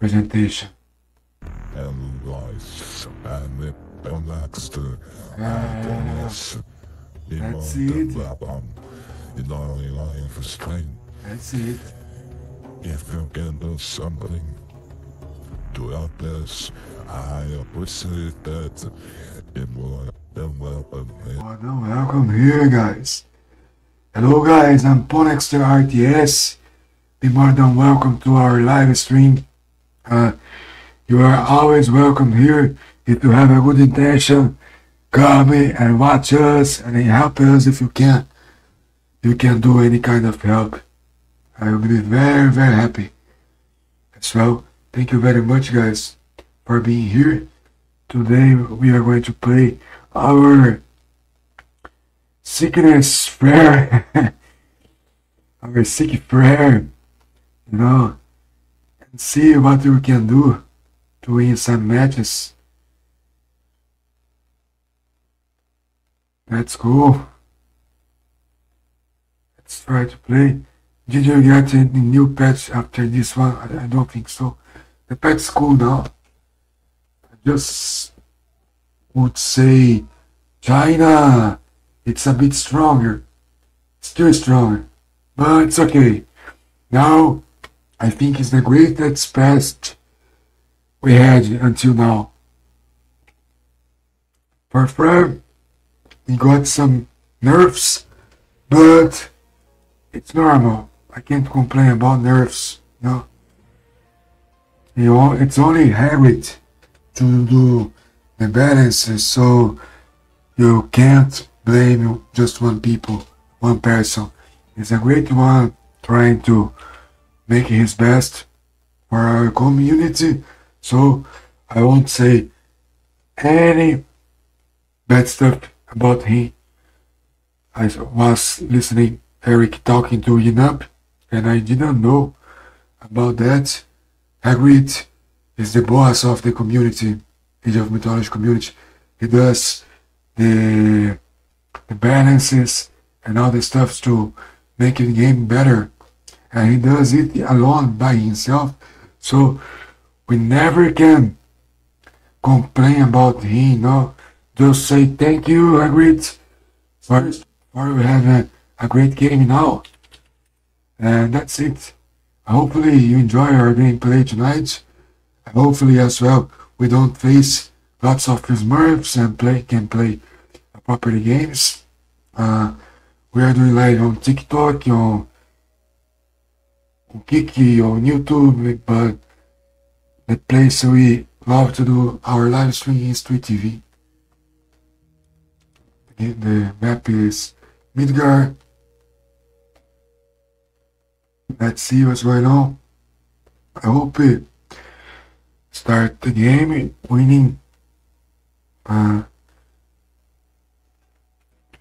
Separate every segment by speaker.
Speaker 1: presentation.
Speaker 2: And life and the next
Speaker 1: That's it. That's it.
Speaker 2: If you can do something to help us, I appreciate that. It will welcome me.
Speaker 1: Welcome here, guys. Hello, guys. I'm Ponexter RTS. Be more than welcome to our live stream. You are always welcome here. If you have a good intention, come and watch us and help us if you can. You can do any kind of help. I will be very, very happy. As well, thank you very much, guys, for being here. Today we are going to play our sickness prayer. Our sick prayer, and see what we can do to win some matches. Let's go. Let's try to play. Did you get any new patch after this one? I don't think so. The patch's cool now. I just would say China. It's a bit stronger. Still stronger. But it's okay. Now, I think it's the greatest patch we had until now. For Frag, we got some nerfs, but it's normal. I can't complain about nerfs, It's only habit to do the balances, so you can't blame just one person. It's a great one trying to make his best for our community, so I won't say any bad stuff about him. I was listening Eric talking to Yinup, and I didn't know about that. Hagrid is the boss of the community, Age of Mythology community. He does the balances and all the stuff to make the game better. And he does it alone by himself. So we never can complain about him, Just say thank you, Hagrid, for having a great game now. And that's it. Hopefully you enjoy our gameplay tonight. And hopefully as well we don't face lots of Smurfs and can play proper games. We are doing live on TikTok, on Kiki, on YouTube, but the place we love to do our live stream is Twitch TV. The map is Midgar. Let's see what's going on. I hope we start the game winning. The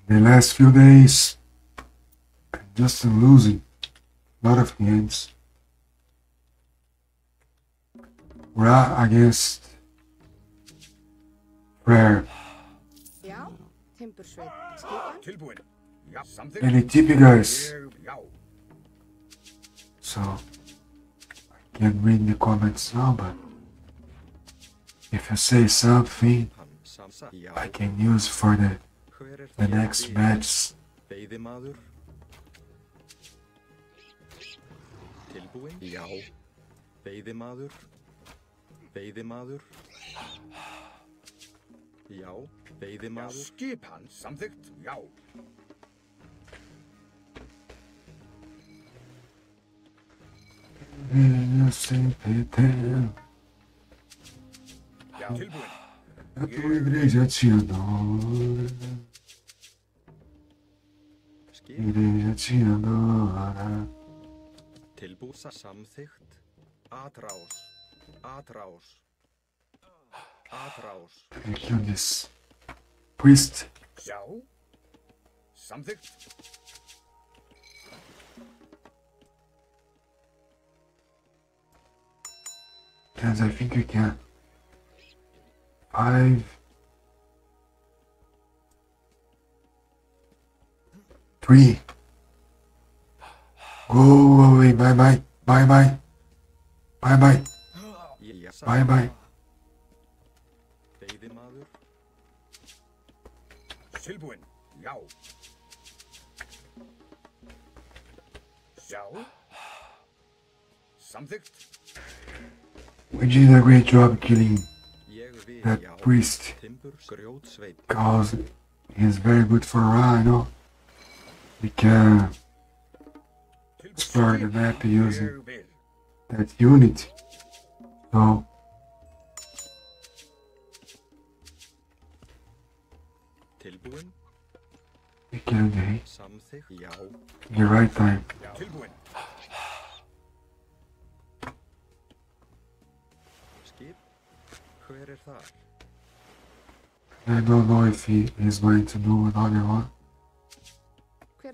Speaker 1: last few days, just losing a lot of games. Ra against Rare. Any TP, guys? So I can't read the comments now, but if you say something I can use for the next match.
Speaker 3: Já, veiðimaður. Já, skipan, samþykkt, já. Já, tilbúin.
Speaker 1: A tua igreja te adora. Igreja te adora.
Speaker 3: Tilbúsa, samþykkt. Atrás. Atrás. Atrás.
Speaker 1: Kill this priest.
Speaker 3: Já. Samþykkt.
Speaker 1: Yes, I think we can. 5. 3. Go away. Bye bye. Bye bye. Bye bye. Bye bye.
Speaker 3: Veiðimaður. Tilbúinn, já. Sjá. Samþykkt.
Speaker 1: We did a great job killing
Speaker 3: Ég vil,
Speaker 1: that
Speaker 3: já.
Speaker 1: priest
Speaker 3: Timbur, grjótsveinn.
Speaker 1: because he's very good for a while, you know. We can explore the map using
Speaker 3: Ég vil.
Speaker 1: that unit. So
Speaker 3: Tilbúinn,
Speaker 1: we can get
Speaker 3: samþykkt, já.
Speaker 1: the right time.
Speaker 3: Tilbúinn. Skip, hver þar?
Speaker 1: I don't know if he is going to do another one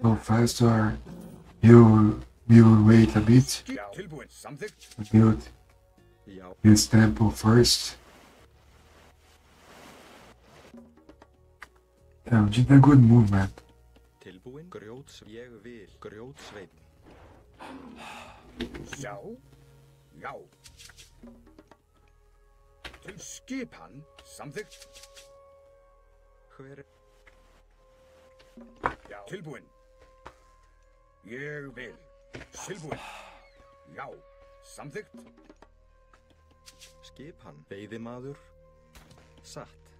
Speaker 1: so fast or you will wait a bit
Speaker 3: Skip, tilbúinn, samþykkt,
Speaker 1: to build
Speaker 3: já.
Speaker 1: this temple first. Yeah, we did a good movement.
Speaker 3: Tilbúinn, ég vil, grjótsveinn. Sjá, já. Til skipan, samþykkt. Hver Já. Tilbúinn. Ég vil. Tilbúinn. Já. Samþykkt. Skipan, veiðimaður. Satt.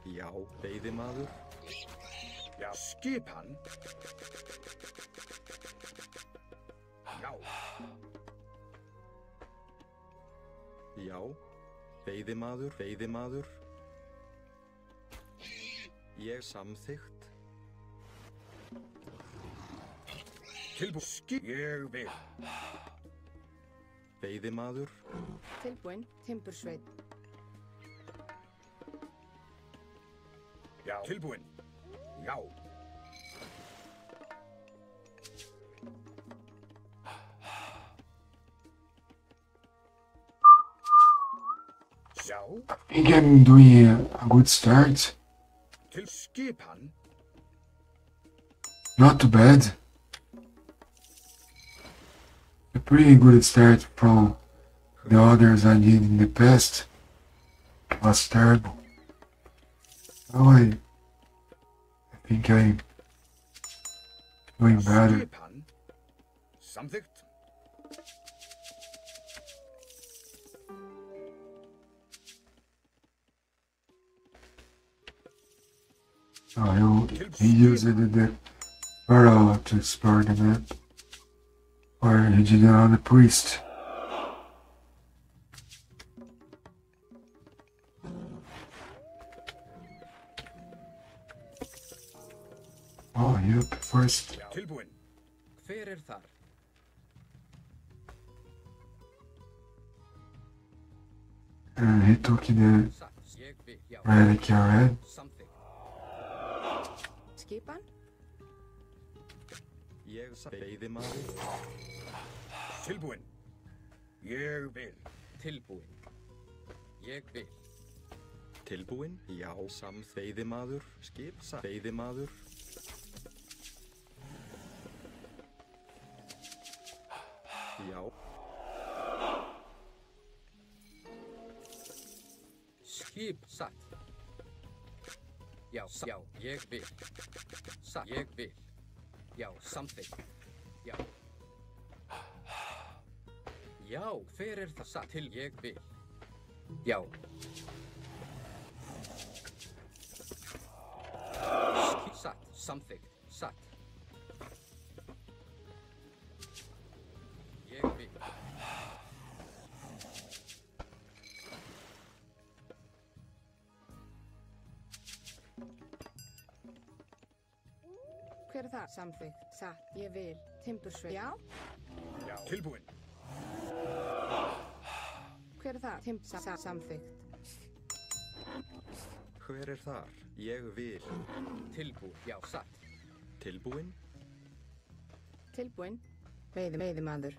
Speaker 3: Já, veiðimaður. Já. Skipan. Já. Já. Veiðimaður, veiðimaður. Ég samþykkt. Tilbúinn. Ég vil. Veiðimaður.
Speaker 4: Tilbúinn, timbursveinn.
Speaker 3: Já. Tilbúinn. Já. Sjá.
Speaker 1: I think I'm doing a good start.
Speaker 3: Til skipan.
Speaker 1: Not too bad. A pretty good start from the others I did in the past. It was terrible. Now I think I'm doing better.
Speaker 3: Skipan. Samþykkt.
Speaker 1: So he used the pharaoh to explore the map. Or he did it on the priest. Oh, yep, first.
Speaker 3: Tilbúinn. Hver þar?
Speaker 1: And he took the
Speaker 3: Ég vil. Já.
Speaker 1: relic red.
Speaker 3: Samþykkt.
Speaker 4: Skipan?
Speaker 3: Ég veiðimaður. Tilbúinn. Ég vil. Tilbúinn. Ég vil. Tilbúinn? Já, veiðimaður. Skip, veiðimaður. Já. Skip, satt. Já, já, ég vil. Satt, ég vil. Já, samþykkt. Já. Já, hver það satt til ég vil? Já. Satt, samþykkt, satt. Ég vil.
Speaker 4: Hver það? Samþykkt, satt, ég vil. Timbursveinn. Já?
Speaker 3: Já. Tilbúinn.
Speaker 4: Hver það? Samþykkt.
Speaker 3: Hver þar? Ég vil. Tilbúinn. Já, satt. Tilbúinn?
Speaker 4: Tilbúinn. Veiðimaður.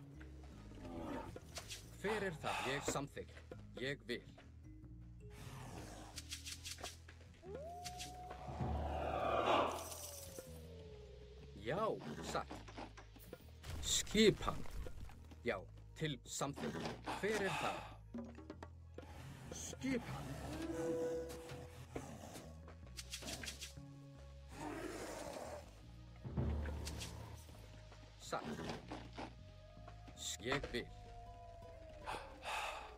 Speaker 3: Hver það? Ég samþykkt. Ég vil. Já, satt. Skipan. Já, til samþykkt. Hver það? Skipan. Satt. Ég vil.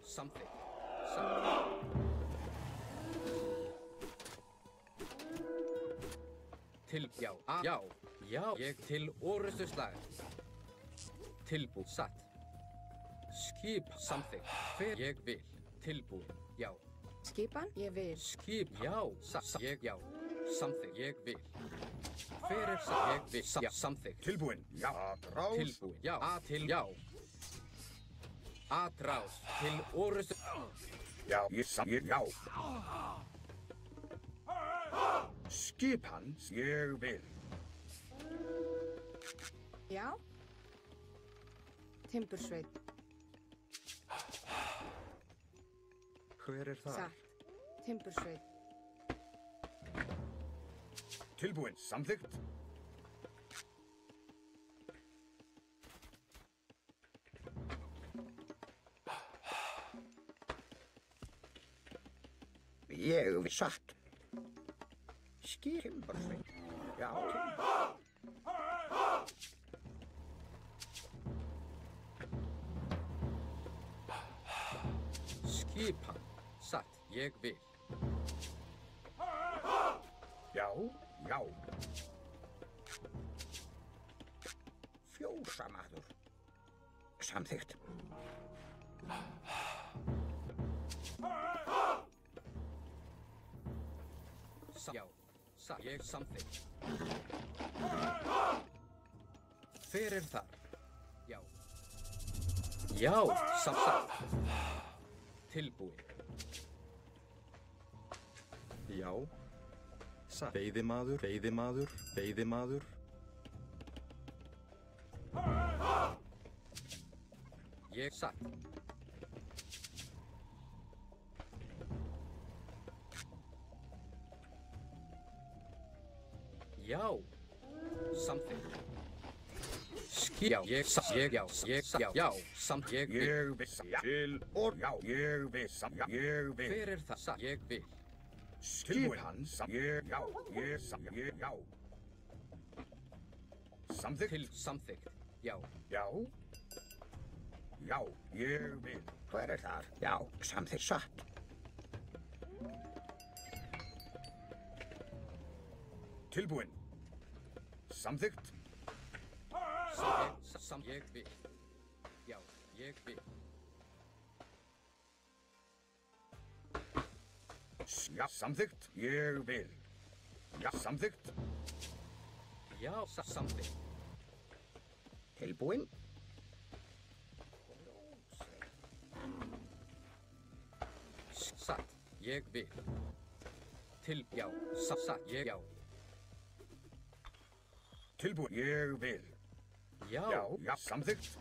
Speaker 3: Samþykkt. Satt. Já, ég til orrustuslag. Tilbúið, satt. Skip, samþykkt. Hver ég vil. Tilbúið, já.
Speaker 4: Skipan, ég vil.
Speaker 3: Skip, já, satt. Ég, já. Samþykkt, ég vil. Hver satt, ég vil. Já, samþykkt.
Speaker 5: Tilbúin. Já. Atrás.
Speaker 3: Tilbúið, já. Já. Atrás, til orrustuslag.
Speaker 5: Já, já. Skipans, ég vil.
Speaker 4: Já. Timbursveit.
Speaker 5: Hver það?
Speaker 4: Satt. Timbursveit.
Speaker 5: Tilbúin, samþykkt. Ég vil satt. Timbursveit. Já,
Speaker 3: Skipan, satt, ég vil.
Speaker 5: já. Fjósamaður. Samþykkt.
Speaker 3: Já, satt, ég samþykkt. Hver þar? Já. Já, satt. Tilbúið.
Speaker 6: Já. Satt. Veiðimaður.
Speaker 3: Ég satt. Já. Samþykkt. Já, ég satt. Já, samt ég vil.
Speaker 5: Ég vil til og já, ég vil samt, ég vil.
Speaker 3: Hver það? Satt, ég vil.
Speaker 5: Skipan, ég, já. Samþykkt.
Speaker 3: Samþykkt. Já.
Speaker 5: Já, ég vil. Hver það? Já, samþykkt satt. Tilbúin. Samþykkt.
Speaker 3: Ég vil. Já, ég vil.
Speaker 5: Já, samþykkt. Ég vil. Já, samþykkt.
Speaker 3: Já, samþykkt.
Speaker 5: Tilbúin.
Speaker 3: Satt, ég vil. Já, satt, ég, já.
Speaker 5: Tilbúin. Ég vil. Já, samþykkt.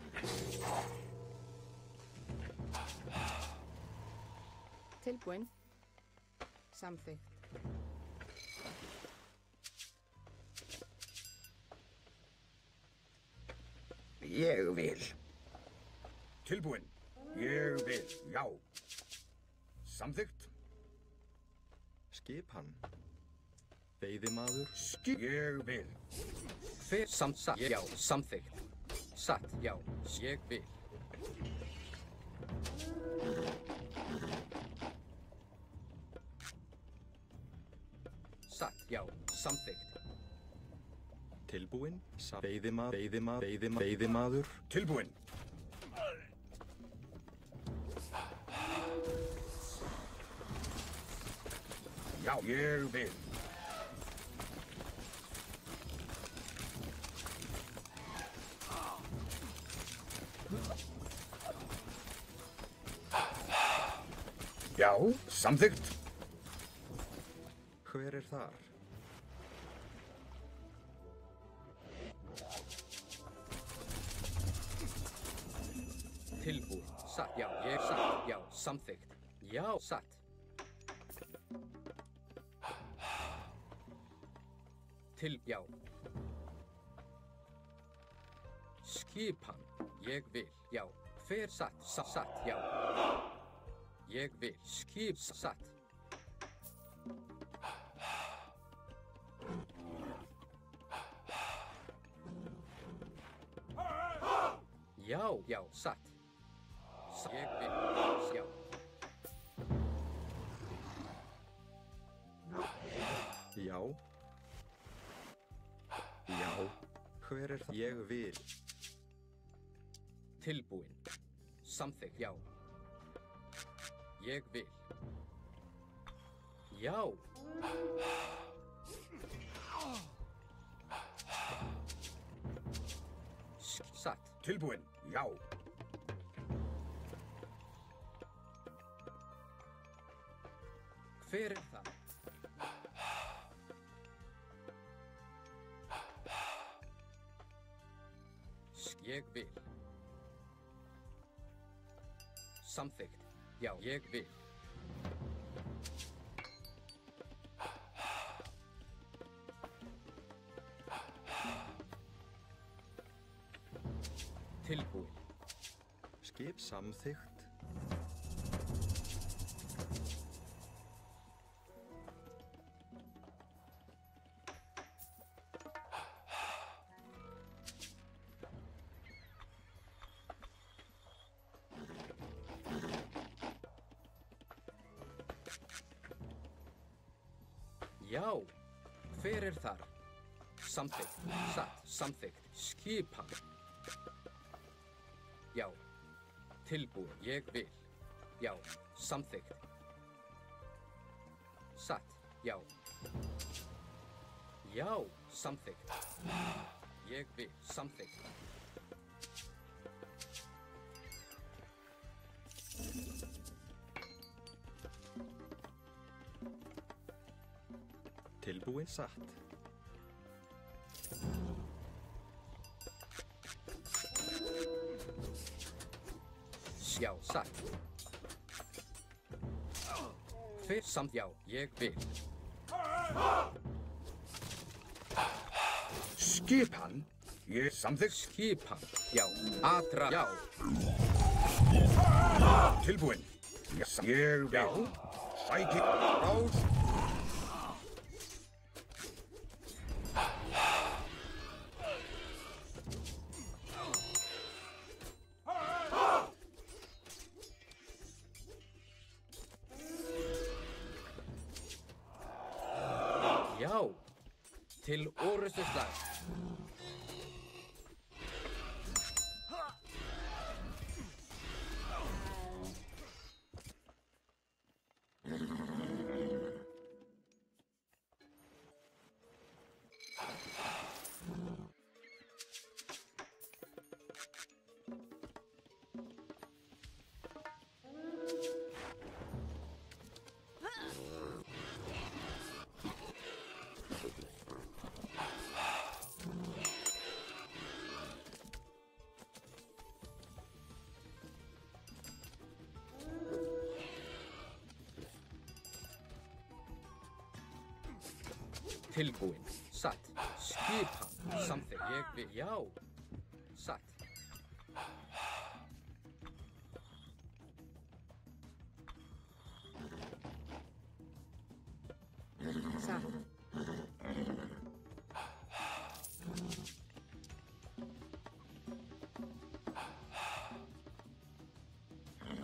Speaker 4: Tilbúin. Samþykkt.
Speaker 5: Ég vil. Tilbúin. Ég vil. Já. Samþykkt.
Speaker 6: Skipan. Veiðimaður.
Speaker 5: Ég vil.
Speaker 3: Hver satt, já, samþykkt. Satt, já, ég vil. Satt, já, samþykkt.
Speaker 6: Tilbúin. Veiðimaður.
Speaker 5: Tilbúin. Já, ég vil. Já, samþykkt.
Speaker 6: Hver þar?
Speaker 3: Tilbúið. Satt, já, ég satt, já, samþykkt. Já, satt. Já. Skipan, ég vil, já. Hver satt, já. ég vil. Skip satt. Já, já, satt. Ég vil. Já.
Speaker 6: Já. Já. Hver er það? Ég vil.
Speaker 3: Tilbúin. Samþykkt, já. Ég vil. Já. Satt.
Speaker 5: Tilbúin. Já.
Speaker 3: Hver er það? Ég vil. Samþykkt. Já, ég vil. Tilbúin.
Speaker 6: Skip samþykkt.
Speaker 3: Já, hver er þar? Samþykkt, satt, samþykkt, skipan. Já, tilbúin, ég vil. Já, samþykkt. Satt, já. Já, samþykkt. Ég vil, samþykkt.
Speaker 6: Tilbúin satt.
Speaker 3: Já, satt. Hver samt, já, ég vil.
Speaker 5: Skipan. Ég samþykkt.
Speaker 3: Skipan, já, atra, já.
Speaker 5: Tilbúin. Ég vil. Sæki. Rás.
Speaker 3: Já, til orrustuslag. Tilbúin, satt, skipan, samþykkt, ég vil, já, satt.
Speaker 4: Satt.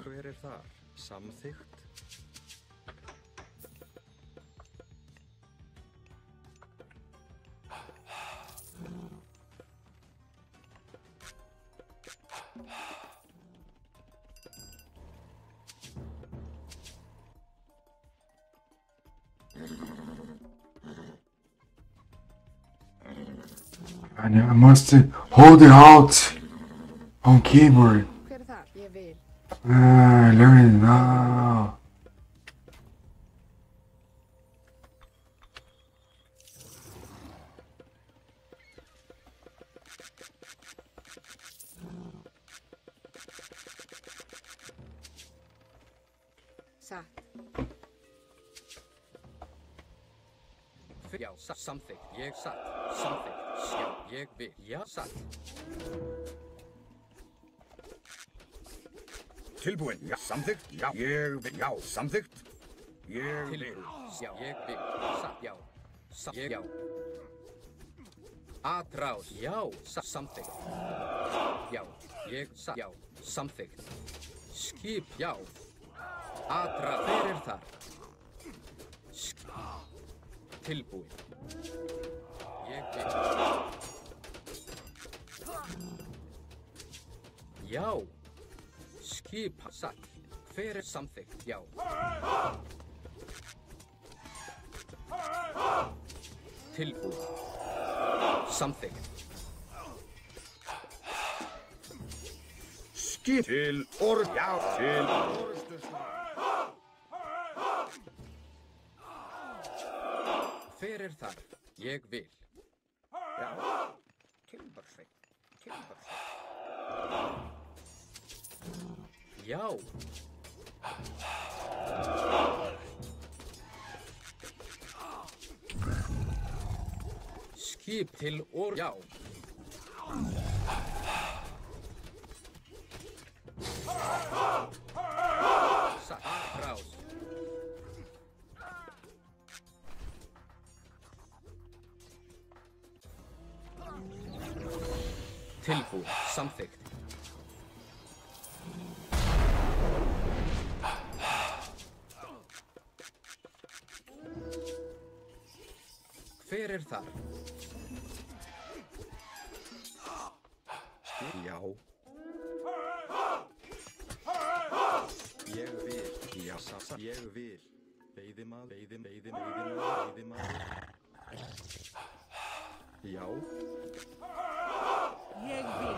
Speaker 6: Hver er þar? Samþykkt.
Speaker 1: And I must hold it out on keyboard.
Speaker 4: Hver er þar? Ég vil.
Speaker 1: I learned it now.
Speaker 4: Satt.
Speaker 3: Já, satt, samþykkt, ég satt, samþykkt, já, ég vil, já, satt.
Speaker 5: Tilbúin. Já, samþykkt. Já, ég vil. Já, samþykkt. Ég vil.
Speaker 3: Tilbúin. Já, ég vil. Satt. Já. Ég. Já. Atrás. Já. Samþykkt. Já. Ég. Já. Samþykkt. Skip. Já. Atrás. Hver þar? Tilbúin. Ég vil. Já. Skipa. Satt. Hver samþykkt? Já. Tilbúin. Samþykkt.
Speaker 5: Skip til já, til orðstöðsvar.
Speaker 3: Hver þar? Ég vil.
Speaker 5: Já, timbursveit.
Speaker 3: Já. Skip til já. Satt. Atrás. Tilbúin. Samþykkt. Hver þar?
Speaker 6: Já. Ég vil. Já, ég vil. Veiðimaður. Já.
Speaker 7: Ég vil.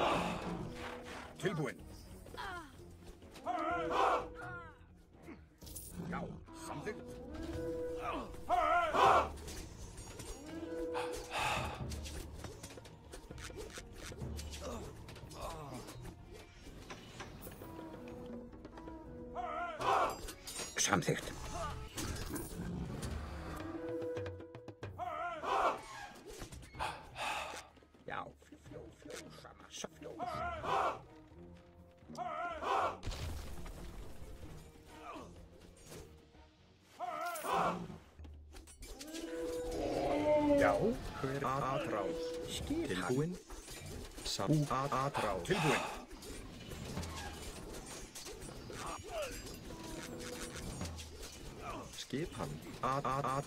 Speaker 5: Tilbúin. Já, samþykkt. Samþykkt. Já, fljósama. Já,
Speaker 6: Hver atrás? Tilbúin. Atrás.
Speaker 5: tilbúin.
Speaker 6: Skip hann. Atrás.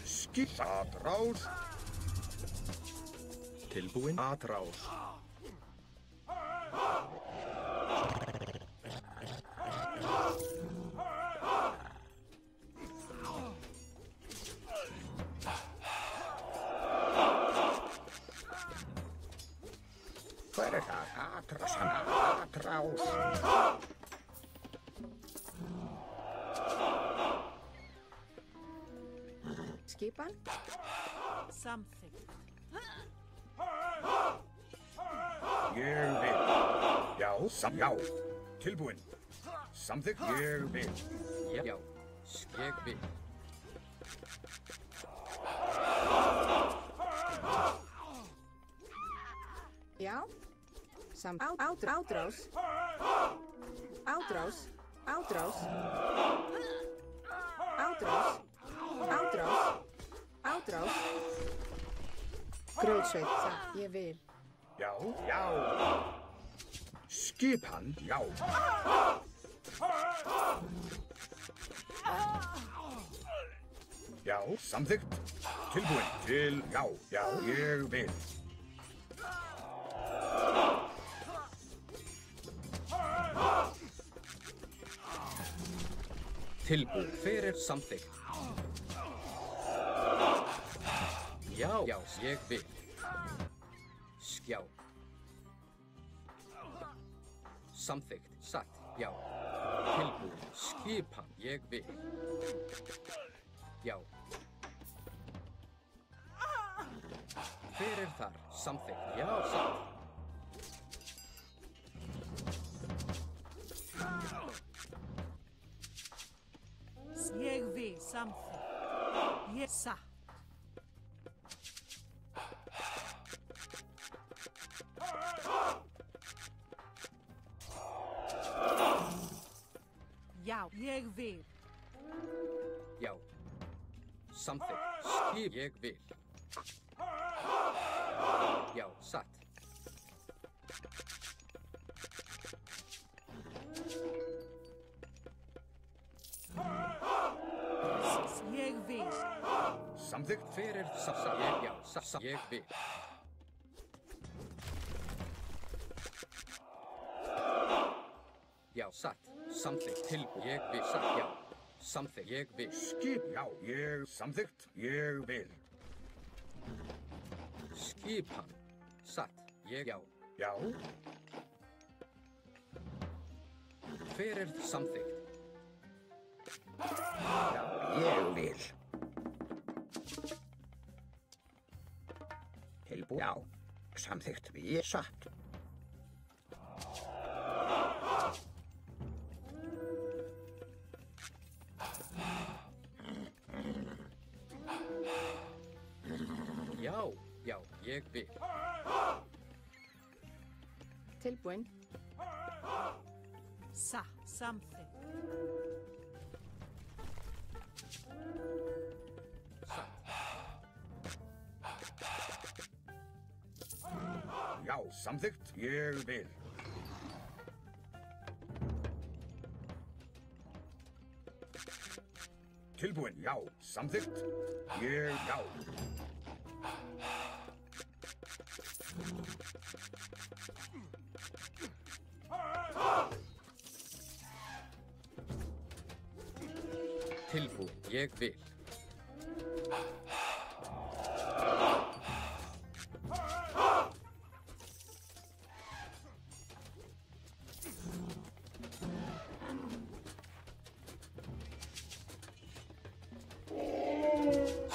Speaker 5: Skip atrás.
Speaker 6: Tilbúin. Atrás.
Speaker 5: Hver það? Atrás.
Speaker 4: Skipan.
Speaker 7: Samþykkt.
Speaker 5: Ég vil. Já, já. Tilbúin. Samþykkt. Ég vil.
Speaker 3: Já. Ég vil.
Speaker 4: Já. Átrás. Grjótsveit. Satt. Ég vil.
Speaker 5: Já. Skip hann. Já. Já, samþykkt. Tilbúin. Til, já, ég vil.
Speaker 3: Tilbúin. Hver samþykkt? Já. Ég vil. Já. Samþykkt. Satt. Já. Tilbúin. Skipan. Ég vil. Já. Hver þar? Samþykkt. Já, satt.
Speaker 7: Ég vil. Samþykkt. Ég satt. Ég vil.
Speaker 3: Já. Samþykkt. Skip. Ég vil. Já, satt.
Speaker 7: Ég vil.
Speaker 5: Samþykkt.
Speaker 3: Fyrir sassa. Ég, já, sassa. Ég vil. Já, satt. Samþykkt. Tilbúið. Ég vil. Satt. Já. Samþykkt. Ég vil.
Speaker 5: Skip. Já. Ég samþykkt. Ég vil.
Speaker 3: Skipan. Satt. Ég, já.
Speaker 5: Já.
Speaker 3: Fyrir samþykkt.
Speaker 5: Já. Ég vil. Tilbúið. Já. Samþykkt. Ég satt.
Speaker 3: Já, já, ég vil.
Speaker 4: Tilbúin.
Speaker 7: Samþykkt.
Speaker 5: Já. Samþykkt. Ég vil. Tilbúin. Já. Samþykkt. Ég, já.
Speaker 3: Tilbúið. Ég vil.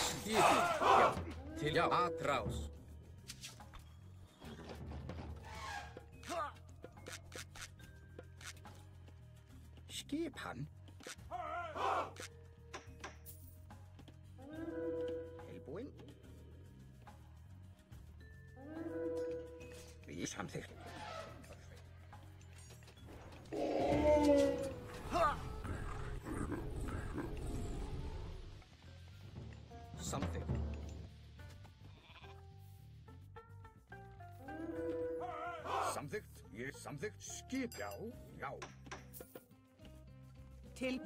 Speaker 3: Skipið. Já. Til já. Atrás.
Speaker 5: Skipan. Tilbúin. Við samþykkt.
Speaker 3: Samþykkt.
Speaker 5: Samþykkt. Ég samþykkt. Skip. Já. Já.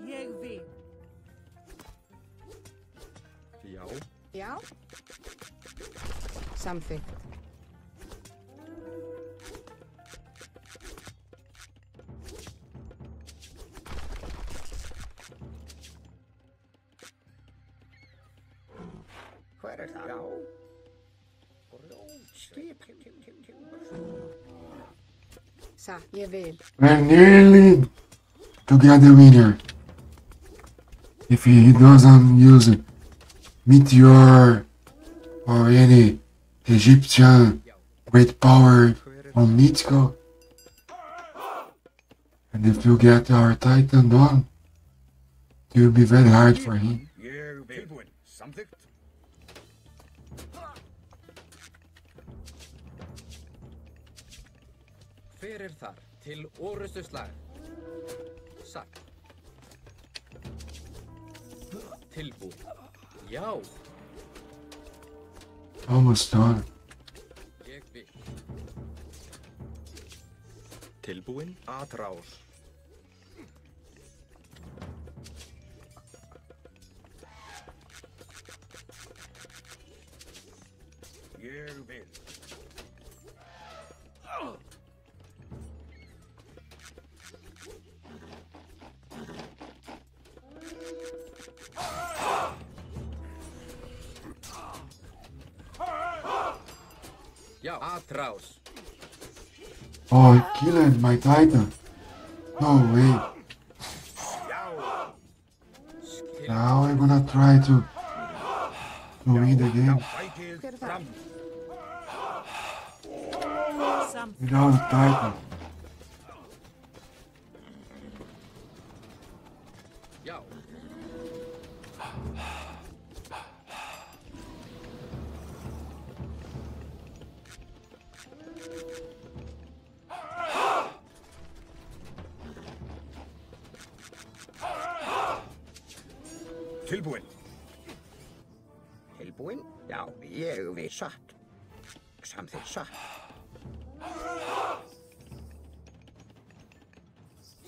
Speaker 7: Ég vil.
Speaker 6: Já.
Speaker 4: Já. Samþykkt.
Speaker 5: Hver það? Já. Skip.
Speaker 4: Satt. Ég vil.
Speaker 1: We're nearly to get the winner. If he doesn't use meteor or any Egyptian great power on mythical, and if you get our Titan on, it will be very hard for him.
Speaker 5: Ég vil. Tilbúin. Samþykkt.
Speaker 3: Fyrir þar. Til orustu slag. Satt. Tilbúið. Já.
Speaker 1: Almost done.
Speaker 3: Ég vil.
Speaker 6: Tilbúin.
Speaker 3: Atrás.
Speaker 5: Ég vil.
Speaker 3: Já. Atrás.
Speaker 1: Oh, I killed my Titan. No way.
Speaker 5: Já.
Speaker 1: Now I'm gonna try to win the game
Speaker 5: Fætið
Speaker 4: Hver er það?
Speaker 5: fram.
Speaker 7: Samþykkt.
Speaker 1: without a Titan.
Speaker 3: Já.
Speaker 5: Tilbúinn. Tilbúinn? Já, ég veit satt. Samþykkt satt.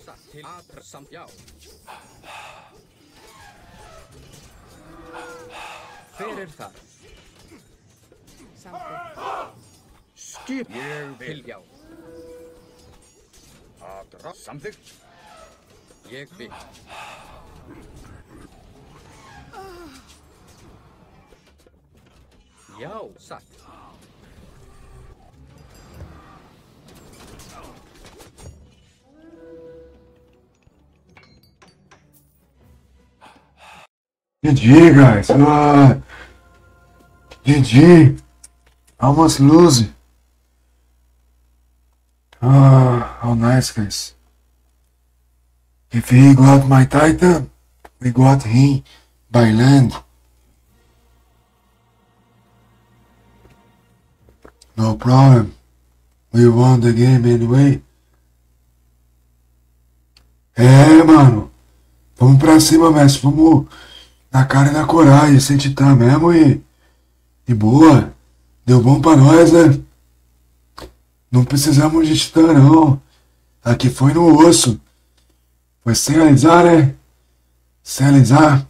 Speaker 3: Satt til atra samt já. Fyrir þar.
Speaker 4: Samþykkt.
Speaker 5: Skip. Ég vil.
Speaker 3: Til já.
Speaker 5: Atra. Samþykkt.
Speaker 3: Ég vil. Já, satt.
Speaker 1: GG, guys. GG. Almost lose. How nice, guys. If he got my Titan, we got him by land. No problem. We won the game anyway. É, mano. Vamos pra cima, mestre. Vamos na cara e na coragem, sem titã mesmo e boa. Deu bom pra nós, né? Não precisamos de titã, não. Aqui foi no osso. Foi sem alisar, né? Sem alisar.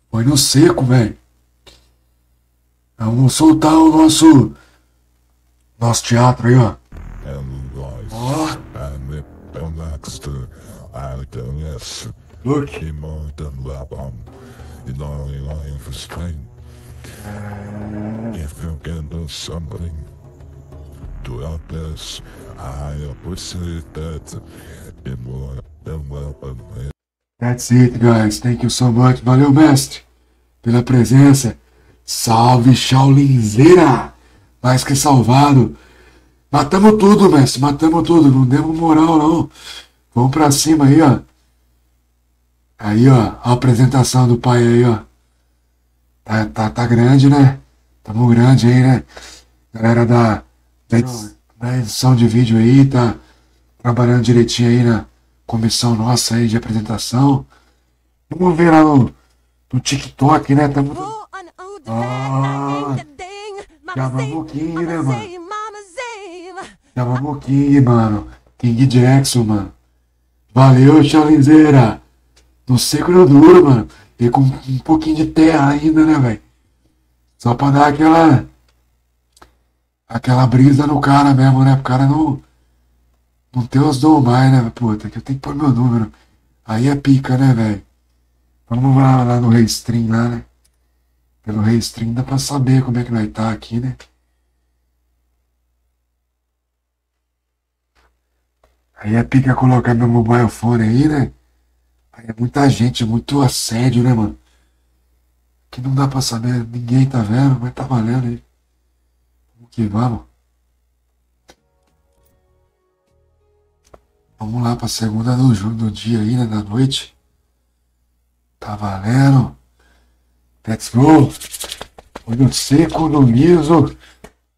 Speaker 1: Foi no seco, velho. Vamos soltar o nosso teatro aí, ó.
Speaker 2: And life.
Speaker 1: Ó.
Speaker 2: And the next yes.
Speaker 1: Look.
Speaker 2: More than lab in for strain. If you can do something to help this, I appreciate that.
Speaker 1: That's it, guys. Thank you so much. Valeu, mestre, pela presença. Salve, Shaolinzeira! Mais que salvado. Matamos tudo, mestre. Matamos tudo. Não demos moral, não. Vamos pra cima aí, ó. Aí, ó. A apresentação do pai aí, ó. Tá grande, né? Tamo grande aí, né? Galera da edição de vídeo aí, tá trabalhando direitinho aí na comissão nossa aí de apresentação. Vamos ver lá no TikTok, né? Tamo... já vamos King, né, mano? Já vamos King, mano. King Jackson, mano. Valeu, Shaolinzeira. No seco e no duro, mano. E com um pouquinho de terra ainda, né, velho? Só pra dar aquela brisa no cara mesmo, né? Pro cara não ter os dom mais, né? Puta, que eu tenho que pôr meu número. Aí é pica, né, velho? Vamos lá no Restream lá, né? Pelo Restream dá pra saber como é que vai estar aqui, né? Aí é pica colocar meu mobile phone aí, né? Aí é muita gente, muito assédio, né, mano? Que não dá pra saber, ninguém tá vendo, mas tá valendo aí. Vamos que vamos. Vamos lá pra segunda do dia aí, né, da noite. Tá valendo. Let's go. Foi no seco, no liso.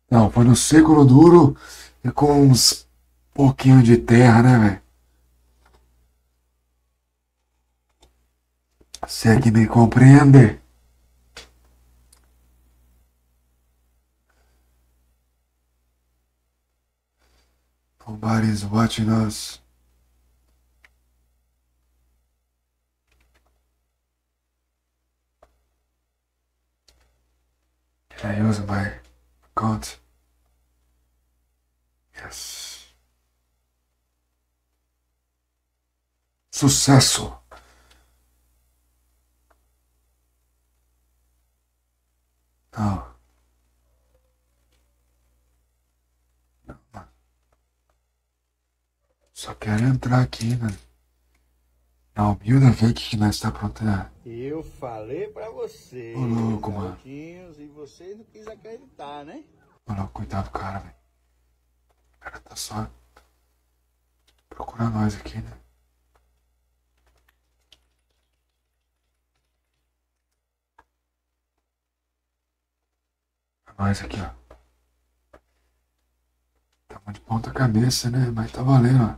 Speaker 1: Não, foi no seco, no duro e com uns pouquinho de terra, né, velho? Você é que me compreende? Nobody's watching us. Can I use my account? Yes. Sucesso! Não. Não, mano. Só quero entrar aqui, né? Na humilde, ver o que nós tá aprontando.
Speaker 8: Eu falei pra você.
Speaker 1: Ô, louco, mano.
Speaker 8: E você não quis acreditar, né?
Speaker 1: Ô, louco, cuidado do cara, velho. O cara tá só procurando nós aqui, né? Nós aqui, ó. Tamo de ponta cabeça, né? Mas tá valendo, ó.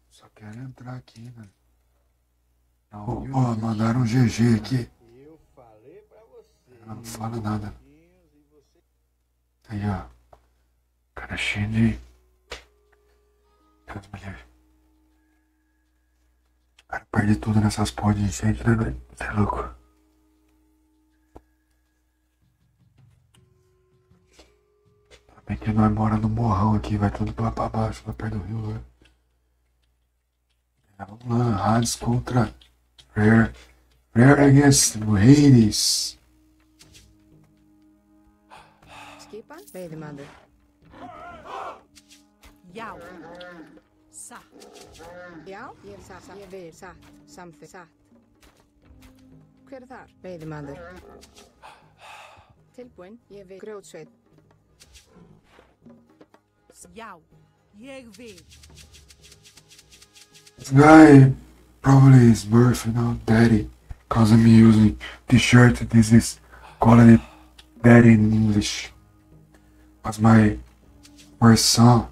Speaker 1: Só quero entrar aqui, né? Ó, mandaram um GG aqui.
Speaker 8: Eu falei pra você.
Speaker 1: Não fala nada. Aí, ó. Cara cheio de... Deus me livre. O cara perde tudo nessas porras de gente, né, velho? Você é louco. Tá bem que nós mora no morrão aqui, vai tudo lá pra baixo, lá perto do rio, velho. Vamos lá, Hades contra Rare. Rare against Hades.
Speaker 4: Skipan, veiðimaður.
Speaker 7: Já. Satt.
Speaker 4: Já, ég satt, ég vil, satt, samþykkt, satt. Hver er þar? Veiðimaður. Tilbúinn, ég vil, grjótsveit.
Speaker 7: Já. Ég vil.
Speaker 1: This guy probably is Smurf, you know, Daddy. Cause I'm using t-shirt, this is called it Daddy in English. Was my first son.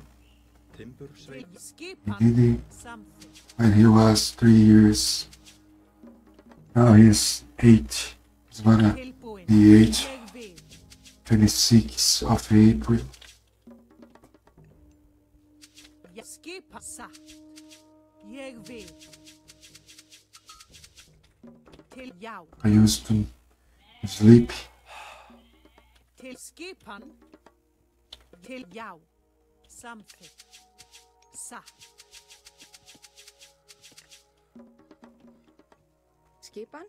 Speaker 6: Timbursveit.
Speaker 1: He
Speaker 7: Skipan.
Speaker 1: did it
Speaker 7: Samþykkt.
Speaker 1: when he was 3 years. Now he's 8. He's gonna
Speaker 7: Tilbúinn.
Speaker 1: be 8,
Speaker 7: Ég vil.
Speaker 1: 26 of April.
Speaker 7: Já. Skipan. Satt. Ég vil. Til já.
Speaker 1: I used to sleep.
Speaker 7: Til skipan. Til já. Samþykkt. Satt.
Speaker 4: Skipan,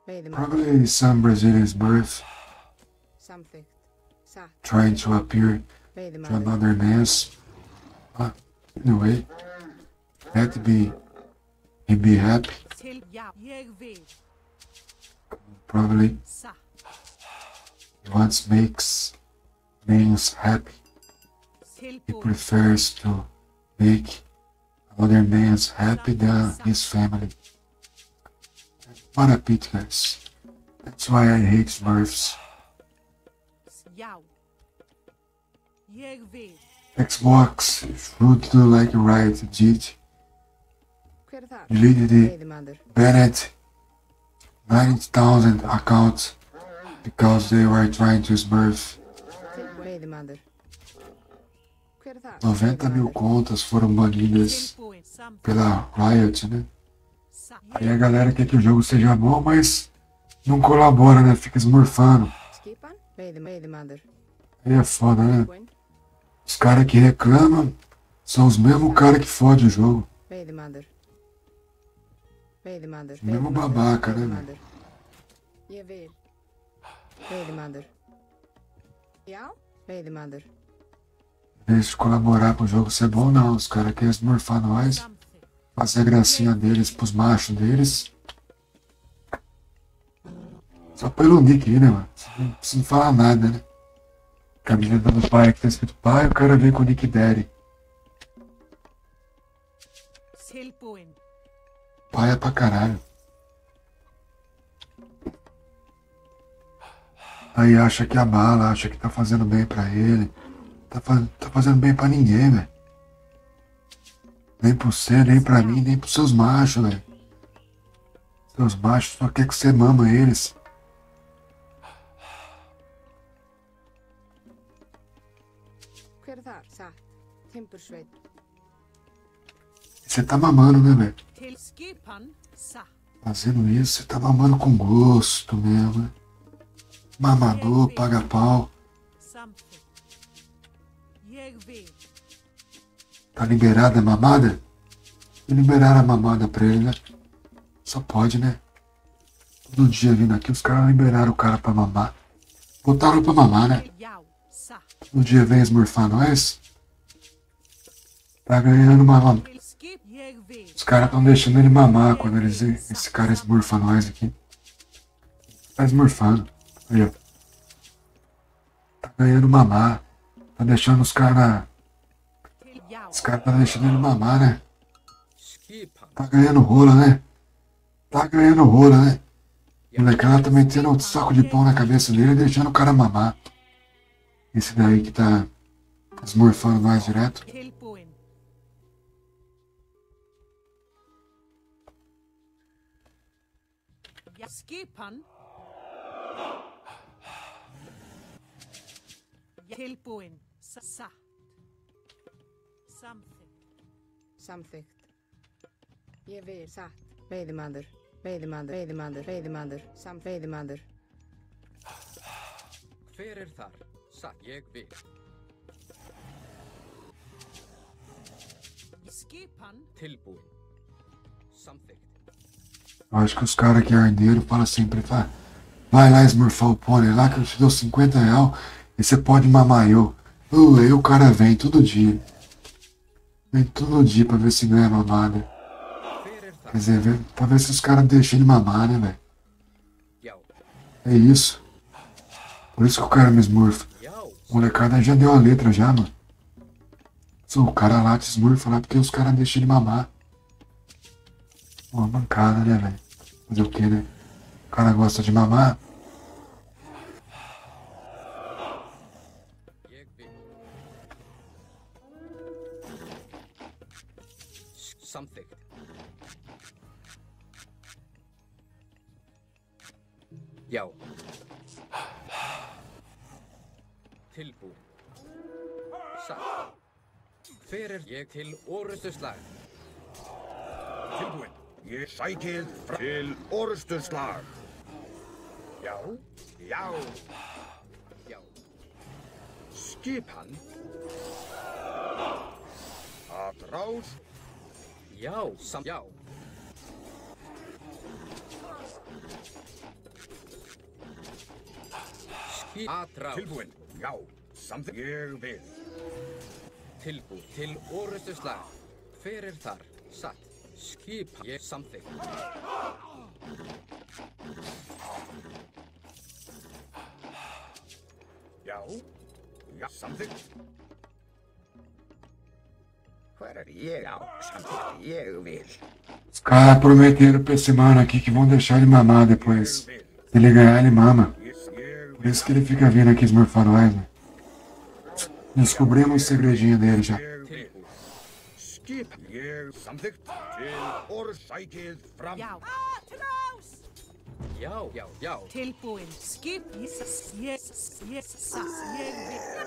Speaker 4: veiðimaður.
Speaker 1: Probably some Brazilian's birth
Speaker 4: Samþykkt, satt,
Speaker 1: trying to appear to
Speaker 4: veiðimaður.
Speaker 1: another man's. Anyway, had to be, he'd be happy.
Speaker 7: Til já. Ég vil.
Speaker 1: Probably
Speaker 7: Satt.
Speaker 1: he wants makes things happy. He
Speaker 7: Tilbúinn.
Speaker 1: prefers to make other man's happy than his family. What a pity, guys. That's why I hate Smurfs.
Speaker 7: Já. Ég vil.
Speaker 1: Xbox should do like Riot did.
Speaker 4: Hver er þar?
Speaker 1: Deleted the
Speaker 4: Veiðimaður.
Speaker 1: banned 90,000 accounts because they were trying to Smurf.
Speaker 4: Tilbúinn, veiðimaður. Hver er þar?
Speaker 1: 90 mil contas foram banidas
Speaker 7: Tilbúinn. Samþykkt.
Speaker 1: pela Riot, né?
Speaker 7: Satt.
Speaker 1: Aí a galera quer que o jogo seja bom, mas não colabora, né? Fica smurfando.
Speaker 4: Skipan, veiðimaður.
Speaker 1: Aí é foda, né?
Speaker 4: Tilbúinn,
Speaker 1: Os caras que reclamam são os mesmos caras que fodem o jogo.
Speaker 4: veiðimaður. Veiðimaður.
Speaker 1: Mesmo
Speaker 4: veiðimaður,
Speaker 1: babaca, né,
Speaker 4: veiðimaður. Ég vil. Veiðimaður. Já, veiðimaður.
Speaker 1: Em vez de colaborar pro jogo ser bom, não. Os caras querem smurfar nós,
Speaker 7: Samþykkt.
Speaker 1: fazer a gracinha deles pros machos deles. Só pelo nick aí, né, mano? Não precisa falar nada, né? Camiseta do pai que tá escrito pai, o cara vem com o nick Daddy.
Speaker 7: Tilbúinn.
Speaker 1: Pai é pra caralho. Aí acha que abala, acha que tá fazendo bem pra ele. Tá fazendo bem pra ninguém, velho. Nem pro você, nem pra mim, nem pros seus machos, velho. Seus machos só quer que você mama eles.
Speaker 4: Hver er þar? Satt, timbursveit.
Speaker 1: E você tá mamando, né, velho?
Speaker 7: Til skipan. Satt.
Speaker 1: Fazendo isso, você tá mamando com gosto mesmo, né? Mamador, paga pau.
Speaker 7: Samþykkt. Ég vil.
Speaker 1: Tá liberada a mamada? E liberaram a mamada pra ele, né? Só pode, né? Todo dia vindo aqui, os caras liberaram o cara pra mamar. Botaram pra mamar, né?
Speaker 7: Til já. Satt.
Speaker 1: Todo dia vem esmurfar nós. Tá ganhando uma...
Speaker 7: Til skip. Ég vil.
Speaker 1: Os caras tão deixando ele mamar quando eles... esse cara esmurfa nós aqui. Tá esmurfando. Aí, ó. Tá ganhando mamar. Tá deixando os caras...
Speaker 7: Til já.
Speaker 1: Os caras tá deixando ele mamar, né?
Speaker 3: Skipan.
Speaker 1: Tá ganhando rola, né? Tá ganhando rola, né? O molecada tá metendo um saco de pão na cabeça dele e deixando o cara mamar. Esse daí que tá esmurfando nós direto.
Speaker 7: Tilbúinn. Skipan. Tilbúin. Satt. Samþykkt.
Speaker 4: Samþykkt. Ég vil. Satt. Veiðimaður. Veiðimaður. Veiðimaður. Veiðimaður. Veiðimaður.
Speaker 3: Hver er þar? Satt. Ég vil.
Speaker 7: Skipan.
Speaker 3: Tilbúin. Samþykkt.
Speaker 1: Eu acho que os caras que é arneiro falam sempre, vai lá esmurfar o pônei lá que eu te dou 50 real e você pode mamar eu. Aí o cara vem todo dia. Vem todo dia pra ver se ganha mamada. Quer dizer, pra ver se os caras deixam ele mamar, né, velho? É isso. Por isso que o cara me esmurfa. O molecada já deu a letra já, mano. O cara lá te esmurfa lá porque os caras deixam ele mamar. Uma mancada, né, velho? Fazer o que, né? O cara gosta de mamar.
Speaker 3: Samþykkt. Já. Tilbúin. Satt. Hver er ég til orustuslag?
Speaker 5: Tilbúin. Ég sækið til orustuslag. Já. Já.
Speaker 3: Já.
Speaker 5: Skipan. Að ráð.
Speaker 3: Já. Já. Atrás.
Speaker 5: Tilbúin. Já. Samþykkt. Ég vil.
Speaker 3: Tilbúin. Til orustuslag. Hver er þar? Satt. Skipan. Ég samþykkt.
Speaker 5: Já. Já. Samþykkt. Hver er ég á? Samþykkt. Ég vil.
Speaker 1: Os caras prometeram pra esse mano aqui que vão deixar ele mamar depois. Se ele ganhar, ele mama. Por isso que ele fica vindo aqui esmurfar nós, né? Descobrimos o segredinho dele já.
Speaker 5: Skip. Ég samþykkt til orsækið fram.
Speaker 7: Já. Atrás.
Speaker 3: Já. Já. Já.
Speaker 7: Tilbúin. Skip. Satt. Ég vil.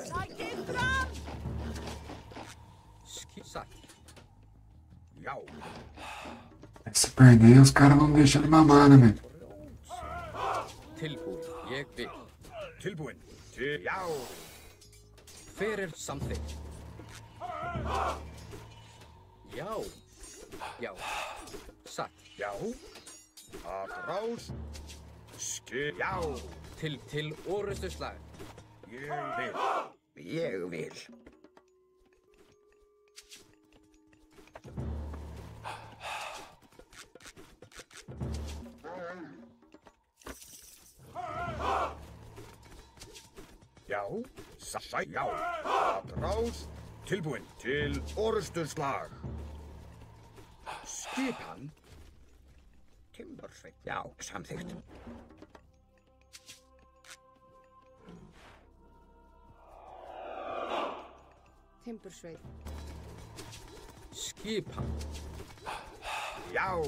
Speaker 7: Sækið fram.
Speaker 3: Satt.
Speaker 5: Já.
Speaker 1: Se perder, os caras não deixam ele mamar, né, velho?
Speaker 3: Tilbúin. Ég vil.
Speaker 5: Tilbúin. Til. Já.
Speaker 3: Hver er samþykkt? Já. Já. Satt.
Speaker 5: Já. Að ráð. Skip. Já.
Speaker 3: Til orustuslag.
Speaker 5: Ég vil. Ég vil. Já. Sæ. Já. Að ráð. Tilbúin. Til orustuslag. Skipan. Timbursveit. Já. Samþykkt.
Speaker 4: Timbursveit.
Speaker 3: Skipan.
Speaker 5: Já.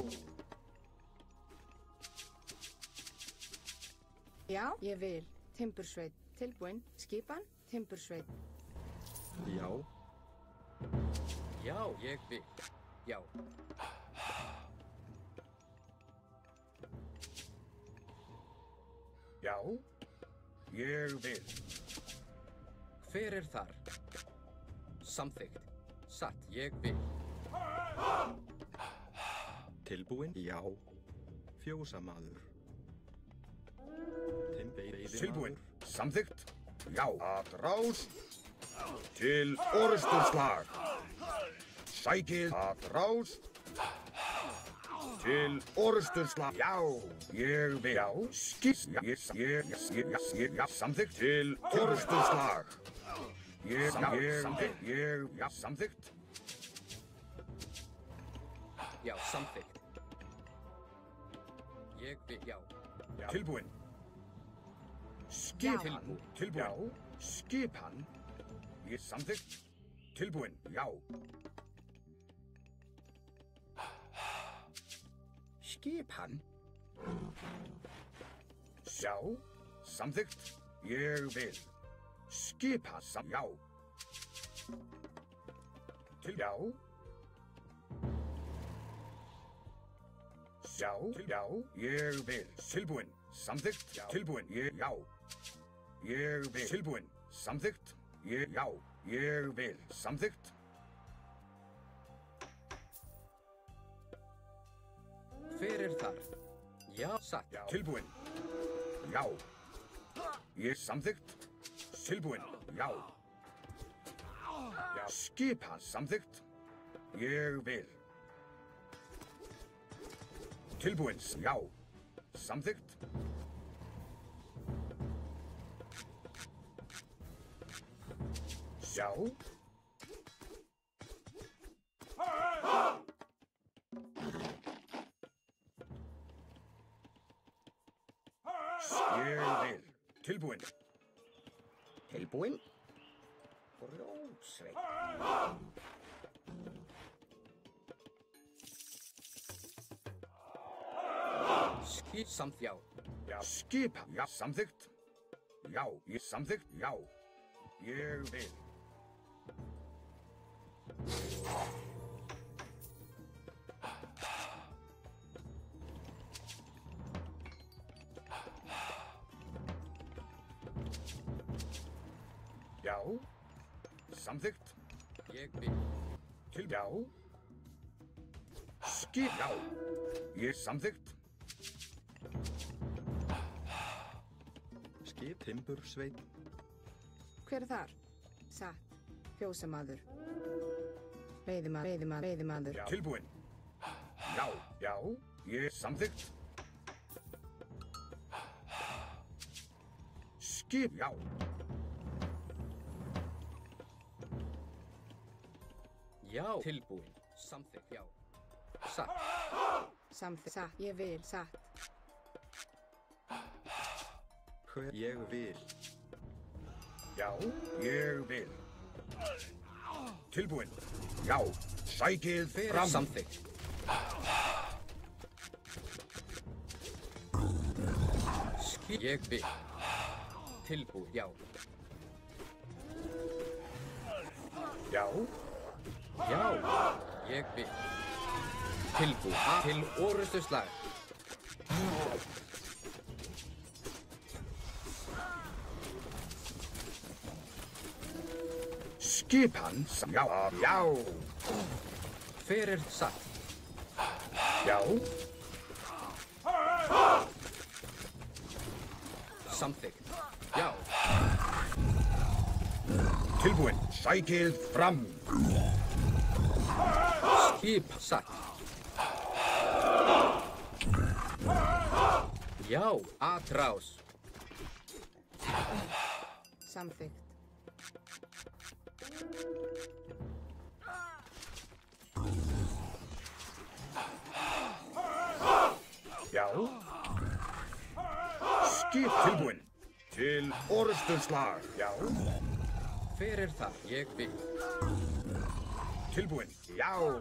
Speaker 4: Já, ég vil. Timbursveit. Tilbúin. Skipan. Timbursveit.
Speaker 6: Já.
Speaker 3: Já. Ég vil. Já.
Speaker 5: Já. Ég vil.
Speaker 3: Hver er þar? Samþykkt. Satt. Ég vil.
Speaker 6: Tilbúin. Já. Fjósamaður.
Speaker 5: Tilbúin. Samþykkt. Já. Að ráð. Til orustuslag. Sækið. Að ráð. Til orustuslag. Já. Ég vil. Já. Skip. Já. Samþykkt. Til orustuslag. Já. Samþykkt.
Speaker 3: Já. Samþykkt. Ég vil. Já.
Speaker 5: Tilbúin. Skip.
Speaker 3: Tilbúin.
Speaker 5: Tilbúin. Já. Skipan. Ég samþykkt. Tilbúin. Já. Skipan. Já, samþykkt. Ég vil. Skipa já. Til já. Já, ég vil. Tilbúin. Samþykkt. Tilbúin. Já. Ég vil. Tilbúin. Samþykkt. Já. Ég vil. Samþykkt.
Speaker 3: Hver þar? Já, satt.
Speaker 5: Já. Tilbúin. Já. Ég samþykkt. Tilbúin. Já. Já. Skipa samþykkt. Ég vil. Tilbúin. Já. Samþykkt. Já. Ég vil. Tilbúin.
Speaker 3: Tilbúin? Rósveit. Samt já.
Speaker 5: Já. Skipa. Já. Samþykkt. Já. Ég samþykkt. Já. Ég vil. Já. Samþykkt.
Speaker 3: Ég vil.
Speaker 5: Til já. Skip já. Ég samþykkt.
Speaker 6: Skip timbursveit.
Speaker 4: Hver þar? Satt. Fjósamaður. Veiðimaður.
Speaker 5: Já. Tilbúin. Já. Já. Ég samþykkt. Skip já.
Speaker 3: Já. Tilbúin. Samþykkt, já. Satt.
Speaker 4: Samþykkt. Satt. Ég vil. Satt.
Speaker 6: Hver ég vil.
Speaker 5: Já. Ég vil. Tilbúin. Já. Sækið fram.
Speaker 3: Samþykkt. Ég vil. Tilbúin, já.
Speaker 5: Já.
Speaker 3: Já. Ég vil. Tilbúin. Til orustu slag.
Speaker 5: Skipan. Já. Já.
Speaker 3: Hver satt?
Speaker 5: Já.
Speaker 3: Samþykkt. Já.
Speaker 5: Tilbúin. Sækið fram.
Speaker 3: Skip satt. Já. Atrás.
Speaker 4: Samþykkt.
Speaker 5: Já. Skip tilbúin. Til orusturslag. Já.
Speaker 3: Hver það? Ég vil.
Speaker 5: Tilbúin. Já.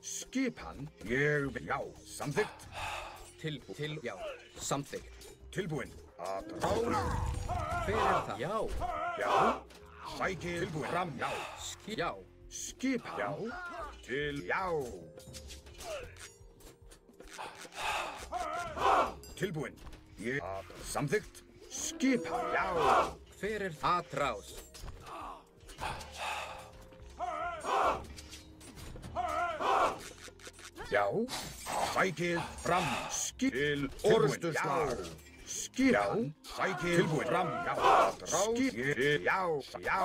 Speaker 5: Skipan. Ég vil. Já. Samþykkt.
Speaker 3: Til, já. Samþykkt.
Speaker 5: Tilbúin. Að ráða.
Speaker 3: Hver það? Já.
Speaker 5: Já. Sækið tilbúin. Fram. Já.
Speaker 3: Já.
Speaker 5: Skipan. Já. Til. Já. Tilbúin. Ég. Samþykkt. Skipan. Já.
Speaker 3: Hver atrás?
Speaker 5: Já. Sækið fram. Skip. Til orusturslag. Skipan. Sækið tilbúin. Fram. Já. Skip. Já. Já.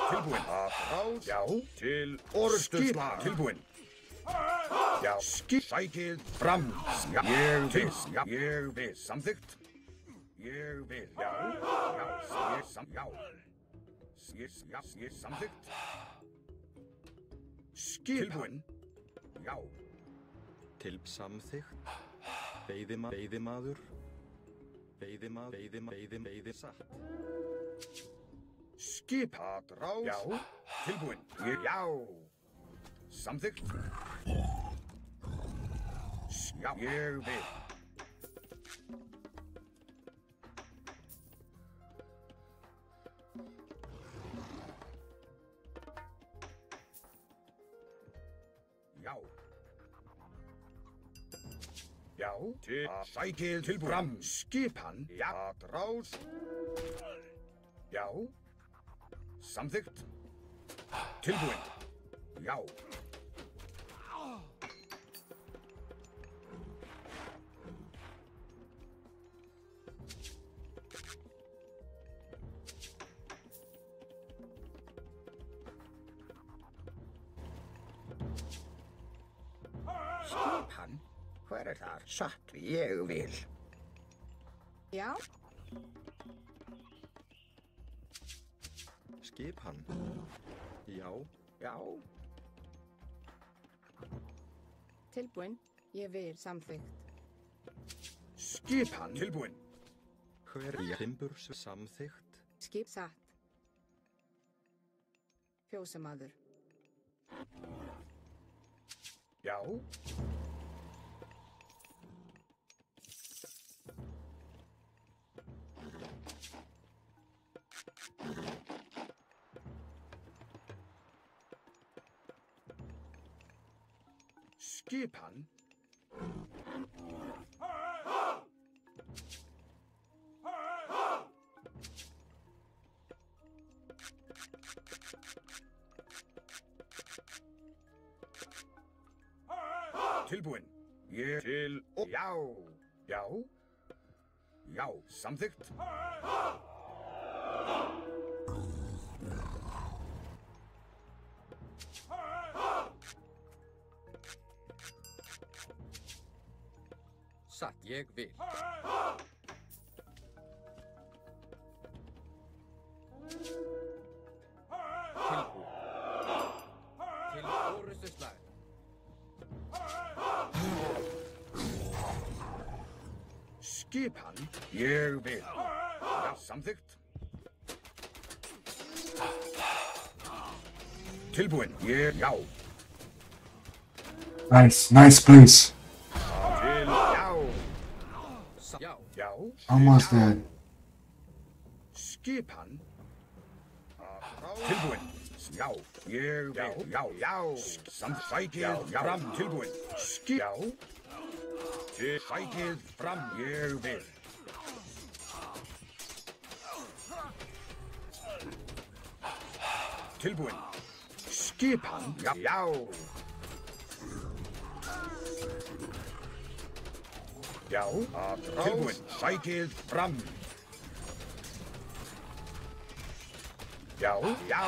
Speaker 5: Tilbúin. Atrás. Já. Til orusturslag. Tilbúin. Já. Skip. Sækið fram. Já. Ég vil. Já. Ég vil. Samþykkt. Ég vil. Já. Já. Ég sam. Já. Ég samþykkt. Skipan. Já.
Speaker 6: Til samþykkt. Veiðimaður. Veiði satt.
Speaker 5: Skip. Atrás. Já. Tilbúin. Já. Samþykkt. Já, ég vil. Já. Já, til sækið tilbúin. Fram skipan. Já, drás. Já. Samþykkt. Tilbúin. Já. Skipan? Hver þar? Satt, ég vil.
Speaker 4: Já,
Speaker 6: Skipan. Já.
Speaker 5: Já.
Speaker 4: tilbúin. Ég vil samþykkt.
Speaker 5: Skipan. Tilbúin.
Speaker 6: Hver í timburs samþykkt?
Speaker 4: Skip satt. Fjósamaður.
Speaker 5: Já. Skipan. Tilbúin. Ég til og... Já. Já. Já. Samþykkt.
Speaker 3: Satt, ég vil. Tilbúin. Til orustuslag.
Speaker 5: Skipan. Ég vil. Já. Samþykkt. Tilbúin. Ég... Já.
Speaker 1: Nice, nice place.
Speaker 5: Til... Já.
Speaker 3: Já.
Speaker 5: Já.
Speaker 1: Almost dead.
Speaker 5: Skipan. Tilbúin. Já. Ég vil. Já. Já. Sækið fram. Tilbúin. Já. Til sækið fram. Ég vil. Tilbúin. Skipan. Já. Já. Já. Tilbúin. Sækið fram. Já. Já.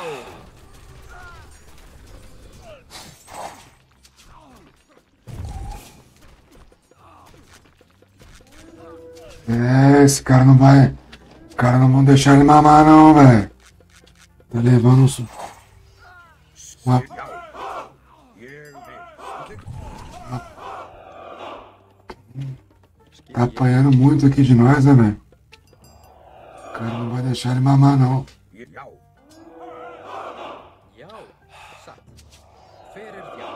Speaker 1: Esse cara não vai. O cara não vão deixar ele mamar não, velho. Tá levando um. Uma...
Speaker 5: Já. Ég vil.
Speaker 1: Tá apanhando muito aqui de nós, né, velho? O cara não vai deixar ele mamar não.
Speaker 5: Já.
Speaker 3: Já. Satt. Fyrir já.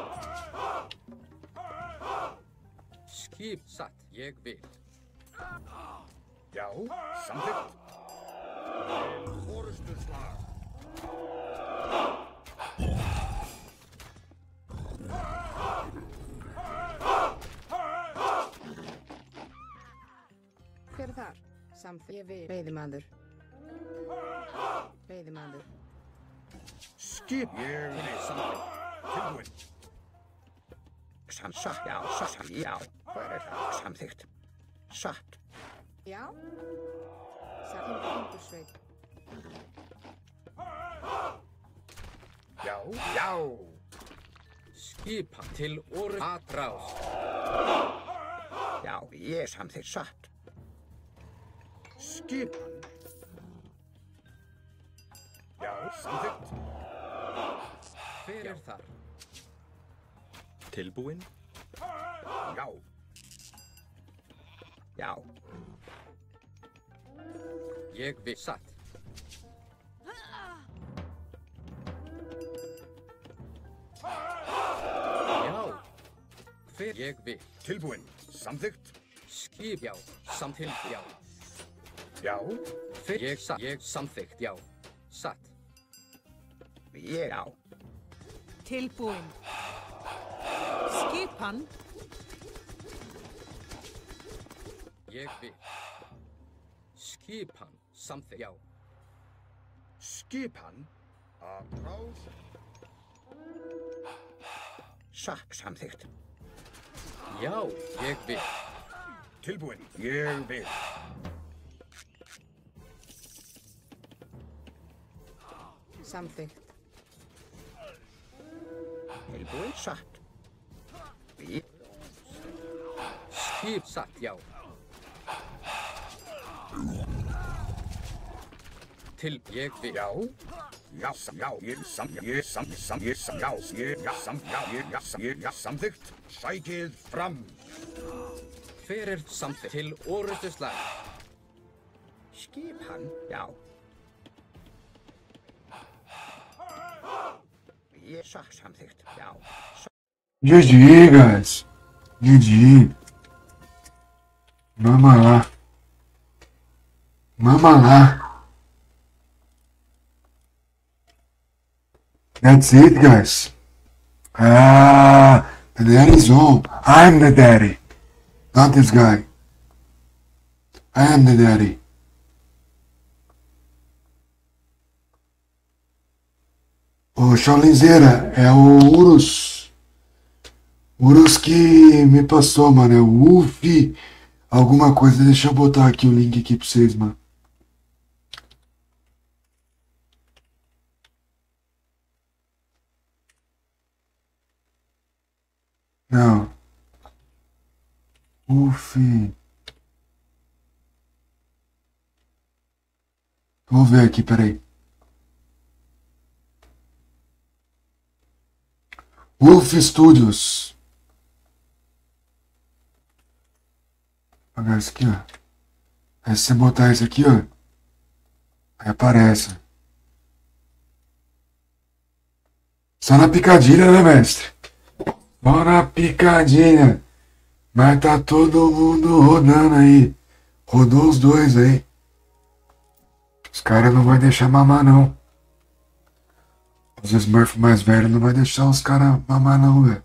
Speaker 3: Skip satt, ég vil.
Speaker 5: Já. Samþykkt. Til orustuslag.
Speaker 4: Hver þar? Samþykkt. Ég vil. Veiðimaður. Veiðimaður.
Speaker 5: Skip. Ég vil. Samþykkt. Tilbúin. Satt. Já. Satt. Já. Hver það? Samþykkt. Satt.
Speaker 4: Já. Satt. Timbursveit.
Speaker 5: Já. Já.
Speaker 3: Skipan til orustuslag.
Speaker 5: Já. Ég samþykkt. Satt. Skipan. Já. Samþykkt.
Speaker 3: Fyrir þar.
Speaker 6: Tilbúin.
Speaker 5: Já. Já.
Speaker 3: Ég vil. Satt. Fer ég vil.
Speaker 5: Tilbúin. Samþykkt.
Speaker 3: Skip, já. Samþykkt, já.
Speaker 5: Já.
Speaker 3: Fer ég satt. Ég samþykkt, já. Satt.
Speaker 5: Já.
Speaker 7: Tilbúin. Skipan.
Speaker 3: Ég vil. Skipan. Samþykkt, já.
Speaker 5: Skipan. Að ráð. Samþykkt.
Speaker 3: Já, ég vil.
Speaker 5: Tilbúin. Ég vil.
Speaker 4: Samþykkt.
Speaker 5: Tilbúin. Satt.
Speaker 3: Skip satt, já. Til ég vil.
Speaker 5: Já. Já, samþykkt. Sækið fram.
Speaker 3: Hver er samþykkt til orrustuslag?
Speaker 5: Skipan. Já. Samþykkt. Já.
Speaker 1: GG, guys. GG. Vamos lá. Vamos lá. That's it, guys. The daddy's home. I'm the daddy. Not this guy. I am the daddy. Ô, Shaolinzeira, é o Urus. Urus que me passou, mano. É o Ufi. Alguma coisa. Deixa eu botar aqui o link aqui pra vocês, mano. Não. Ufi. Vou ver aqui, peraí. Wolf Studios. Vou pegar isso aqui, ó. Aí se você botar isso aqui, ó. Aí aparece. Só na picadilha, né, mestre? Só na picadilha. Mas tá todo mundo rodando aí. Rodou os dois aí. Os caras não vão deixar mamar, não. Os Smurfs mais velhos não vai deixar os caras mamar, não, velho.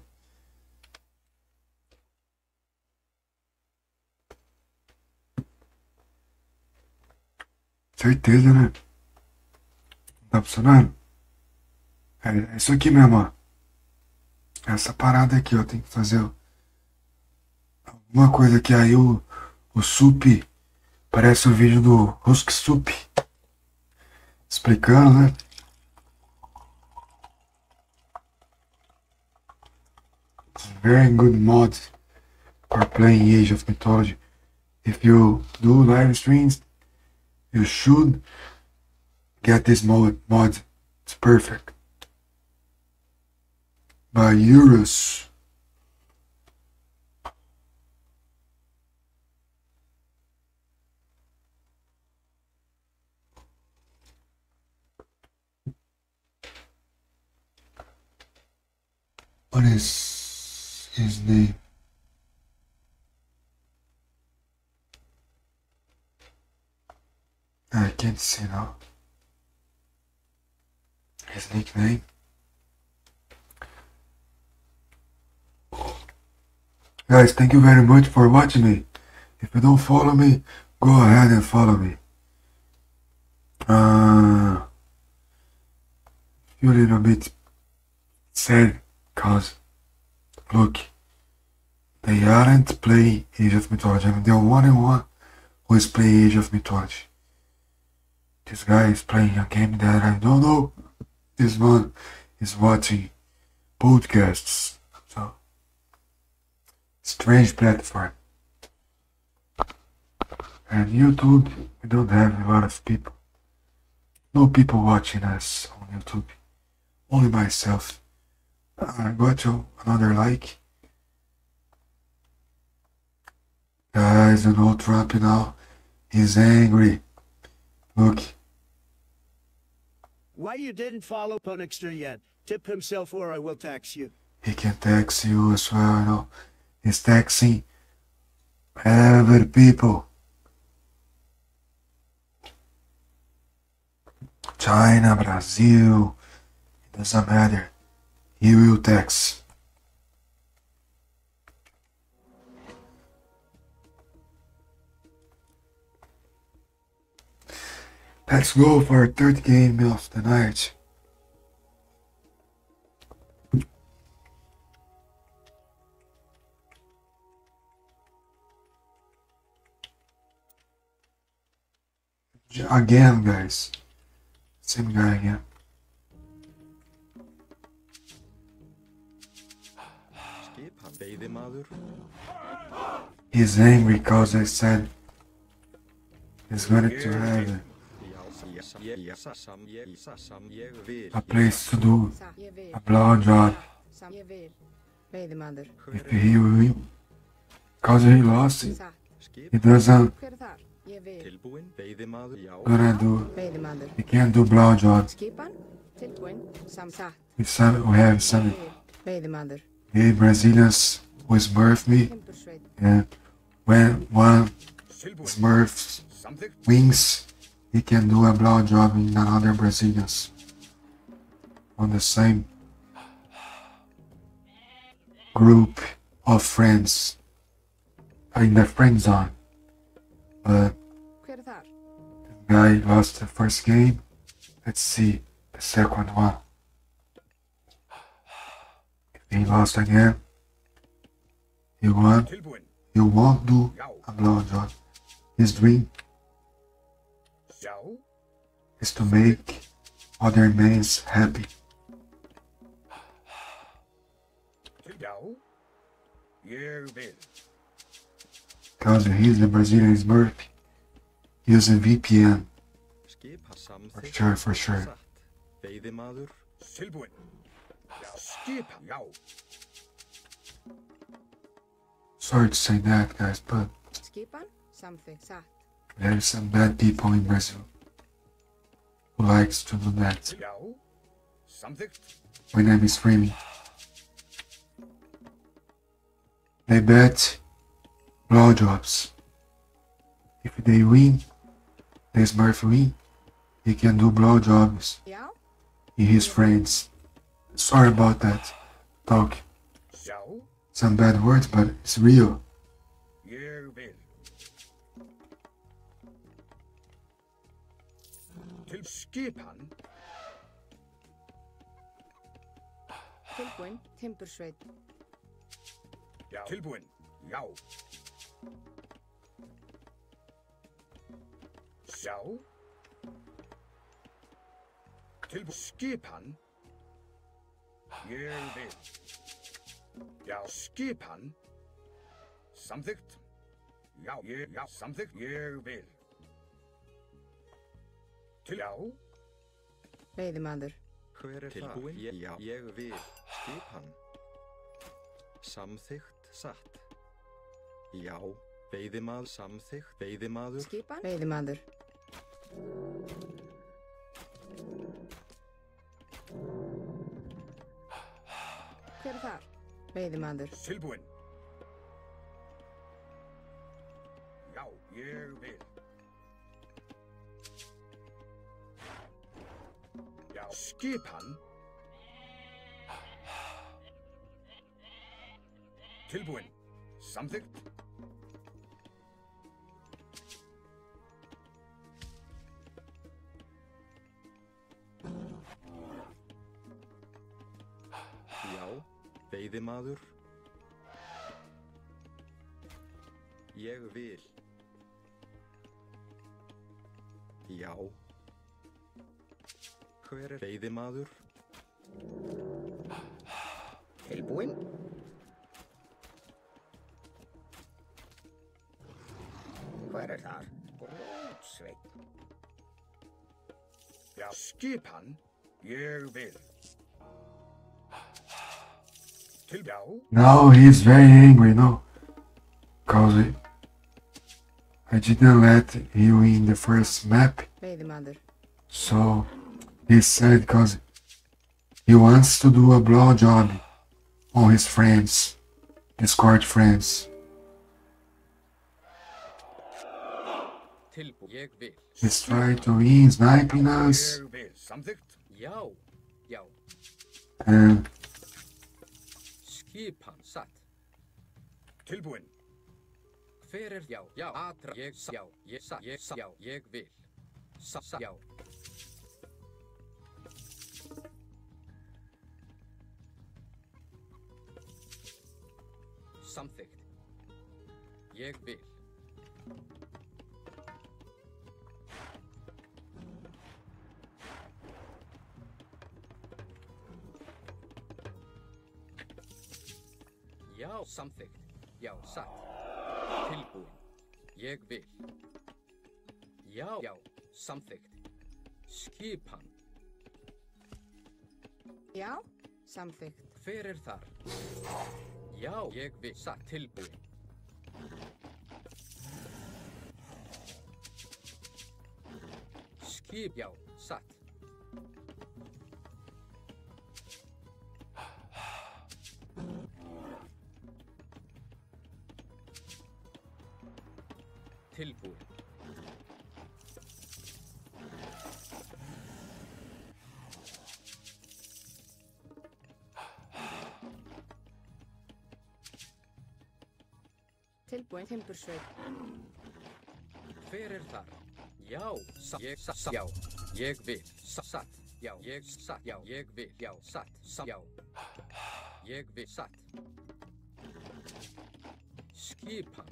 Speaker 1: Certeza, né? Tá funcionando? É isso aqui mesmo, ó. Essa parada aqui, ó. Tem que fazer alguma coisa que aí o Sup parece o vídeo do Rusk Sup explicando, né? It's a very good mod for playing Age of Mythology. If you do live streams, you should get this mod. It's perfect. By Eurus. What is his name? I can't see now. His nickname. Guys, thank you very much for watching me. If you don't follow me, go ahead and follow me. Feel a little bit sad because look, they aren't playing Age of Mythology. I mean, the only one who is playing Age of Mythology. This guy is playing a game that I don't know. This one is watching podcasts. So, strange platform. And YouTube, we don't have a lot of people. No people watching us on YouTube. Only myself. I got you another like. Guys, you know Trump now. He's angry. Look.
Speaker 9: Why you didn't follow Punixter yet? Tip himself or I will tax you.
Speaker 1: He can tax you as well, you know. He's taxing every people. China, Brazil, it doesn't matter. He will tax. Let's go for our third game of the night. Again, guys. Same guy again.
Speaker 6: Skipan veiðimaður.
Speaker 1: He's angry because I said he's going to have a place to do
Speaker 4: Ég vil.
Speaker 1: a blowjob
Speaker 4: Ég vil. Veiðimaður.
Speaker 1: if he win. Because he lost it.
Speaker 4: Satt.
Speaker 1: He doesn't
Speaker 4: Hver er þar? Ég vil.
Speaker 6: Tilbúinn veiðimaður. Já.
Speaker 1: gonna do,
Speaker 4: Veiðimaður.
Speaker 1: he can't do blowjob.
Speaker 4: Skipan. Tilbúinn. Satt.
Speaker 1: We have some
Speaker 4: Ég vil. Veiðimaður.
Speaker 1: Brazilians who smurf me,
Speaker 4: Timbursveit.
Speaker 1: and when one
Speaker 5: Tilbúin.
Speaker 1: smurfs
Speaker 5: Samþykkt.
Speaker 1: wins, he can do a blowjob in another Brazilians on the same group of friends in the friend zone. But
Speaker 4: Hver er þar?
Speaker 1: the guy lost the first game. Let's see the second one. If he lost again, he won.
Speaker 5: Tilbúin.
Speaker 1: He won't do
Speaker 5: Já.
Speaker 1: a blowjob. His dream
Speaker 5: Já.
Speaker 1: is to make other men happy.
Speaker 5: Já. Ég vil.
Speaker 1: Because he's the Brazilian Smurf using VPN.
Speaker 6: Skipa
Speaker 1: For
Speaker 6: samþykkt.
Speaker 1: sure, for sure.
Speaker 6: Satt. Veiðimaður.
Speaker 5: Tilbúin. Já. Skipan. Já.
Speaker 1: Sorry to say that, guys, but
Speaker 4: Skipan. Samþykkt. Satt.
Speaker 1: there are some bad people in Brazil who likes to do that
Speaker 5: Já. Samþykkt.
Speaker 1: when I'm streaming. They bet blowjobs. If they win, the Smurf win, he can do blowjobs
Speaker 4: Já.
Speaker 1: in his friends. Sorry about that talk.
Speaker 5: Já.
Speaker 1: Some bad words, but it's real.
Speaker 5: Ég vil. Til skipan.
Speaker 4: Tilbúinn. Timbursveit.
Speaker 5: Já. Tilbúin. Já. Sjá. Tilbúin. Skipan. Ég vil. Já. Skipan. Samþykkt. Já. Já. Samþykkt. Ég vil. Til. Já.
Speaker 4: Veiðimaður.
Speaker 6: Hver er tilbúinn? Já. Ég vil. Skipan. Samþykkt. Satt. Já. Veiðimaður. Samþykkt. Veiðimaður.
Speaker 4: Skipan. Veiðimaður. Hver er þar? Veiðimaður.
Speaker 5: Tilbúin. Já. Ég vil. Já. Skipan. Tilbúin. Samþykkt.
Speaker 6: Já. Veiðimaður. Ég vil. Já. Hver er veiðimaður?
Speaker 3: Tilbúinn. Hver er þar? Brótsveit.
Speaker 5: Já. Skipan. Ég vil. Til. Já.
Speaker 1: Now he's very angry, no? Because I didn't let you win the first map,
Speaker 4: Veiðimaður.
Speaker 1: so he's sad because he wants to do a blowjob on his friends Discord friends.
Speaker 3: Tilbúin. Ég vil.
Speaker 1: He's trying to win, sniping us.
Speaker 5: Ég vil. Samþykkt.
Speaker 3: Já. Já.
Speaker 1: And
Speaker 3: Skipan satt.
Speaker 5: Tilbúin.
Speaker 3: Hver er já? Já. Atra. Ég sa. Já. Ég sa. Ég sa. Já. Ég vil. Sa. Sa. Já. Samþykkt. Ég vil. Já, samþykkt. Já, satt. Tilbúin. Ég vil. Já, já, samþykkt. Skipan.
Speaker 4: Já, samþykkt.
Speaker 3: Hver er þar? Já, ég vil. Satt. Tilbúin. Skip. Já, satt. Tilbúin.
Speaker 4: Tilbúin timbursveit.
Speaker 3: Hver er þar? Já, satt. Ég satt. Já, ég vil. Satt. Já, ég satt. Já, ég vil. Já, satt. Já. Ég vil. Satt. Skipan.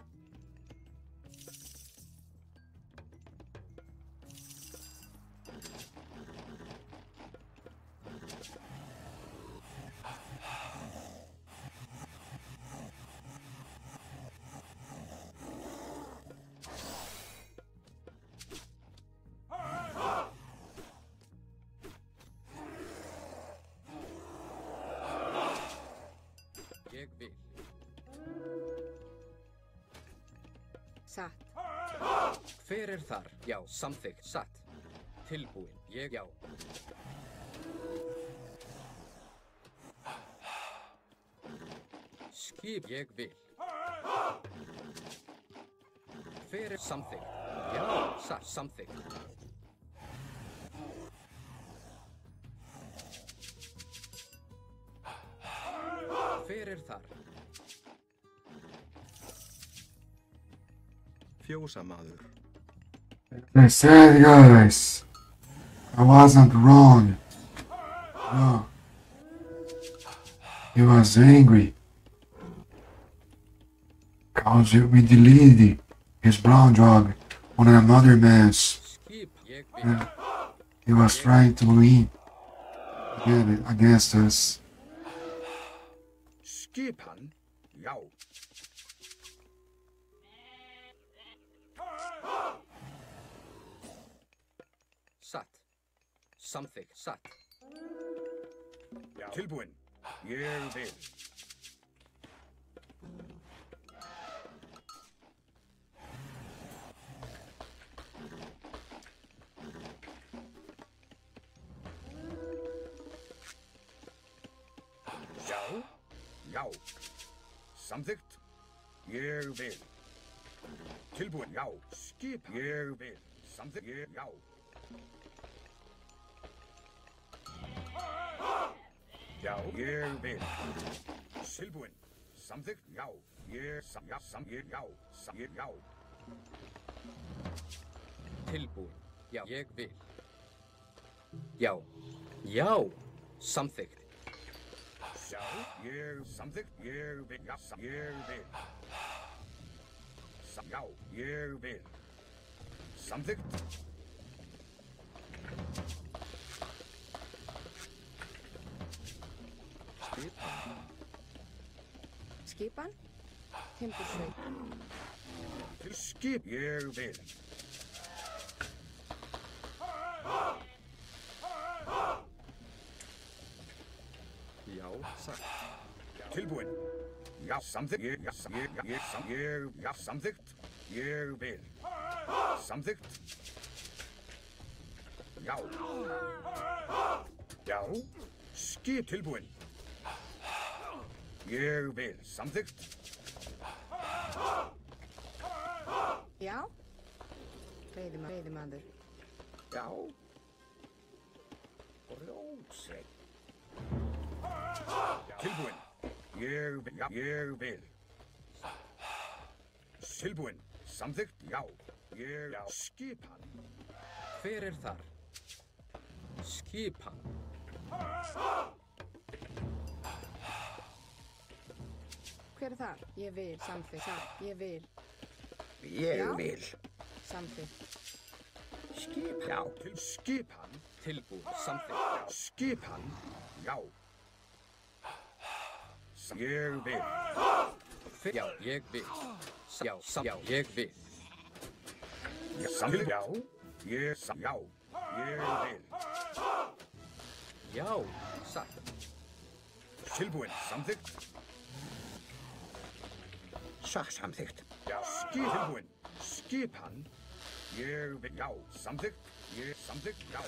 Speaker 3: Ég vil.
Speaker 4: Satt.
Speaker 3: Hver er þar? Já, samþykkt. Satt. Tilbúin. Ég já. Skip. Ég vil. Hver er samþykkt? Já, satt. Samþykkt. Hver er þar?
Speaker 6: Fjósamaður.
Speaker 1: I said, guys, I wasn't wrong. No. He was angry. Because we deleted his brown job on another man's.
Speaker 3: Skip. Ég vil.
Speaker 1: He was trying to win against us.
Speaker 5: Skipan. Já.
Speaker 3: Satt. Samþykkt. Satt.
Speaker 5: Já. Tilbúin. Ég vil. Já. Já. Samþykkt. Ég vil. Tilbúin. Já. Skip. Ég vil. Samþykkt. Ég. Já. Já. Ég vil. Tilbúin. Samþykkt. Já. Ég. Ég. Já. Ég. Já.
Speaker 3: Tilbúin. Já. Ég vil. Já. Já. Samþykkt.
Speaker 5: Já. Ég. Samþykkt. Ég vil. Já. Ég vil. Já. Ég vil. Samþykkt.
Speaker 4: Skipan. Timbursveit.
Speaker 5: Til skip. Ég vil.
Speaker 6: Já, satt.
Speaker 5: Tilbúin. Já, samþykkt. Ég. Já, samþykkt. Ég vil. Samþykkt. Já. Já. Skip tilbúin. Ég vil. Samþykkt.
Speaker 4: Já. Veiðimaður.
Speaker 5: Já. Rótsveit. Tilbúinn. Ég vil. Tilbúinn. Samþykkt. Já. Já. Skipan.
Speaker 3: Hver þar? Skipan.
Speaker 4: Hver þar? Ég vil. Samþykkt. Ég vil.
Speaker 5: Ég vil.
Speaker 4: Samþykkt.
Speaker 5: Skipan. Já. Til skipan.
Speaker 3: Tilbúið. Samþykkt.
Speaker 5: Skipan. Já. Ég vil.
Speaker 3: Já, ég vil. Já, ég vil.
Speaker 5: Samþykkt. Já. Já. Ég vil.
Speaker 3: Já, satt.
Speaker 5: Tilbúinn. Samþykkt. Samþykkt. Já. Tilbúinn. Skipan. Ég vil. Já. Samþykkt. Samþykkt. Já.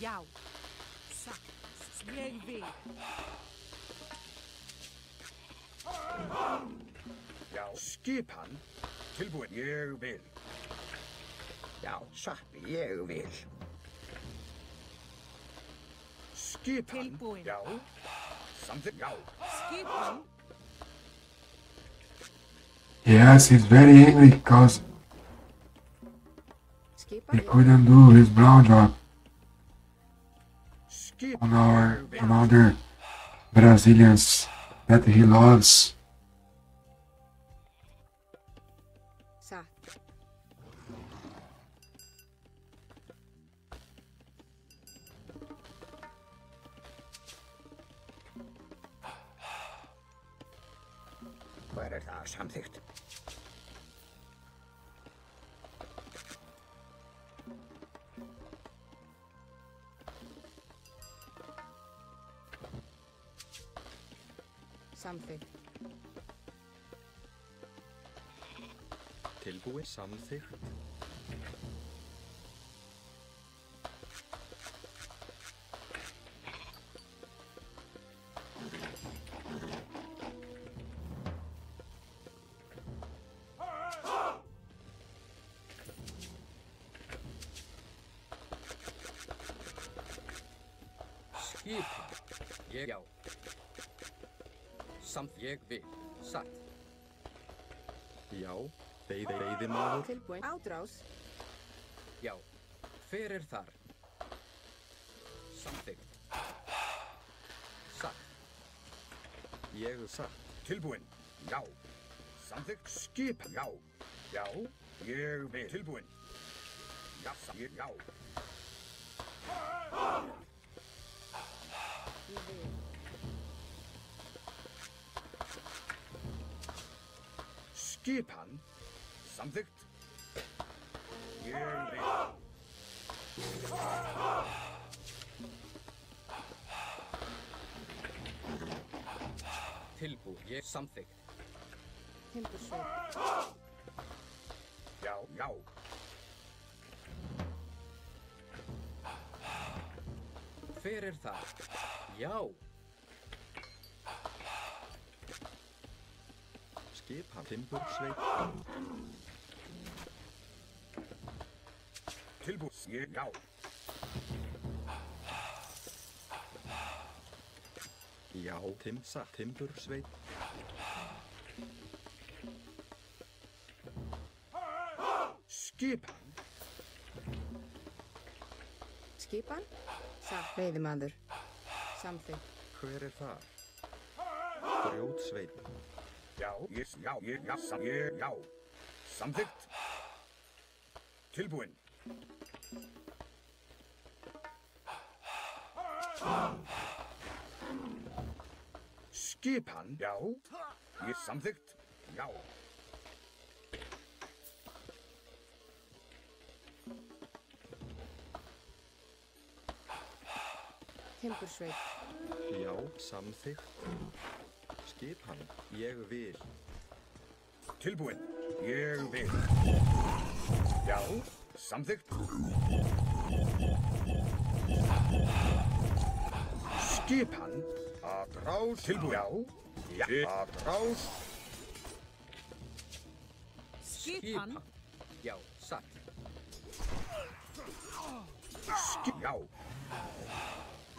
Speaker 7: Já. Satt. Ég vil.
Speaker 5: Já. Skipan. Tilbúinn. Ég vil. Já. Satt. Ég vil. Skipan.
Speaker 7: Tilbúinn.
Speaker 5: Já. Samþykkt. Já.
Speaker 7: Skipan.
Speaker 1: Yes, he's very angry because he couldn't do his brown job
Speaker 5: Skipan.
Speaker 1: on other Brazilians that he loves.
Speaker 4: Satt.
Speaker 5: Hver það? Samþykkt.
Speaker 4: Samþykkt.
Speaker 6: Tilbúið. Samþykkt.
Speaker 3: Skipan. Já. Samt ég vil. Satt.
Speaker 6: Já. Veiðimaður.
Speaker 4: Tilbúinn. Ádrás.
Speaker 3: Já. Hver þar? Samþykkt. Satt.
Speaker 6: Ég satt.
Speaker 5: Tilbúinn. Já. Samþykkt. Skipan. Já. Já. Ég vil. Tilbúinn. Já. Já.
Speaker 4: Ég vil.
Speaker 5: Skipan. Samþykkt. Ég vil.
Speaker 3: Tilbúið. Ég samþykkt.
Speaker 4: Timbursveit.
Speaker 5: Já. Já.
Speaker 3: Hver þar? Já.
Speaker 6: Skipan. Timbursveit.
Speaker 5: Tilbúinn. Já.
Speaker 6: Já. Satt. Timbursveit.
Speaker 5: Skipan.
Speaker 4: Skipan. Satt. Veiðimaður. Samþykkt.
Speaker 6: Hver þar? Grjótsveit.
Speaker 5: Já. Já. Samþykkt. Tilbúinn. Skipan. Já. Samþykkt. Já.
Speaker 4: Timbursveit.
Speaker 6: Já. Samþykkt. Skipan. Ég vil.
Speaker 5: Tilbúinn. Ég vil. Já. Samþykkt. Skipan. Ádrás. Tilbúinn. Já. Ádrás.
Speaker 7: Skipan.
Speaker 3: Já, satt.
Speaker 5: Já.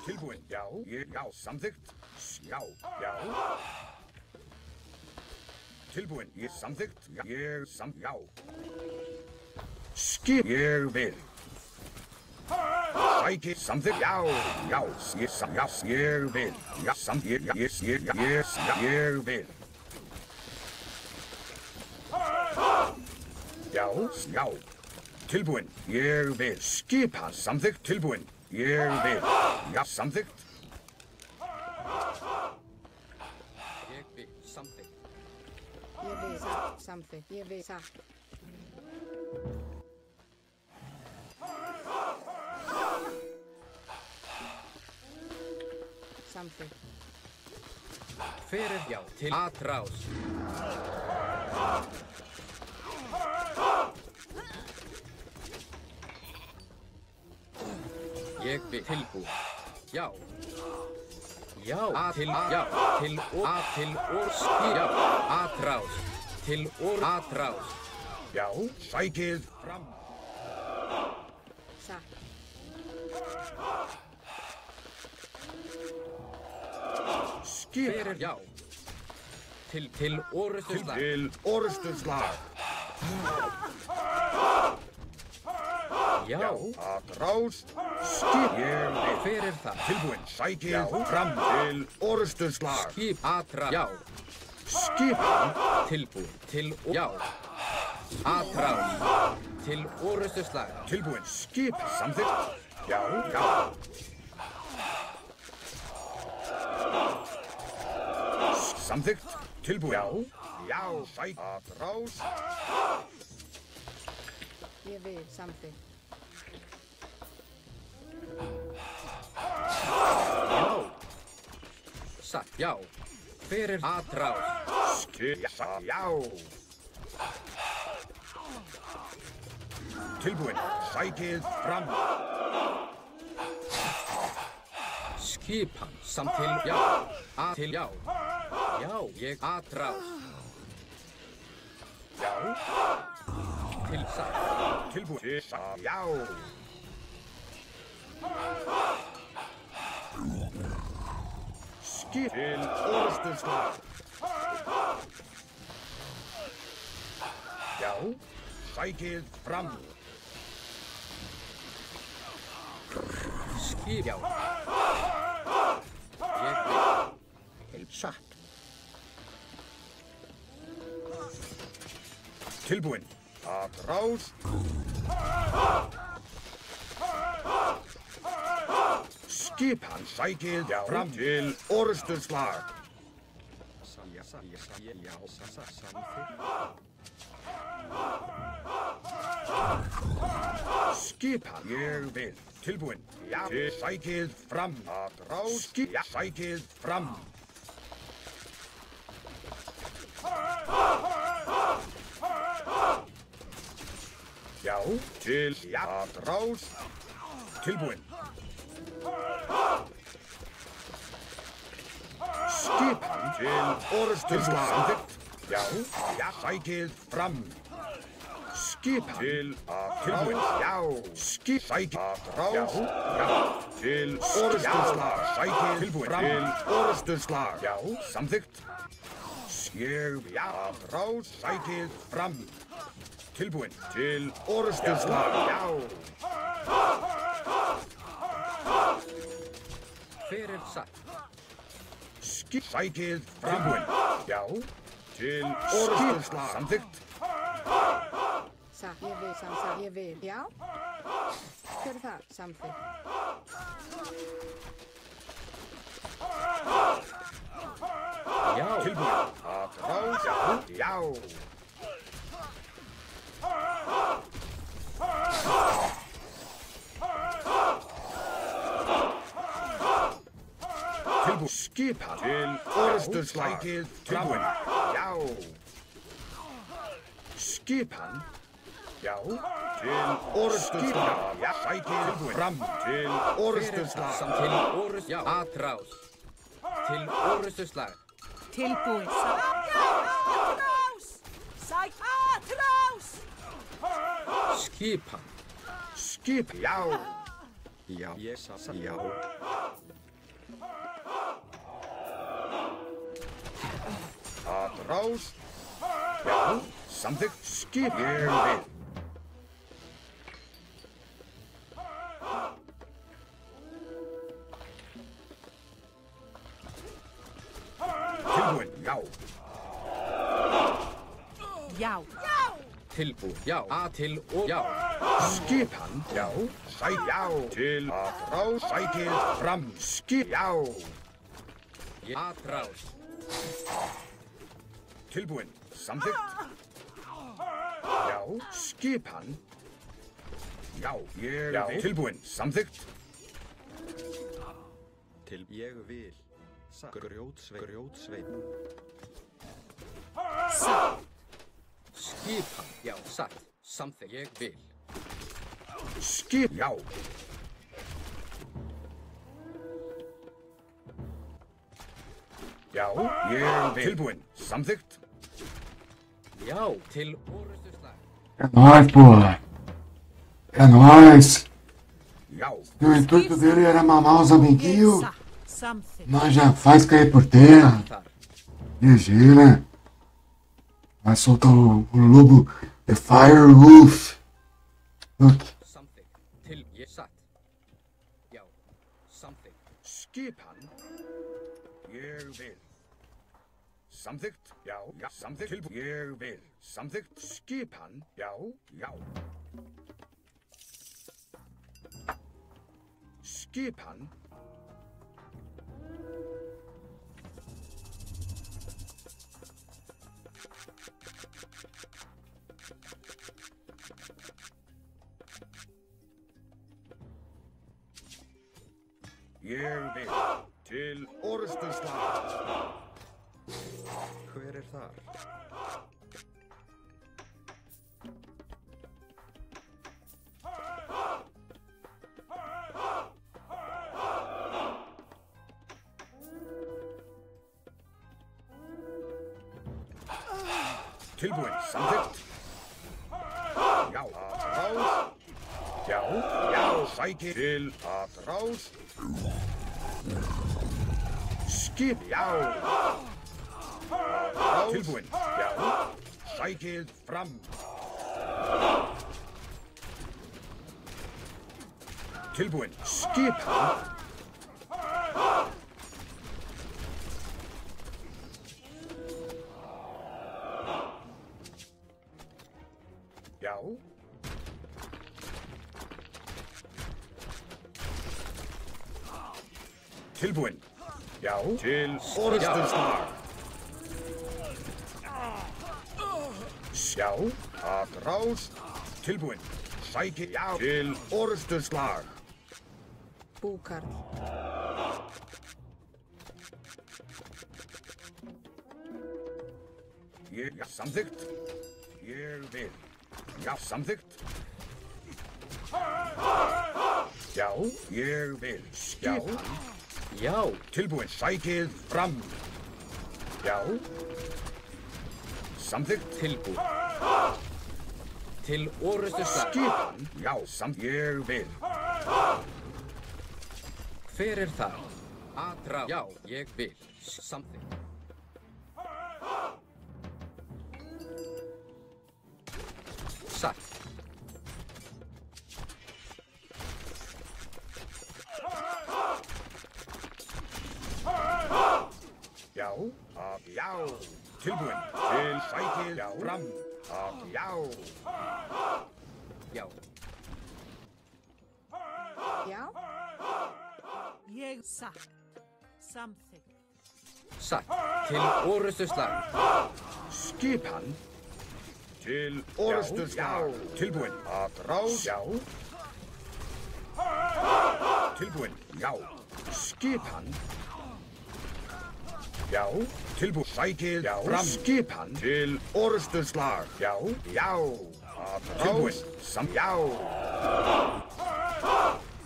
Speaker 5: Tilbúin. Já. Já. Samþykkt. Já. Já. Tilbúin. Samþykkt. Já. Já. Ég vil. Sæki. Samþykkt. Já. Já. Ég vil. Já. Samþykkt. Ég vil. Já. Já. Tilbúin. Ég vil. Skipa. Samþykkt. Tilbúin. Ég vil. Já. Samþykkt.
Speaker 3: Ég vil. Samþykkt.
Speaker 4: Ég vil satt. Samþykkt. Ég vil satt. Samþykkt.
Speaker 3: Fyrir já til atrás. Ég vil tilbúin. Já. Já. Til já. Til og til og já. Atrás. Til og atrás.
Speaker 5: Já. Sækið fram.
Speaker 4: Satt.
Speaker 3: Fyrir já. Til orustuslag.
Speaker 5: Til orustuslag.
Speaker 3: Já.
Speaker 5: Atrás. Skip. Ég vil.
Speaker 3: Fyrir það.
Speaker 5: Tilbúin. Sækið fram. Til orustuslag.
Speaker 3: Skip atrás. Já.
Speaker 5: Skipan.
Speaker 3: Tilbúin. Til já. Atrás. Til orustuslag.
Speaker 5: Tilbúin. Skip. Samþykkt. Já. Já. Samþykkt. Tilbúin. Já. Já. Sæk. Atrás.
Speaker 4: Ég vil samþykkt.
Speaker 3: Já. Satt. Já. Fyrir atrás.
Speaker 5: Skip. Já. Tilbúin. Sækið fram.
Speaker 3: Skipan. Samt til já. Til já. Já. Ég atrás.
Speaker 5: Já.
Speaker 3: Til satt.
Speaker 5: Tilbúin. Til satt. Já. Skip. Til orustuslag. Já. Sækið fram.
Speaker 3: Skip. Já. Ég vil. Til satt.
Speaker 5: Tilbúin. Atrás. Skipan. Sækið fram. Til orustuslag. Skipan. Ég vil. Tilbúin. Já. Til sækið fram. Atrás. Skip. Sækið fram. Já. Til atrás. Tilbúin. Skipan. Til orustuslag. Já. Já. Sækið fram. Skipan. Til tilbúin. Já. Skip. Sækið atrás. Já. Til orustuslag. Sækið tilbúin. Til orustuslag. Já. Samþykkt. Ég. Já. Atrás. Sækið fram. Tilbúin. Til orustuslag. Já.
Speaker 3: Fyrir satt.
Speaker 5: Skip. Sækið fram. Tilbúin. Já. Til orustuslag. Samþykkt.
Speaker 4: Satt. Ég vil samþykkt. Ég vil. Já. Hver það? Samþykkt.
Speaker 3: Já.
Speaker 5: Tilbúin. Atrás. Já. Já. Tilbúin. Skipan. Til orustuslag. Sækið tilbúin. Já. Skipan. Já. Til orustuslag. Já. Sækið fram. Til orustuslag.
Speaker 3: Samt til orust. Já. Atrás. Til orustuslag.
Speaker 7: Tilbúið. Atrás! Sæk atrás!
Speaker 3: Skipan.
Speaker 5: Skip, já.
Speaker 6: Já. Ég sa, já.
Speaker 5: Að rás. Já. Samþykkt. Skip, ég vil. Tilbúin, já.
Speaker 7: Já.
Speaker 3: Tilbúin. Já. A til og já.
Speaker 5: Skipan, já. Sæt, já. Til að rás. Sækið fram. Skip, já.
Speaker 3: Atrás.
Speaker 5: Tilbúin, samþykkt. Já. Skipan. Já, ég vil. Tilbúin, samþykkt.
Speaker 6: Til ég vil. Sa, grjótsvein.
Speaker 7: Satt.
Speaker 3: Skipan. Já. Satt. Samþykkt. Ég vil.
Speaker 5: Skip, já. Já, ég vil. Tilbúin, samþykkt.
Speaker 3: Já. Til orrustuslag.
Speaker 1: É nóis, porra. É nóis.
Speaker 5: Já.
Speaker 1: E o intuito dele era mamar os amiguinhos.
Speaker 7: Satt. Samþykkt.
Speaker 1: Nós já faz cair por terra.
Speaker 3: Þar.
Speaker 1: GG, né? Vai soltar o lobo The Fire Wolf. Look.
Speaker 3: Samþykkt. Til ég satt. Já. Samþykkt.
Speaker 5: Skipan. Ég vil. Samþykkt, já, já. Samþykkt, tilbúin. Ég vil. Samþykkt. Skipan, já, já. Skipan. Ég vil. Til orrustuslag.
Speaker 6: Hver þar?
Speaker 5: Tilbúin, samþykkt. Já, atrás. Já, já, sækið til atrás. Skip, já. Atrás. Tilbúin, já. Sækið fram. Tilbúin, skipan. Já. Tilbúin. Já. Til orrustuslag. Já. Atrás. Tilbúin. Sækið, já. Til orrustuslag.
Speaker 4: Búkarl.
Speaker 5: Ég, já, samþykkt. Ég vil. Já, samþykkt. Já, ég vil. Skipan.
Speaker 3: Já.
Speaker 5: Tilbúin, sækið fram. Já. Samþykkt.
Speaker 3: Tilbúin. Til orrustuslag.
Speaker 5: Skipan. Já, ég vil.
Speaker 3: Hver er það? Atrás. Já. Ég vil. Samþykkt. Satt.
Speaker 5: Já, já. Tilbúin. Til sækið fram. Já.
Speaker 3: Já.
Speaker 4: Já.
Speaker 7: Ég satt. Samþykkt.
Speaker 3: Satt. Til orrustuslag.
Speaker 5: Skipan. Til orrustuslag. Tilbúin. Atrás. Já. Tilbúin. Já. Skipan. Já. Tilbúin. Sækið fram. Skipan. Til orrustuslag. Já. Já. Atrás. Tilbúin. Já.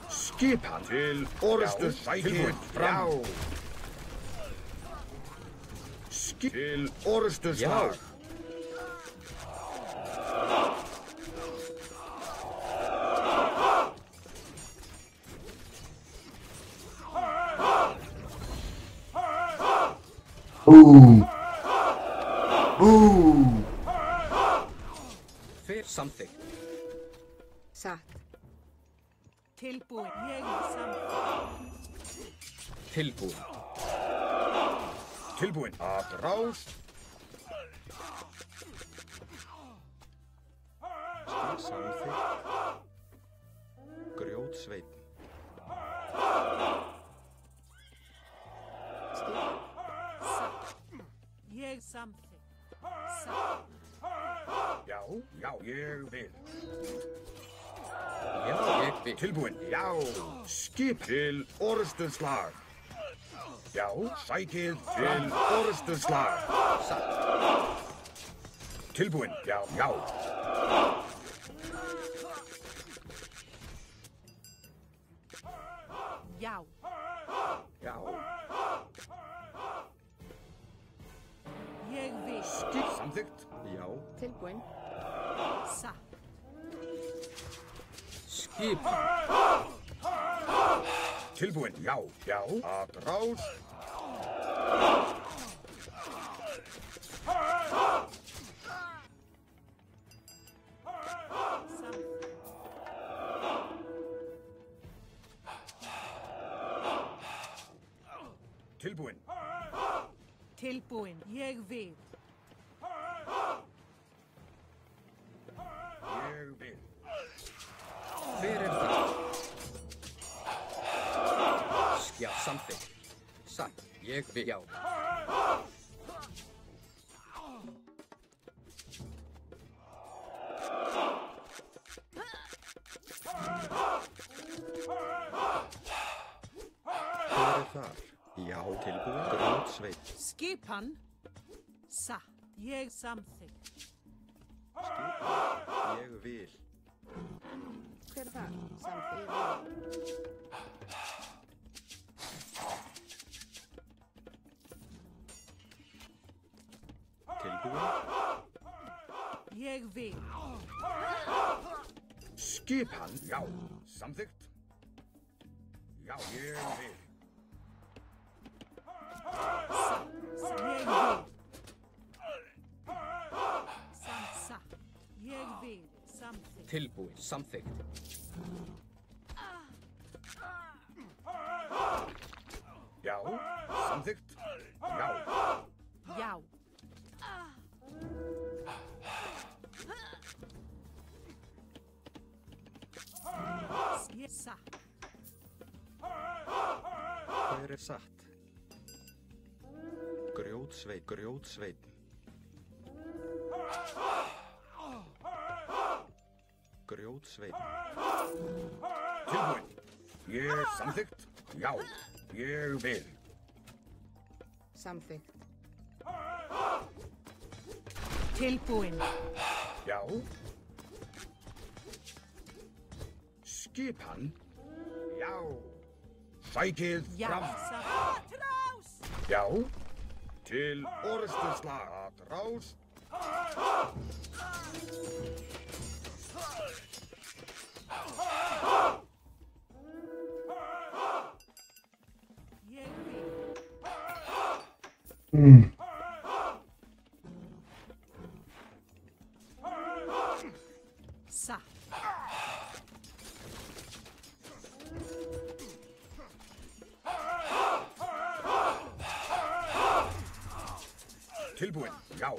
Speaker 5: Skipan. Til orrustuslag. Sækið fram. Til orrustuslag.
Speaker 1: Ooh. Ooh.
Speaker 3: Fer samþykkt.
Speaker 4: Satt.
Speaker 7: Tilbúin. Ég samþykkt.
Speaker 3: Tilbúin.
Speaker 5: Tilbúin. Atrás.
Speaker 6: Skip samþykkt. Grjótsveinn.
Speaker 7: Satt. Ég samþykkt. Satt.
Speaker 5: Já, já, ég vil.
Speaker 3: Já, ég vil.
Speaker 5: Tilbúin. Já. Skip til orrustuslag. Já, sækið til orrustuslag.
Speaker 3: Satt.
Speaker 5: Tilbúin. Já, já.
Speaker 7: Já.
Speaker 5: Já.
Speaker 7: Ég vil.
Speaker 5: Skip samþykkt.
Speaker 6: Já.
Speaker 4: Tilbúin.
Speaker 7: Satt.
Speaker 3: Skipan.
Speaker 5: Tilbúin. Já, já. Atrás.
Speaker 7: Samþykkt.
Speaker 5: Tilbúin.
Speaker 7: Tilbúin. Ég vil.
Speaker 5: Ég vil.
Speaker 3: Hver er það? Já, samþykkt. Satt. Ég vil. Já.
Speaker 6: Hver er þar? Já. Tilbúin. Grjótsveinn.
Speaker 7: Skipan. Satt. Ég samþykkt.
Speaker 6: Skipan. Ég vil.
Speaker 4: Hver er það? Samþykkt.
Speaker 6: Tilbúin.
Speaker 7: Ég vil.
Speaker 5: Skipan. Já. Samþykkt. Já, ég vil.
Speaker 7: Satt. Ég vil. Satt. Ég vil. Samþykkt.
Speaker 3: Tilbúin. Samþykkt.
Speaker 5: Já. Samþykkt. Já.
Speaker 7: Já. Satt.
Speaker 6: Hver er satt? Grjótsveinn. Grjótsveinn. Grjótsveinn.
Speaker 5: Tilbúin. Ég samþykkt. Já. Ég vil.
Speaker 4: Samþykkt.
Speaker 7: Tilbúin.
Speaker 5: Já. Skipan. Já. Sækið
Speaker 7: Já.
Speaker 5: fram.
Speaker 7: Satt.
Speaker 5: Já. Til orrustuslag. Atrás.
Speaker 7: Ég vil. Satt.
Speaker 5: Tilbúin. Já.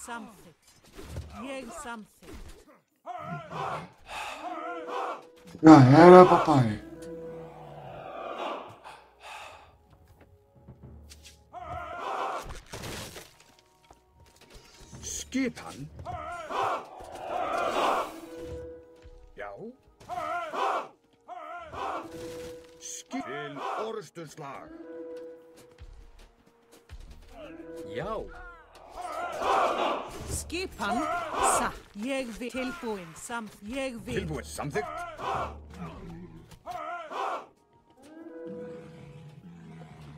Speaker 7: Samþykkt. Ég samþykkt.
Speaker 1: Já era, papai.
Speaker 5: Skipan. Já. Skip til orrustuslag.
Speaker 3: Já.
Speaker 7: Skipan. Satt. Ég vil. Tilbúin. Ég vil.
Speaker 5: Tilbúin. Samþykkt.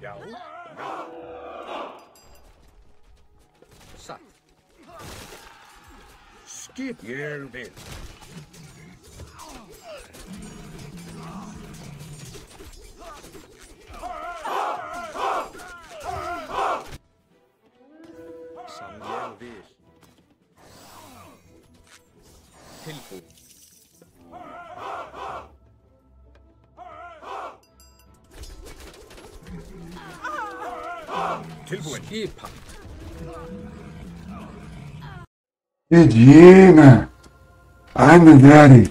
Speaker 5: Já. Já. skip ég vil.
Speaker 6: Sem ég vil.
Speaker 3: Tilbúin.
Speaker 5: Tilbúin.
Speaker 3: Skipan.
Speaker 1: GG, man. I'm the daddy.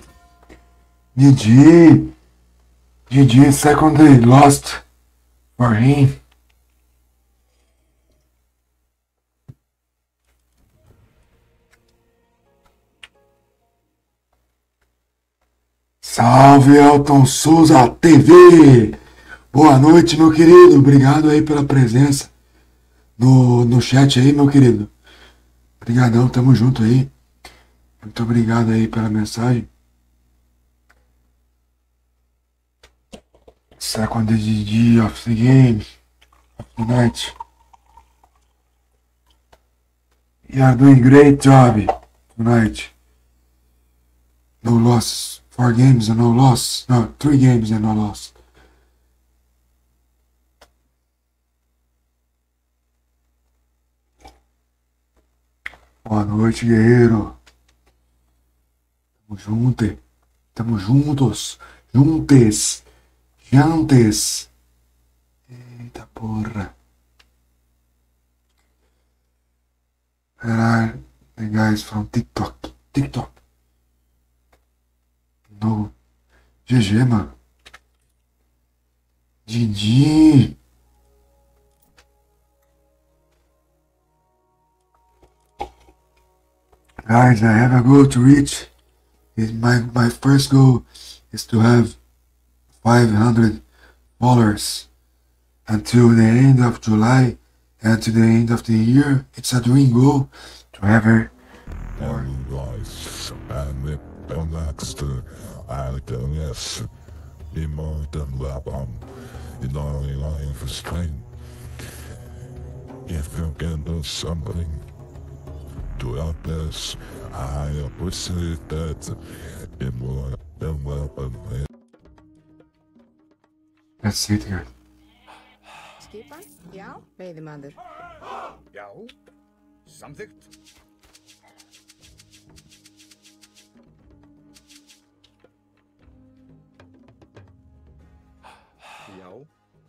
Speaker 1: GG. GG, second day lost for him. Salve Elton Souza TV! Boa noite, meu querido. Obrigado aí pela presença no chat aí, meu querido. Obrigadão, tamo junto aí. Muito obrigado aí pela mensagem. Second GG of the game, of the night. You are doing great job tonight. No loss. 4 games and no loss. No, 3 games and no loss. Boa noite, guerreiro. Tamo junto. Tamo juntos. Juntes. Jantes. Eita porra. Alright, the guys from TikTok. No. GG, mano. GG. Guys, I have a goal to reach. My first goal is to have 500 followers until the end of July and to the end of the year. It's a dream goal to have her.
Speaker 2: Life and the Baxter, I don't yes, in more than Labam, in our life of strength. If you can do something to help us, I appreciate that in more than welcome.
Speaker 1: That's it, guys.
Speaker 4: Skipan? Já, veiðimaður.
Speaker 5: Já, samþykkt.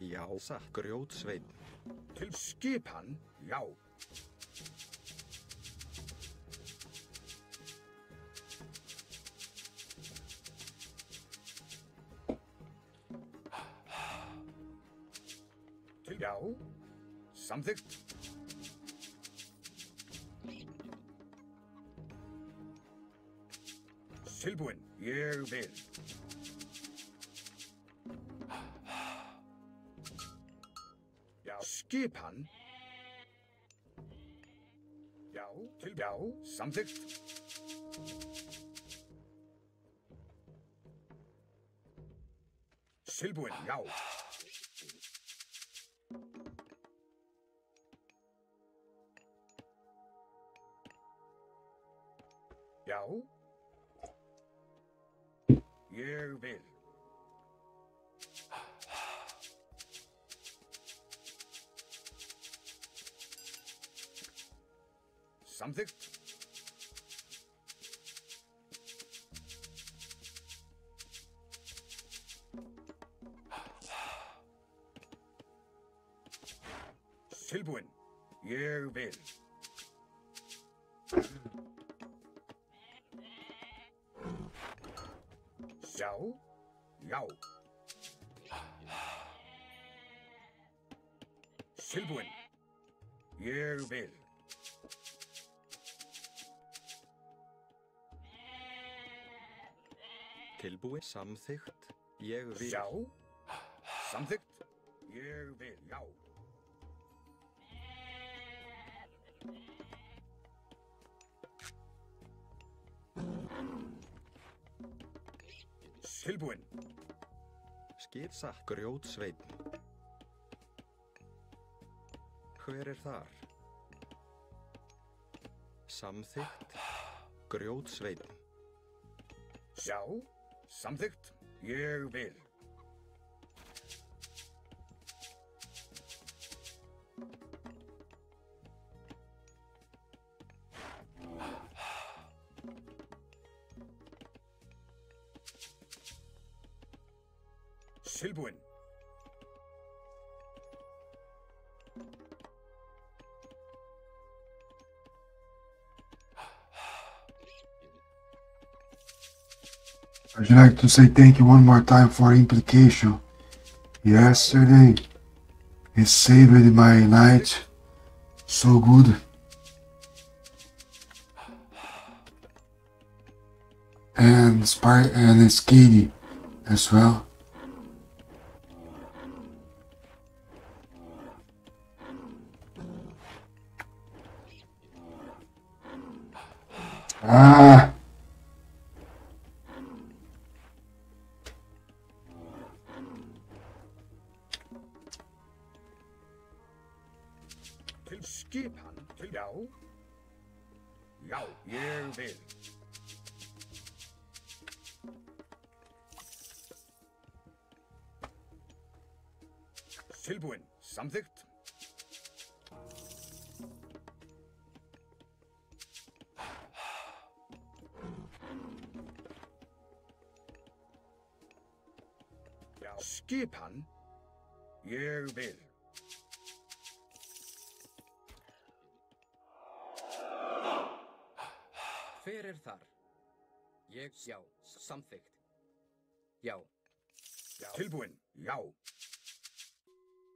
Speaker 6: Já, satt grjótsveinn.
Speaker 5: Til skipan, já. Til já, samþykkt. Tilbúin, ég vil. Skipan. Já, til já, samþykkt. Tilbúin, já. Já. Ég vil. Samþykkt. Tilbúin. Ég vil. Já. Já. Tilbúin. Ég vil.
Speaker 6: Tilbúið, samþykkt, ég vil.
Speaker 5: Já, samþykkt, ég vil, já. Tilbúin.
Speaker 6: Skipsatt grjótsveinn. Hver er þar? Samþykkt, Grjótsveinn.
Speaker 5: Sjá, samþykkt, ég vil. Tilbúinn.
Speaker 1: I'd like to say thank you one more time for implication. Yesterday, it saved my night so good. And Skady as well. Ah!
Speaker 5: Til skipan, til já. Já, ég vil. Tilbúinn, samþykkt. Já, skipan, ég vil.
Speaker 3: Hver þar? Ég, já, samþykkt. Já.
Speaker 5: Já. Tilbúinn, já.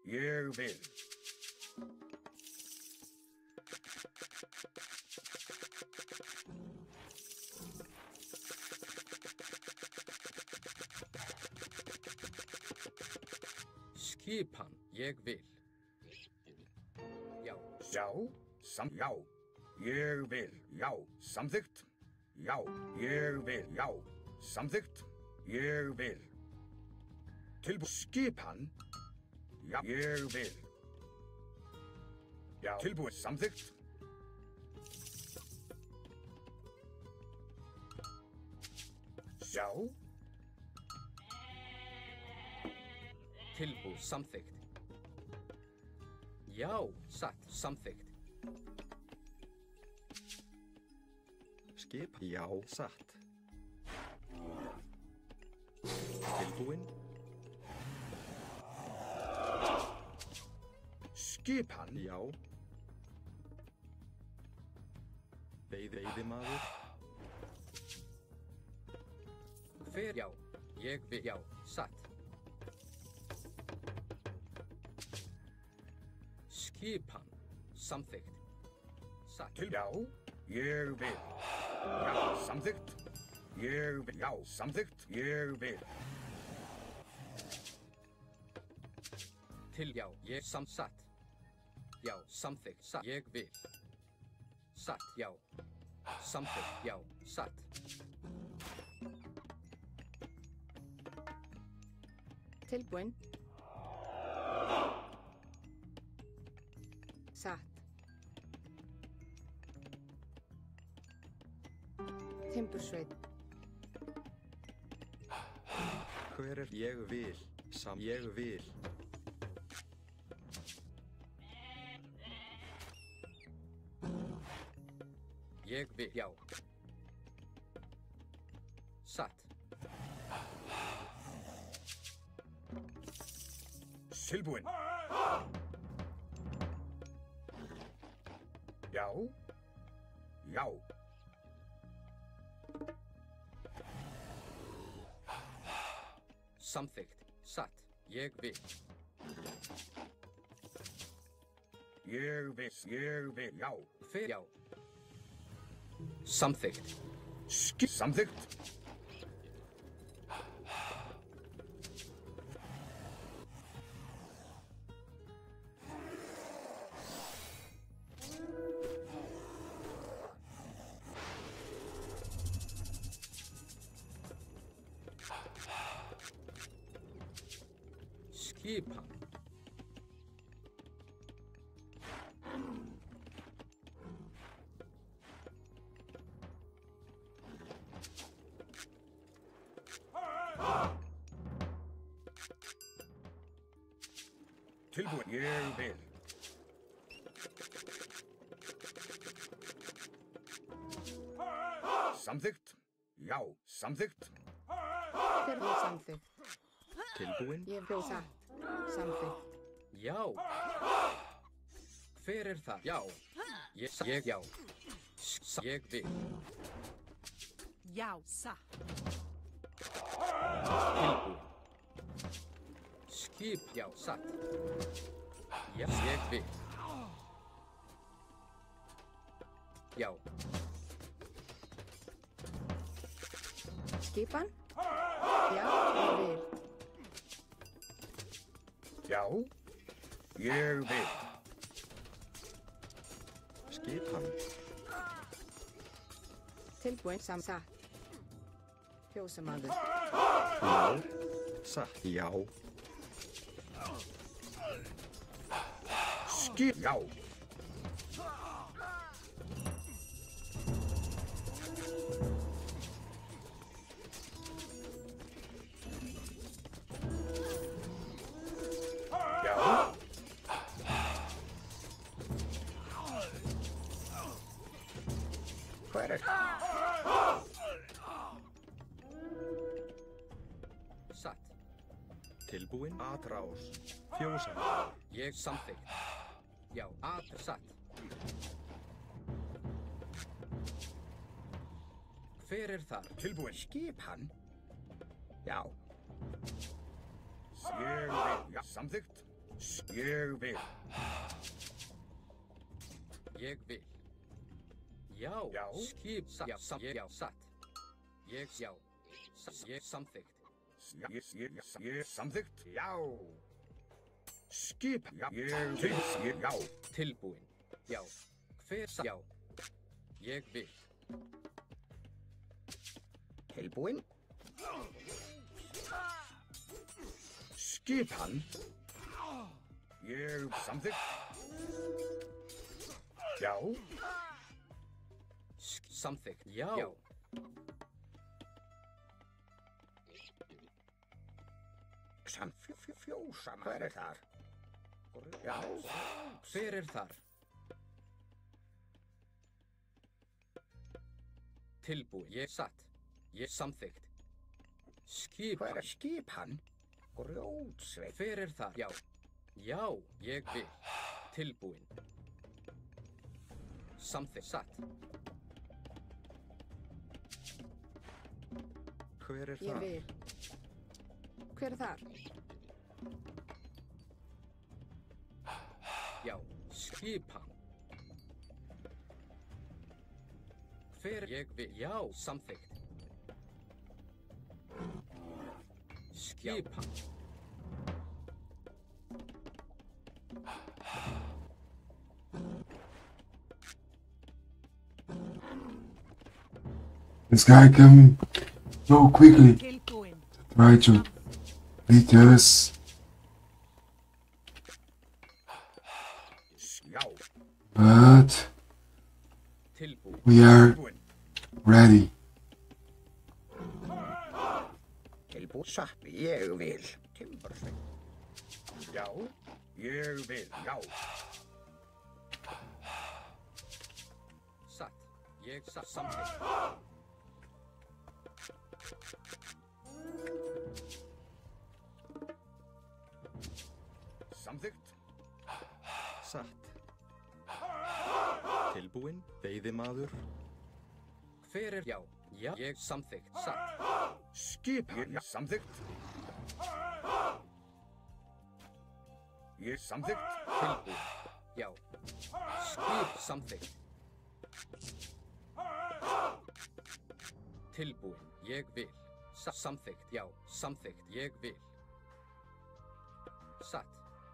Speaker 5: Ég vil.
Speaker 3: Skipan, ég vil. Já.
Speaker 5: Já, já. Ég vil, já, samþykkt. Já, ég vil, já, samþykkt. Ég vil. Skipan. Já, ég vil. Já, tilbúið, samþykkt. Sjá.
Speaker 3: Tilbúið, samþykkt. Já, satt, samþykkt.
Speaker 6: Skip, já, satt. Tilbúinn.
Speaker 5: Skipan.
Speaker 6: Já. Veiðimaður.
Speaker 3: Hver, já, ég vil, já, satt. Skipan, samþykkt. Satt.
Speaker 5: Já, ég vil. Já, samþykkt. Ég vil, já, samþykkt. Ég vil.
Speaker 3: Til, já, ég satt. Já, samþykkt, satt, ég vil. Satt, já. Samþykkt, já, satt.
Speaker 4: Tilbúinn. Satt. Timbursveinn.
Speaker 6: Hver ég vil, ég vil.
Speaker 3: Ég vil, já. Satt.
Speaker 5: Tilbúinn. Já. Já.
Speaker 3: Samþykkt, satt, ég vil.
Speaker 5: Ég vil, já.
Speaker 3: Hver, já. Samþykkt.
Speaker 5: Samþykkt.
Speaker 3: Skipan.
Speaker 5: Tilbúin. Ég vil. Samþykkt. Já, samþykkt.
Speaker 4: Hver er samþykkt?
Speaker 6: Tilbúin.
Speaker 4: Ég vil satt. Samþykkt.
Speaker 3: Já. Hver er það? Já. Ég já. Ég vil.
Speaker 7: Já, satt.
Speaker 3: Tilbúin. Skip, já, satt. Já, ég vil. Já.
Speaker 4: Skipan? Já, ég vil.
Speaker 5: Já, ég vil.
Speaker 6: Skipan.
Speaker 4: Tilbúin satt. Fjósamaður.
Speaker 6: Já. Satt. Já.
Speaker 5: Skip. Já. Já. Hver er?
Speaker 3: Satt.
Speaker 6: Tilbúin. Atrás. Fjósamaður.
Speaker 3: Ég samþykkt. Já, satt. Hver er þar?
Speaker 5: Tilbúin. Skipan. Já. Ég vil. Já, samþykkt. Ég vil.
Speaker 3: Ég vil. Já.
Speaker 5: Já.
Speaker 3: Skip, satt. Já, satt. Ég, já. Ég samþykkt.
Speaker 5: Ég samþykkt. Já. Skip. Já. Ég já.
Speaker 3: Tilbúin. Já. Hver satt? Já. Ég vil.
Speaker 5: Tilbúin. Skipan. Ég samþykkt. Já.
Speaker 3: Samþykkt. Já. Já.
Speaker 5: Fjósamaður. Hver er þar? Já.
Speaker 3: Hver er þar? Tilbúin. Ég satt. Ég samþykkt. Skip.
Speaker 5: Hver er skipan? Grjótsveit.
Speaker 3: Hver er þar? Já. Já, ég vil. Tilbúin. Samþykkt. Satt.
Speaker 6: Hver er
Speaker 4: Ég
Speaker 6: það?
Speaker 4: vil. Hver er þar?
Speaker 3: Já. Skipan. Hver ég vil. Já, samþykkt. Skipan.
Speaker 1: This guy coming so quickly.
Speaker 7: Tilbúin.
Speaker 1: Try to beat us.
Speaker 5: Já.
Speaker 1: But
Speaker 3: Tilbúin.
Speaker 1: we are
Speaker 5: Tilbúin.
Speaker 1: ready.
Speaker 5: Tilbúin. Satt. Ég vil. Timbursveit. Já. Ég vil. Já.
Speaker 3: Satt. Ég satt. Samþykkt.
Speaker 5: Samþykkt.
Speaker 6: Satt. Tilbúin. Veiðimaður.
Speaker 3: Hver er? Já. Já. Ég samþykkt. Satt.
Speaker 5: Skipan. Ég samþykkt. Ég samþykkt.
Speaker 3: Tilbúin. Já. Skip samþykkt. Tilbúin. Ég vil. Samþykkt. Já. Samþykkt. Ég vil. Satt.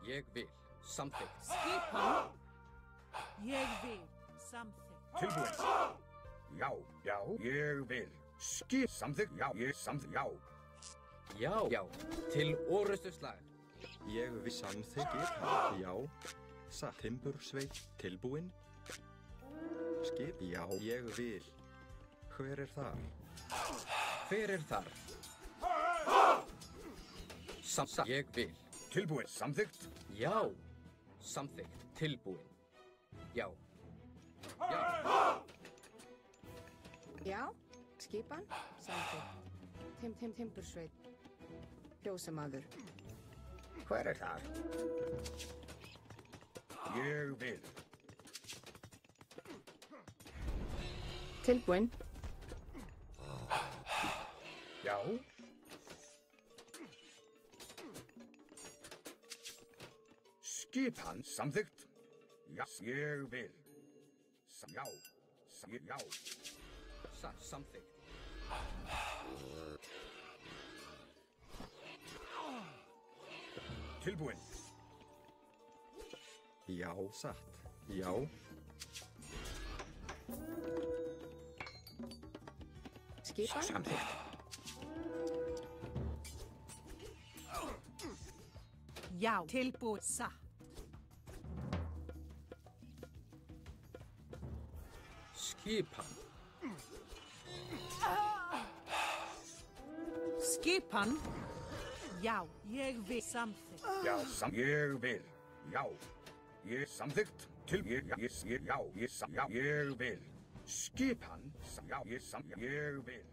Speaker 3: Ég vil. Samþykkt.
Speaker 7: Skipan. Ég vil. Samþykkt.
Speaker 5: Tilbúin. Já. Já. Ég vil. Skip. Samþykkt. Já. Ég samþykkt. Já.
Speaker 3: Já. Já. Til orustuslag.
Speaker 6: Ég vil samþykkt. Skipan. Já. Satt. Timbursveit. Tilbúin. Skip. Já. Ég vil. Hver er þar?
Speaker 3: Hver er þar? Satt. Ég vil.
Speaker 5: Tilbúin. Samþykkt.
Speaker 3: Já. Samþykkt. Tilbúin. Já. Já.
Speaker 4: Já. Skipan. Samþykkt. Timbursveit. Ljósamaður.
Speaker 5: Hver er þar? Ég vil.
Speaker 4: Tilbúin.
Speaker 5: Já. Skipan. Samþykkt. Já. Ég vil. Já. Já.
Speaker 3: Samþykkt.
Speaker 5: Tilbúin.
Speaker 6: Já, satt. Já.
Speaker 4: Skipan.
Speaker 5: Samþykkt.
Speaker 7: Já. Tilbúið. Satt.
Speaker 3: Skipan.
Speaker 7: Skipan. Já. Ég vil. Samþykkt.
Speaker 5: Já. Ég vil. Já. Ég samþykkt. Já. Ég vil. Skipan. Já. Ég vil.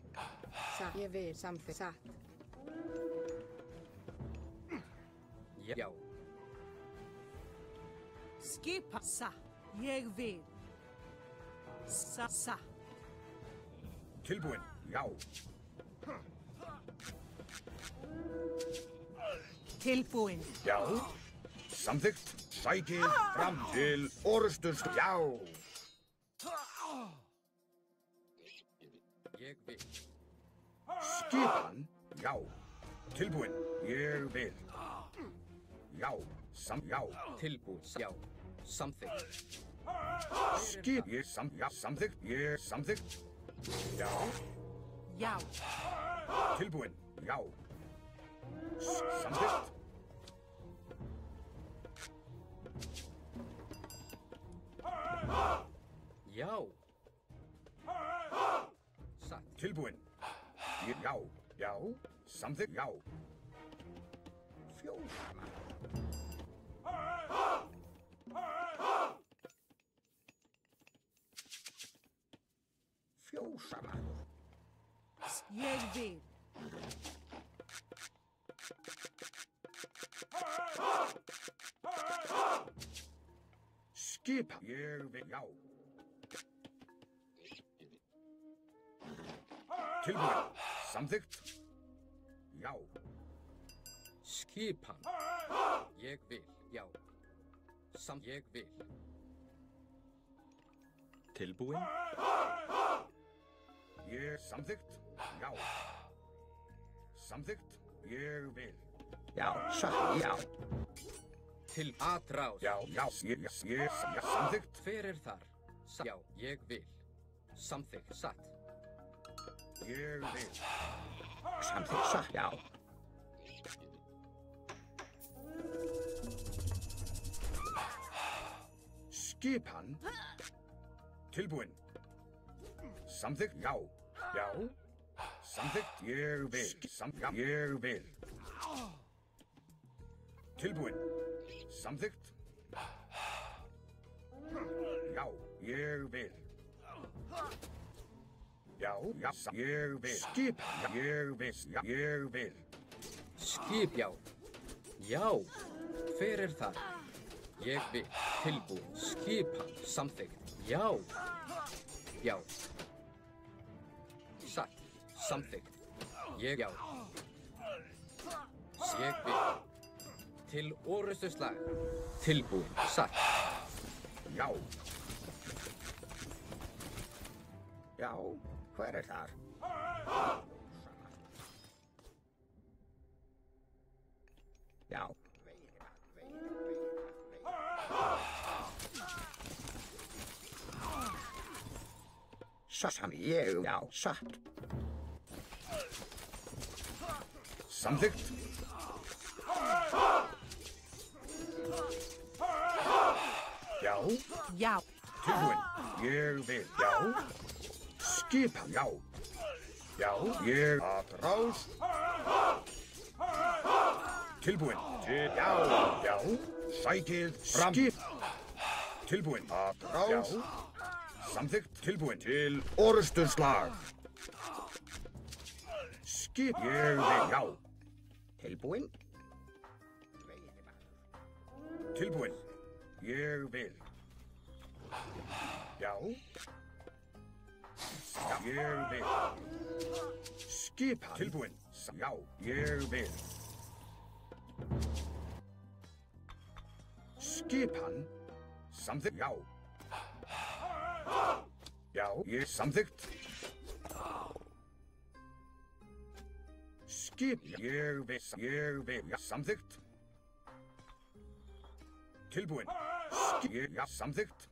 Speaker 4: Ég vil. Samþykkt. Satt.
Speaker 3: Já.
Speaker 7: Skipan. Satt. Ég vil. Satt.
Speaker 5: Tilbúin. Já.
Speaker 7: Tilbúin.
Speaker 5: Já. Samþykkt. Sækið fram til orusturs. Já.
Speaker 3: Ég vil.
Speaker 5: Skipan. Já. Tilbúin. Ég vil. Já. Já.
Speaker 3: Tilbúin. Já. Samþykkt.
Speaker 5: Skip. Já. Samþykkt. Ég samþykkt. Já.
Speaker 7: Já.
Speaker 5: Tilbúin. Já. Samþykkt.
Speaker 3: Já. Satt.
Speaker 5: Tilbúin. Já. Já. Samþykkt. Já. Fjósama. Fjósama.
Speaker 7: Ég vil.
Speaker 5: Skipan. Ég vil. Já. Tilbúin. Samþykkt. Já.
Speaker 3: Skipan. Ég vil. Já. Ég vil.
Speaker 6: Tilbúin.
Speaker 5: Ég samþykkt. Já. Samþykkt. Ég vil. Já. Já.
Speaker 3: Til atrás.
Speaker 5: Já. Ég samþykkt.
Speaker 3: Hver er þar? Já. Ég vil. Samþykkt. Satt.
Speaker 5: Ég vil. Samþykkt. Satt. Já. Skipan. Tilbúin. Samþykkt. Já. Já. Samþykkt. Ég vil. Ég vil. Tilbúin. Samþykkt. Já. Ég vil. Já. Ég vil. Skip. Ég vil. Ég vil.
Speaker 3: Skip. Já. Já. Hver er þar? Ég vil. Tilbúin. Skipan. Samþykkt. Já. Já. Satt. Samþykkt. Ég. Já. Ég vil. Til orustuslag. Tilbúin. Satt.
Speaker 5: Já. Já. Hver er þar? Já. Ég. Já. Satt. Samþykkt. Já.
Speaker 7: Já.
Speaker 5: Tilbúin. Ég vil. Já. Skipan. Já. Já. Ég atrás. Tilbúin. Já. Já. Sækið fram. Skip. Tilbúin. Rás. Samþykkt. Tilbúin. Til orusturslag. Skip. Ég vil. Já. Tilbúin. Tilbúin. Ég vil. Já. Ég vil. Skipa. Tilbúin. Já. Ég vil. Skipan. Samþykkt. Já. Já. Ég samþykkt. Skip. Ég vil. Ég vil. Já. Samþykkt. Tilbúin. Skip. Já. Samþykkt.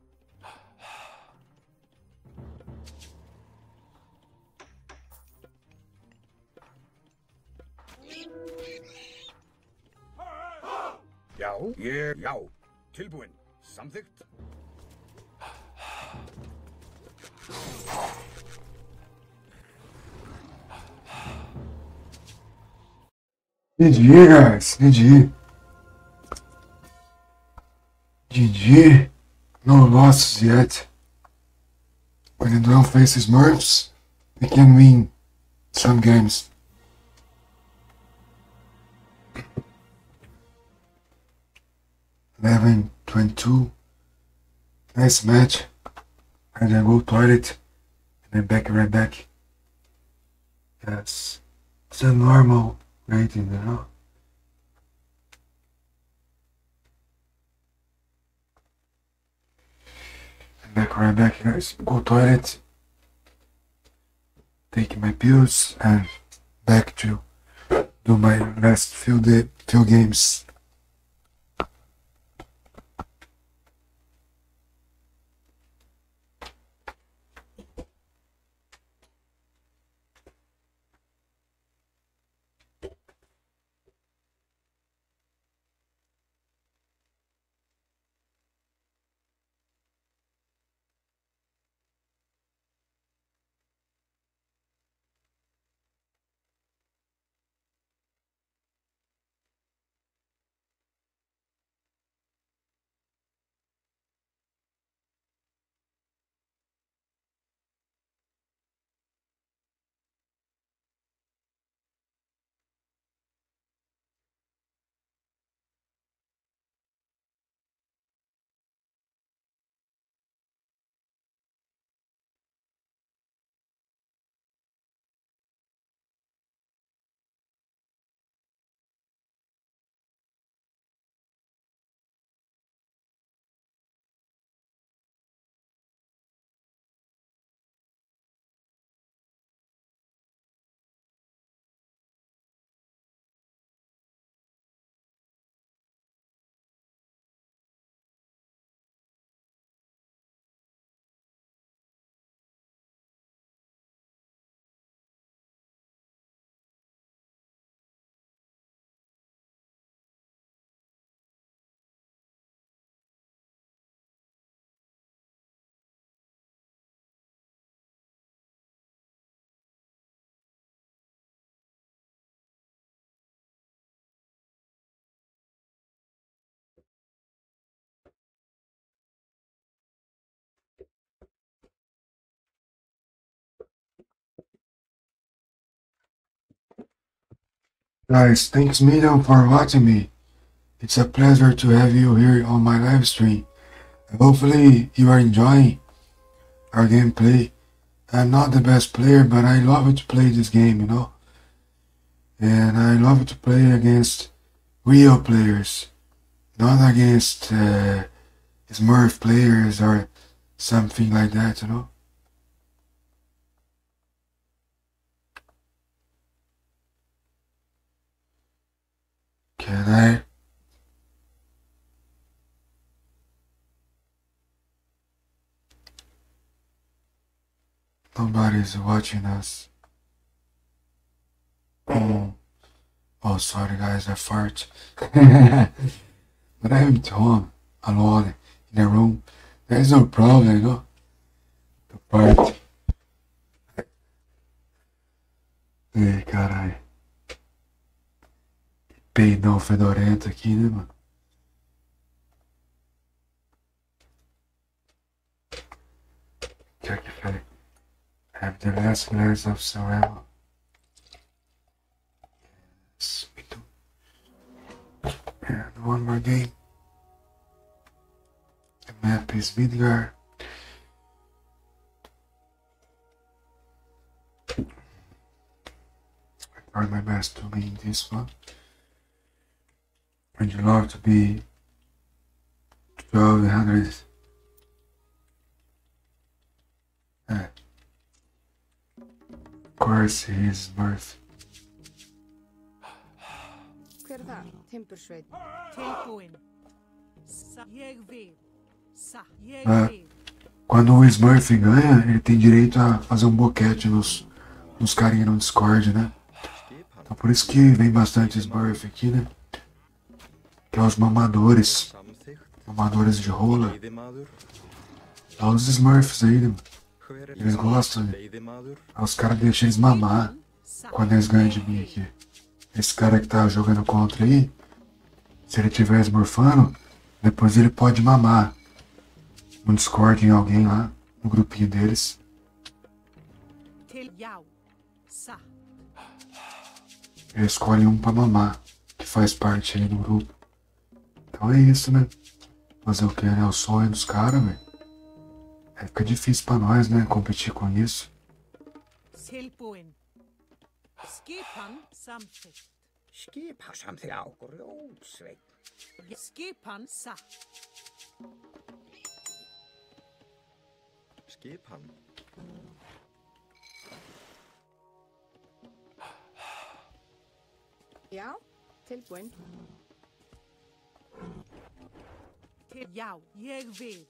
Speaker 5: Já, ég, já. Tilbúin. Samþykkt.
Speaker 1: GG, guys. GG. GG. No losses yet. When you don't face Smurfs, we can win some games. Eleven 22. Nice match. And then go toilet and then back right back. Yes, it's a normal rating, you know. And back right back, guys. Go toilet. Take my pills and back to do my last few games. Guys, thanks million for watching me. It's a pleasure to have you here on my live stream. Hopefully you are enjoying our gameplay. I'm not the best player, but I love to play this game, you know. And I love to play against real players, not against Smurf players or something like that, you know. Can I? Nobody's watching us. Oh, sorry guys, I fart. But I'm at home, alone, in a room. There's no problem, you know. The fart. Ei, carai. Peidão cachorro fedorento aqui, né, mano? Check if I have the last layers of survival. Yes, we do. And one more game. The map is Midgar. I tried my best to win this one. Would you love to be 1200? Of course, he is Murphy.
Speaker 4: Hver þar? Timbursveit.
Speaker 7: Tilbúin. Ég vil. Ég
Speaker 1: Ah.
Speaker 7: vil.
Speaker 1: Quando o Smurf ganha, ele tem direito a fazer um boquete nos carinha no Discord, né? Então por isso que vem bastante Smurf aqui, né? Que é os mamadores. Mamadores de rola. Olha os Smurfs aí, né? Eles gostam, né? Aí os caras deixam eles mamar quando eles ganham de mim aqui. Esse cara que tá jogando contra aí, se ele tiver smurfando, depois ele pode mamar no Discord em alguém lá, no grupinho deles. Ele escolhe um pra mamar, que faz parte aí do grupo. Então é isso, né? Fazer o que, né? O sonho dos caras, velho. Aí fica difícil pra nós, né? Competir com isso.
Speaker 7: Tilbúin. Skipan samþykkt.
Speaker 5: Skipa samþykkt á grjótsveit.
Speaker 7: Skipan satt.
Speaker 6: Skipan.
Speaker 4: Já, tilbúin.
Speaker 7: Já, ég vil.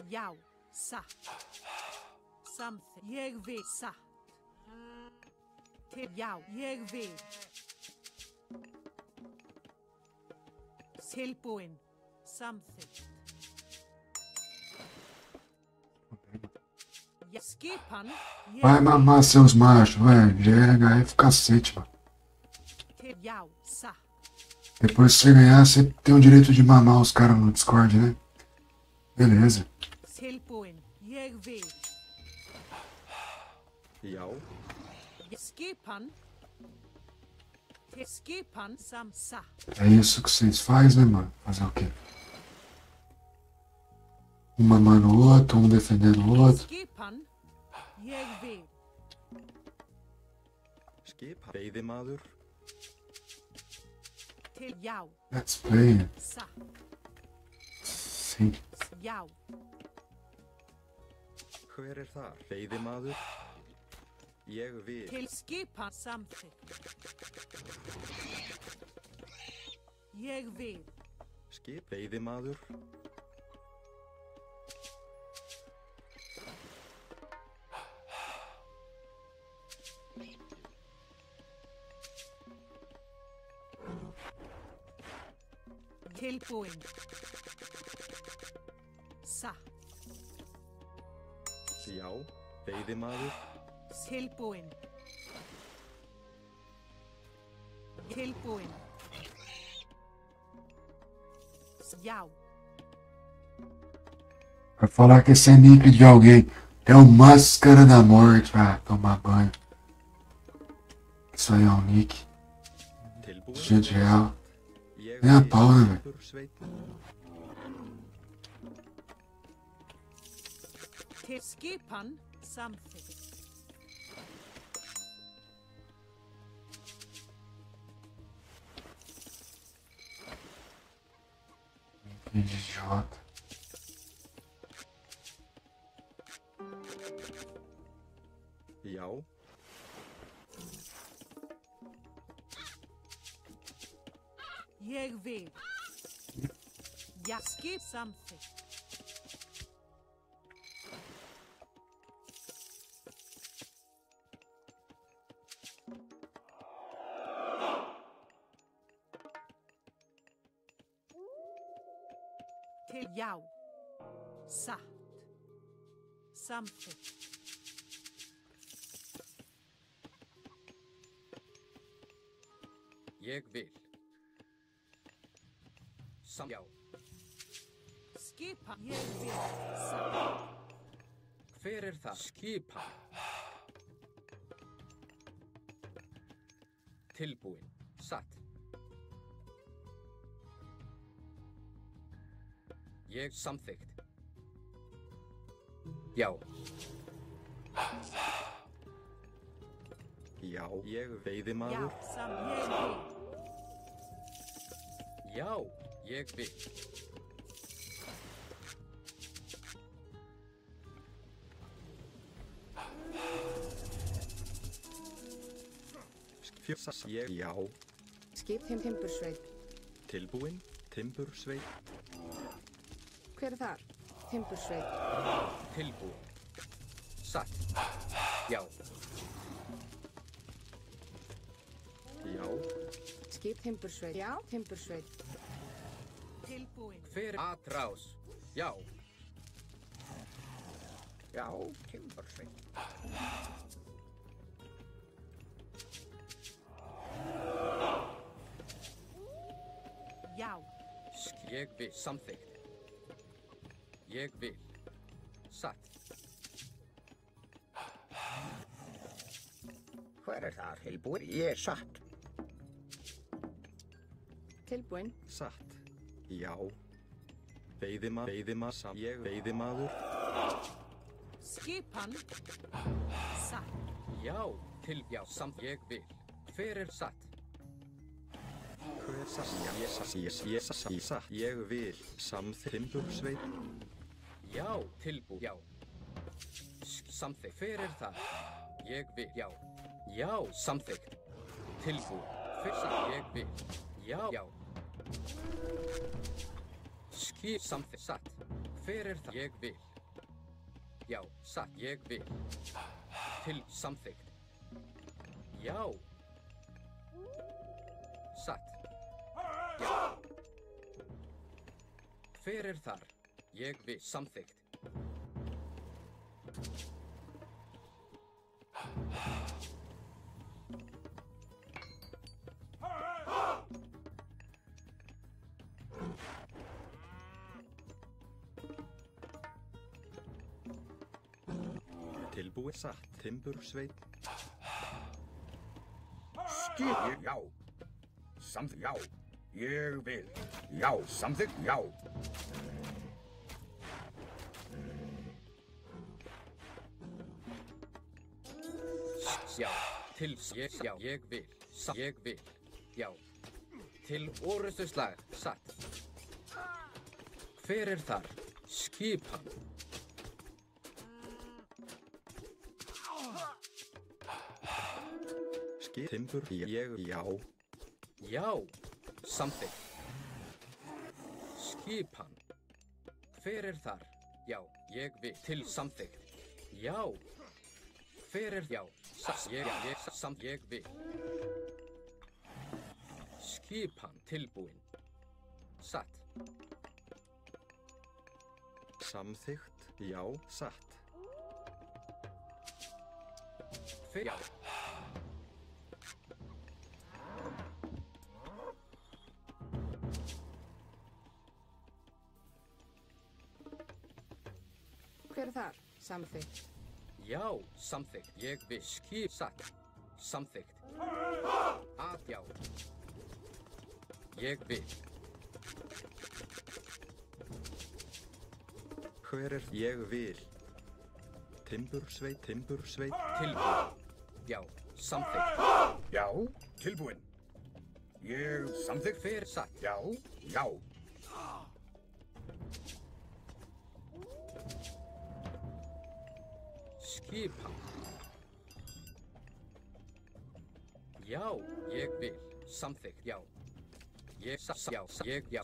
Speaker 7: Já, satt. Samþykkt. Ég vil satt. Já, ég vil. Tilbúin. Samþykkt. Skipan.
Speaker 1: Vai mamar seus machos, velho. GHF cacete, mano.
Speaker 7: Já, satt.
Speaker 1: Depois que você ganhar, você tem o direito de mamar os caras no Discord, né? Beleza.
Speaker 7: Tilbúin. Ég vil.
Speaker 6: Já.
Speaker 7: Skipan. Skipan satt.
Speaker 1: É isso que vocês fazem, né, mano? Fazer o quê? Um mamando o outro, um defendendo o outro.
Speaker 7: Skipan. Ég vil.
Speaker 6: Skipan. Veiðimaður.
Speaker 7: Já,
Speaker 1: Let's play.
Speaker 7: satt.
Speaker 1: Sim.
Speaker 7: Já.
Speaker 6: Hver þar? Veiðimaður. Ég vil.
Speaker 7: Til skipan samþykkt. Ég vil.
Speaker 6: Skip. Veiðimaður.
Speaker 7: Tilbúin. Satt.
Speaker 6: Já. Veiðimaður.
Speaker 7: Tilbúin. Tilbúin. Já.
Speaker 1: Vai falar que esse é nick de alguém. É o Máscara da Morte. Vai tomar banho. Isso aí é um nick.
Speaker 6: Tilbúin.
Speaker 1: Gente real.
Speaker 6: Ég
Speaker 1: Nem a
Speaker 6: vil.
Speaker 1: pau, né, velho?
Speaker 6: Timbursveit.
Speaker 7: Til skipan samþykkt.
Speaker 1: Que idiota.
Speaker 6: Já.
Speaker 7: Ég vil. Já, skip samþykkt. Til já. Satt. Samþykkt.
Speaker 3: Ég vil. Já.
Speaker 7: Skipan. Ég vil. Samþykkt.
Speaker 3: Hver er það? Skipan. Tilbúin. Satt. Ég samþykkt. Já.
Speaker 6: Já, ég veiðimaður.
Speaker 7: Já, ég vil.
Speaker 3: Já, ég vil.
Speaker 6: Fjössas ég. Já.
Speaker 4: Skip timbursveit.
Speaker 6: Tilbúin. Timbursveit.
Speaker 4: Hver er þar? Timbursveit.
Speaker 3: Tilbúin. Satt. Já.
Speaker 6: Já.
Speaker 4: Skip timbursveit. Já, timbursveit.
Speaker 7: Tilbúin.
Speaker 3: Hver atrás? Já.
Speaker 5: Já, timbursveit.
Speaker 7: Já.
Speaker 3: Ég vil. Samþykkt. Ég vil. Satt.
Speaker 5: Hver er það? Tilbúin? Ég er satt.
Speaker 4: Tilbúin.
Speaker 6: Satt. Já. Veiðimaður. Ég veiðimaður.
Speaker 7: Skipan. Satt.
Speaker 3: Já. Já. Ég vil. Hver er satt?
Speaker 6: Hver satt? Ég vil. Timbursveit.
Speaker 3: Já. Tilbúin. Já. Samþykkt. Hver er það? Ég vil. Já. Já. Samþykkt. Tilbúin. Hver satt? Ég vil. Já. Já. Skip. Samþykkt. Satt. Hver er það? Ég vil. Já. Satt. Ég vil. Samþykkt. Já. Satt. Já. Hver er þar? Ég vil. Samþykkt.
Speaker 6: Tilbúin. Satt. Timbursveit.
Speaker 5: Skip. Já. Samþykkt. Já. Ég vil. Já. Samþykkt. Já.
Speaker 3: Já. Já. Ég vil. Ég vil. Já. Til orustuslag. Satt. Hver er þar? Skipan.
Speaker 6: Timbur. Ég. Já.
Speaker 3: Já. Samþykkt. Skipan. Hver er þar? Já. Ég vil. Til samþykkt. Já. Hver er já? Ég vil. Skipan. Tilbúin. Satt.
Speaker 6: Samþykkt. Já. Satt.
Speaker 3: Hver? Já.
Speaker 4: Hver er þar? Samþykkt.
Speaker 3: Já, samþykkt. Ég vil. Skip. Satt. Samþykkt. Já. Ég vil.
Speaker 6: Hver er ég vil? Timbursveit. Timbursveit.
Speaker 3: Tilbúin. Já, samþykkt.
Speaker 5: Já, tilbúin. Ég samþykkt.
Speaker 3: Hver satt?
Speaker 5: Já, já.
Speaker 3: Skipan. Já, ég vil. Samþykkt. Já. Ég já. Ég já.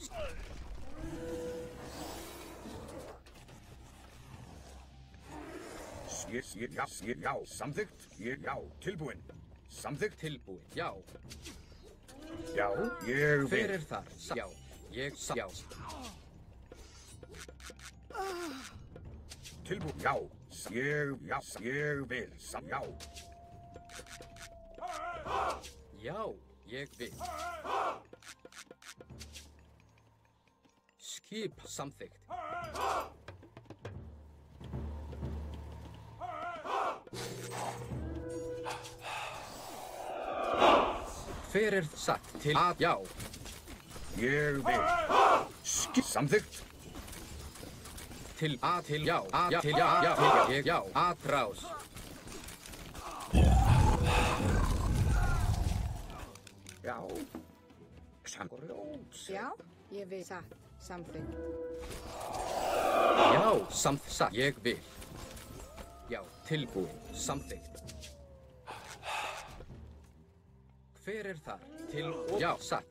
Speaker 5: Já, samþykkt. Ég já, tilbúin. Samþykkt.
Speaker 3: Tilbúin. Já.
Speaker 5: Já, ég vil.
Speaker 3: Hver er þar? Já. Ég já.
Speaker 5: Tilbúin. Já, ég vil, já.
Speaker 3: Já, ég vil. Skip samþykkt. Hver er satt til að já?
Speaker 5: Ég vil. Skip samþykkt.
Speaker 3: Til að til já, að já, til já, já, til já, ég já, atrás.
Speaker 5: Já. Samgrjóts.
Speaker 4: Já, ég vil. Satt. Samþykkt.
Speaker 3: Já, satt, ég vil. Já, tilbúin, samþykkt. Hver er þar? Til og já, satt.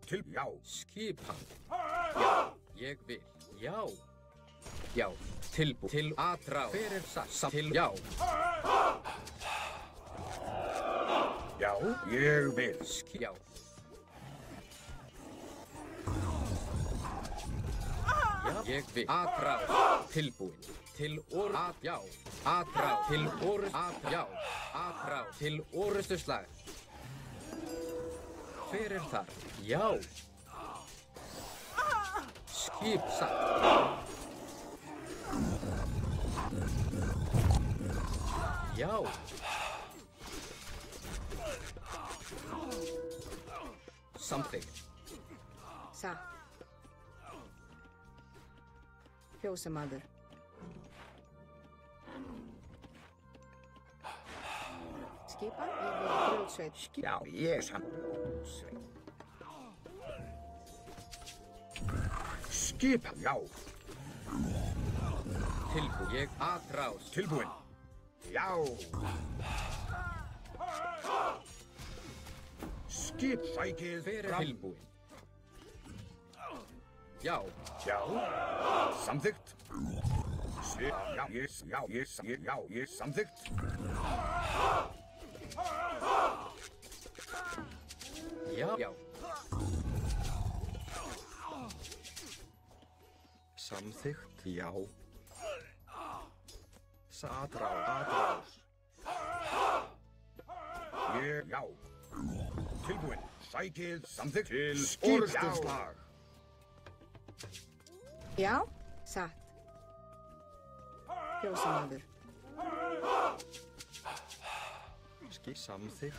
Speaker 5: Til já.
Speaker 3: Skipan. Já, ég vil. Já. Já, tilbúin. Til atrás. Hver er satt? Til já.
Speaker 5: Já, ég vil.
Speaker 3: Já. Já, ég vil. Atrás. Tilbúin. Til or að já. Atrás. Til orust að já. Atrás. Til orustu slag. Hver er þar? Já. Skip satt. Já. Samþykkt.
Speaker 4: Satt. Fjósamaður. Skipan, ég vil. Grjótsveit.
Speaker 5: Já, ég samgrjótsveit. Skipan, já.
Speaker 3: Tilbúin. Ég atrás.
Speaker 5: Tilbúin. Já. Skip sækið
Speaker 3: Hver er
Speaker 5: fram.
Speaker 3: tilbúin? Já.
Speaker 5: Já. Samþykkt. Já, ég samþykkt.
Speaker 3: Já. Já.
Speaker 6: Samþykkt, já. Atrás.
Speaker 5: Já. Tilbúin. Sækið samþykkt. Til orustuslag.
Speaker 4: Já, satt. Fjósamaður.
Speaker 6: Samþykkt.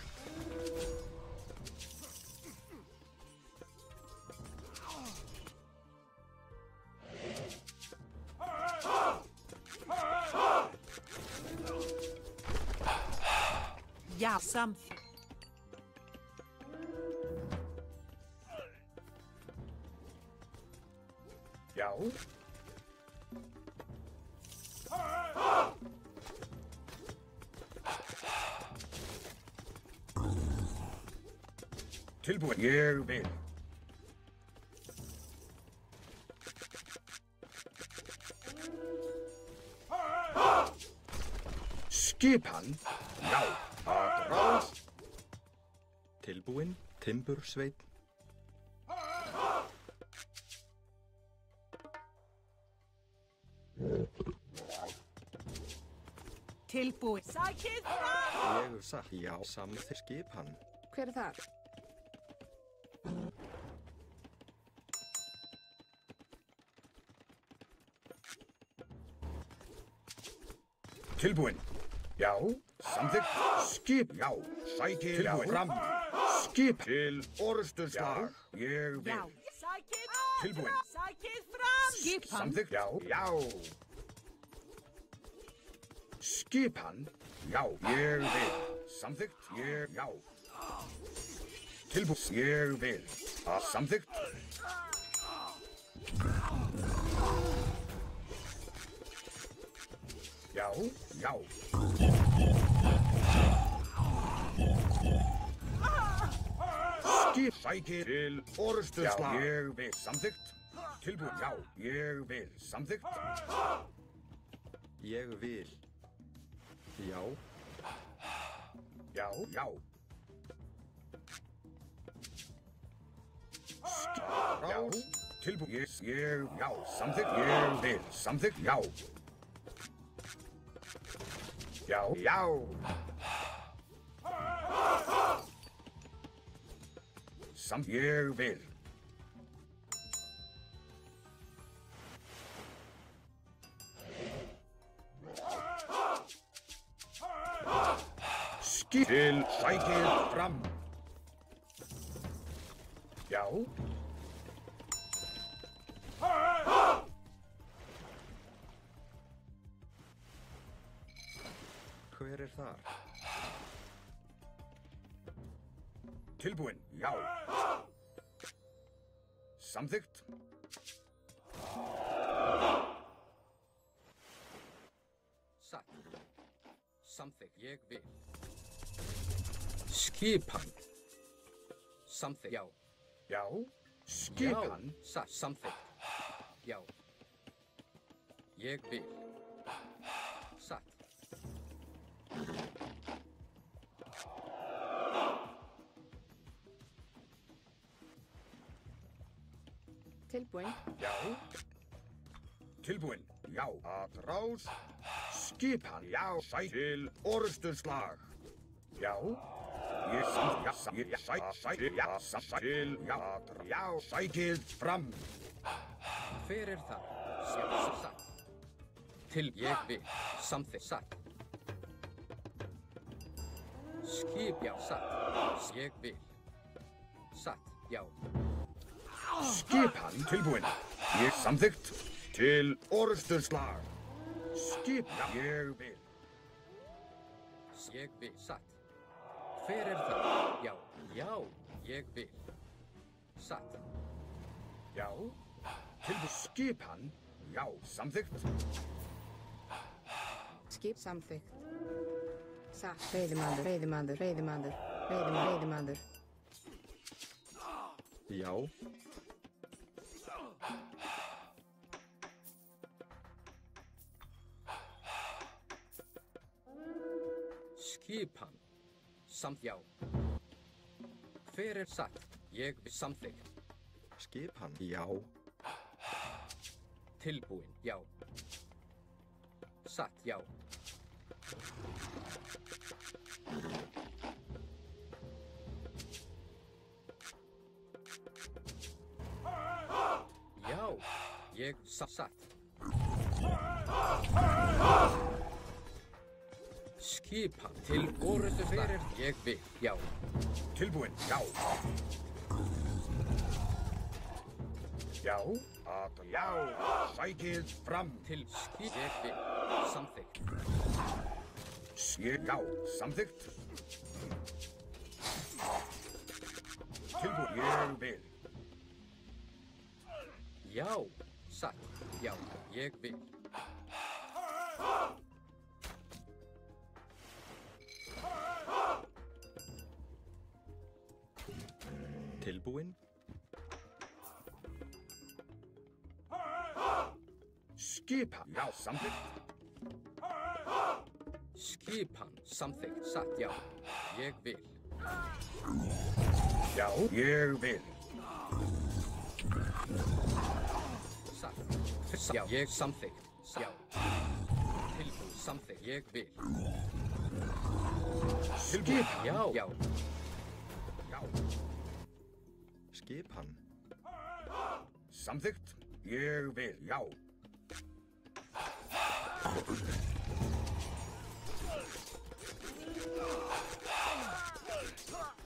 Speaker 7: Já, samþykkt.
Speaker 5: Já. Tilbúin. Ég vil. Skipan. Já. Atrás.
Speaker 6: Tilbúin, timbursveit.
Speaker 7: Tilbúin. Sækið fram!
Speaker 6: Ég satt, já, samþykkt skipan.
Speaker 4: Hver er þar?
Speaker 5: Tilbúin. Já. Samþykkt. Skip. Já. Sækið fram. Skip. Til orustuslag. Ég vil.
Speaker 7: Já. Sækið
Speaker 5: Tilbúin.
Speaker 7: Sækið fram! Skipan.
Speaker 5: Samþykkt. Já. Já. Skipan. Já. Ég vil. Samþykkt. Já. Tilbúin. Ég vil. Samþykkt. Já. Já. Skip sækir til orustuslag. Já, ég vil. Samþykkt. Tilbúin. Já, ég vil. Samþykkt.
Speaker 6: Ég vil. Já.
Speaker 5: Já, já. Já. Tilbúin. Já, samþykkt. Ég vil. Samþykkt. Já. Já, já. Samt ég vil. Til sækið fram. Já.
Speaker 6: Hver er þar?
Speaker 5: Tilbúin, já. Samþykkt.
Speaker 3: Satt. Samþykkt. Ég vil. Skipan. Samþykkt. Já.
Speaker 5: Já. Skipan.
Speaker 3: Já. Satt. Samþykkt. Já. Ég vil. Satt.
Speaker 4: Tilbúin.
Speaker 5: Já. Tilbúin, já. Atrás. Skipan, já. Sæt til orrustuslag. Já. Ég sækið fram.
Speaker 3: Hver er það? Sjá, satt. Til ég vil. Samþykkt. Satt. Skip, já, satt. Ég vil. Satt, já.
Speaker 5: Skipan tilbúin. Ég samþykkt til orrustuslag. Skipan, ég vil.
Speaker 3: Ég vil. Satt. Hver er það? Já, já, ég vil. Satt.
Speaker 5: Já. Tilbúin. Skipan, já, samþykkt.
Speaker 4: Skip samþykkt. Satt. Veiðimaður, veiðimaður, veiðimaður, veiðimaður.
Speaker 6: Já.
Speaker 3: Skipan. Samt, já. Hver er satt? Ég vil. Samþykkt.
Speaker 6: Skipan. Já.
Speaker 3: Tilbúin, já. Satt, já. Já, ég satt. Skipan til orrustuslag. Ég vil, já.
Speaker 5: Tilbúin, já. Já. Já. Sækið fram.
Speaker 3: Til skip. Ég vil. Samþykkt.
Speaker 5: Já. Samþykkt. Tilbúin, ég vil.
Speaker 3: Já, satt. Já, ég vil.
Speaker 6: Tilbúin.
Speaker 5: Skipan, já, samþykkt.
Speaker 3: Skipan, samþykkt. Satt, já. Ég vil.
Speaker 5: Já, ég vil.
Speaker 3: Satt. Já, ég samþykkt. Já. Tilbúin, samþykkt. Ég vil.
Speaker 5: Skipan,
Speaker 3: Já, já.
Speaker 5: já.
Speaker 6: Skipan.
Speaker 5: Samþykkt. Ég vil, já.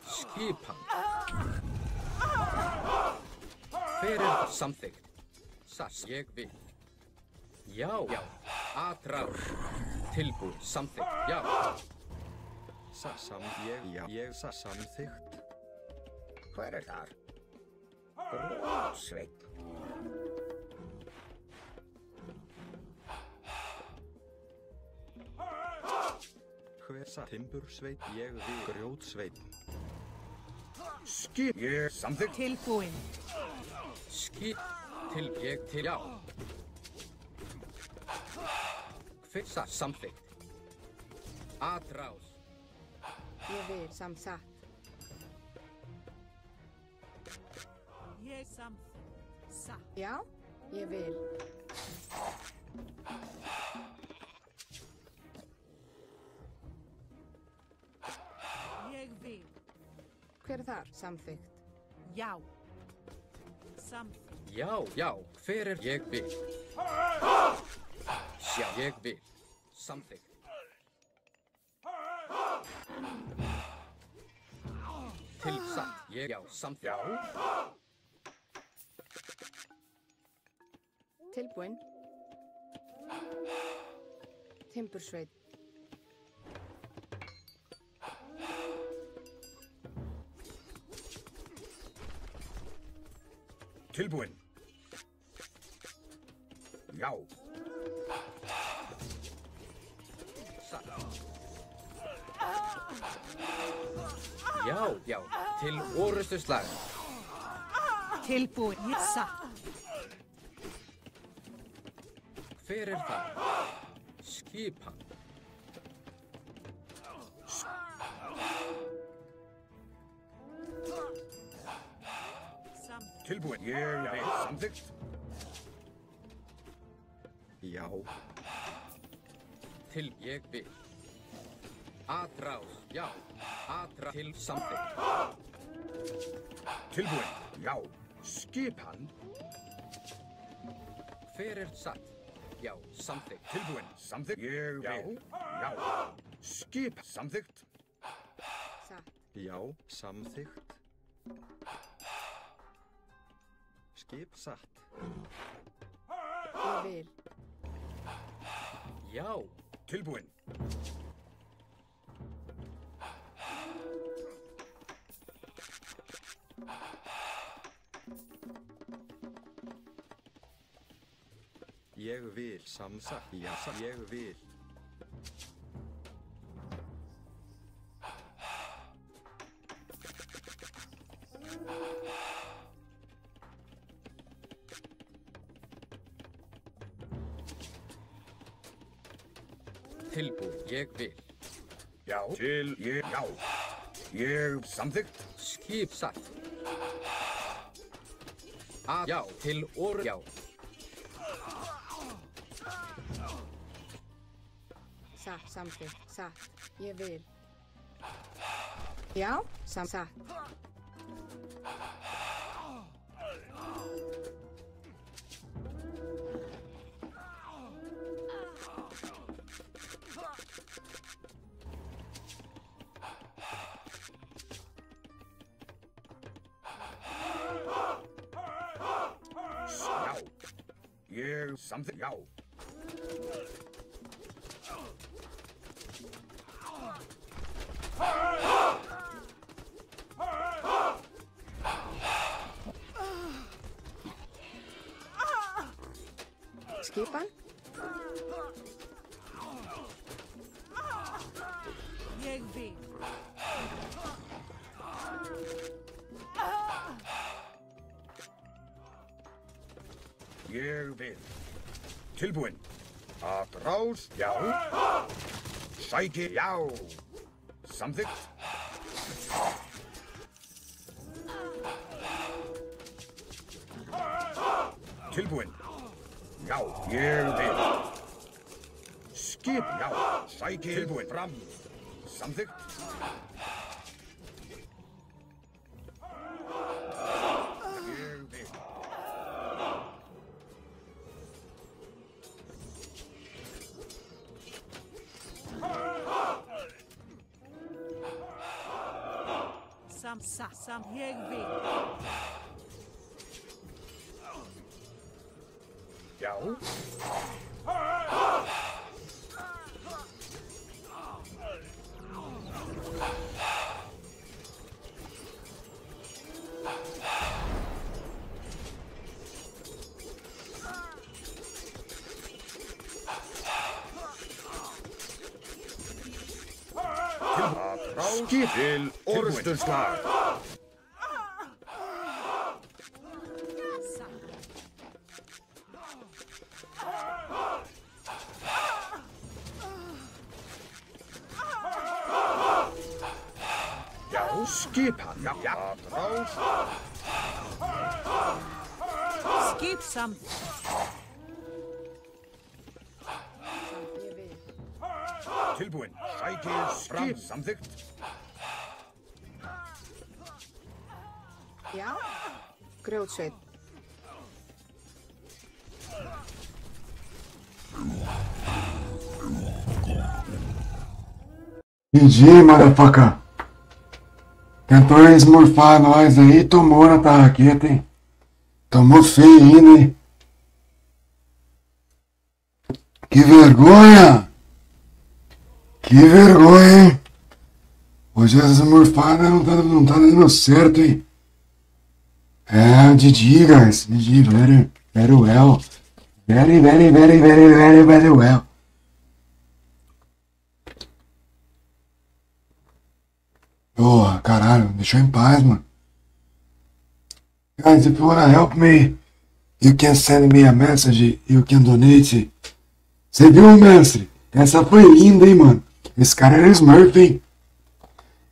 Speaker 3: Skipan. Hver er samþykkt? Satt, ég vil. Já, já. Atrás. Tilbúin, samþykkt. Já.
Speaker 6: Ég samþykkt.
Speaker 5: Hver er þar? Grjótsveinn.
Speaker 6: Hver satt? Timbursveit. Ég vil. Grjótsveit.
Speaker 5: Skip, ég samþykkt.
Speaker 7: Tilbúin.
Speaker 3: Skip. Til ég til, já. Hver satt? Samþykkt. Atrás.
Speaker 4: Ég vil satt.
Speaker 7: Ég samþykkt. Satt.
Speaker 4: Já, ég vil. Hver er þar? Samþykkt.
Speaker 7: Já. Samþykkt.
Speaker 3: Já, hver er ég vil? Sjá, ég vil. Samþykkt. Tilsatt, já, samþykkt.
Speaker 5: Já.
Speaker 4: Tilbúin. Timbursveit.
Speaker 5: Tilbúin. Já.
Speaker 3: Satt. Já, til orustu slag.
Speaker 7: Tilbúin. Ég satt.
Speaker 3: Hver er það? Skipan.
Speaker 7: Samþykkt.
Speaker 5: Tilbúin. Ég vil. Samþykkt.
Speaker 6: Já.
Speaker 3: Til ég vil. Atrás, já. Atrás til samþykkt.
Speaker 5: Tilbúin. Já. Skipan.
Speaker 3: Hver er satt? Já, samþykkt.
Speaker 5: Tilbúin. Samþykkt. Ég vil. Já. Skip. Samþykkt.
Speaker 4: Satt.
Speaker 6: Já. Samþykkt. Skip satt.
Speaker 4: Ég vil.
Speaker 3: Já,
Speaker 5: Tilbúin.
Speaker 6: Ég vil. Samsagt. Já. Ég vil.
Speaker 3: tilbúin, ég vil.
Speaker 5: Já. Til ég. Já. Ég. Samþykkt.
Speaker 3: Skip satt. Já, til já.
Speaker 4: Satt. Samþykkt. Satt. Ég vil. Já. Satt.
Speaker 5: Já. Ég. Samþykkt. Já.
Speaker 4: Skipan.
Speaker 7: Ég vil.
Speaker 5: Ég vil. Tilbúin. Atrás. Já. Sæki. Já. Samþykkt. Tilbúin. Já. Ég vil. Skip. Já. Sæki. Tilbúin. Fram. Samþykkt. Ég vil.
Speaker 7: Sam, ég vil.
Speaker 5: Já. Skip til orðstöðslag. Já, skipan. Já, atrás.
Speaker 7: Skip sam.
Speaker 4: Ég vil.
Speaker 5: Tilbúin. Sækið. Fram. Samþykkt.
Speaker 4: Já. Grjótsveit.
Speaker 1: GG, motherfucker. Tentou esmurfar nós aí, tomou na tarraqueta, hein? Tomou feio ainda, hein? Que vergonha! Que vergonha, hein? Hoje as esmurfadas não tá dando certo, hein? É, GG, guys. GG, very well. Very well. Porra, caralho, me deixou em paz, mano. Guys, if you wanna help me, you can send me a message, you can donate. Você viu, mestre? Essa foi linda, hein, mano? Esse cara era Smurf, hein?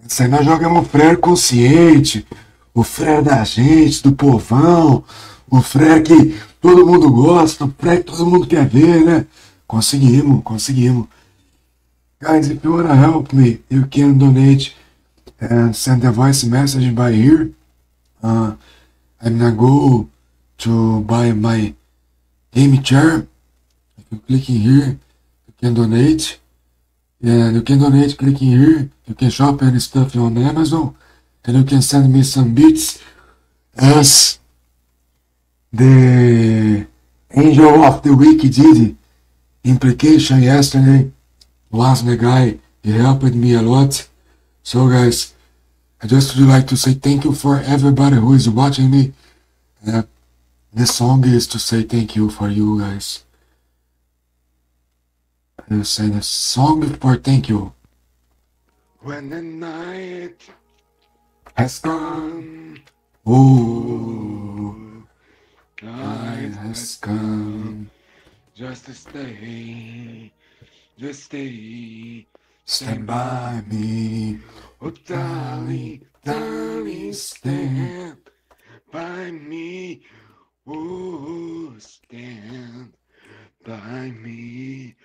Speaker 1: Essa aí nós jogamos o Frere consciente, o Frere da gente, do povão, o Frere que todo mundo gosta, o Frere que todo mundo quer ver, né? Conseguimos. Guys, if you wanna help me, you can donate and send a voice message by here. I'm gonna go to buy my game chair. If you click in here, you can donate. And you can donate clicking here. You can shop any stuff on Amazon. And you can send me some beats as the Angel of the Week did. Implication yesterday was the guy. He helped me a lot. So guys, I just would like to say thank you for everybody who is watching me. This song is to say thank you for you guys. I say the song for thank you. When the night has come, oh, night has come. Just stay, stand by me. Oh, darling, stand by me. Oh, stand by me.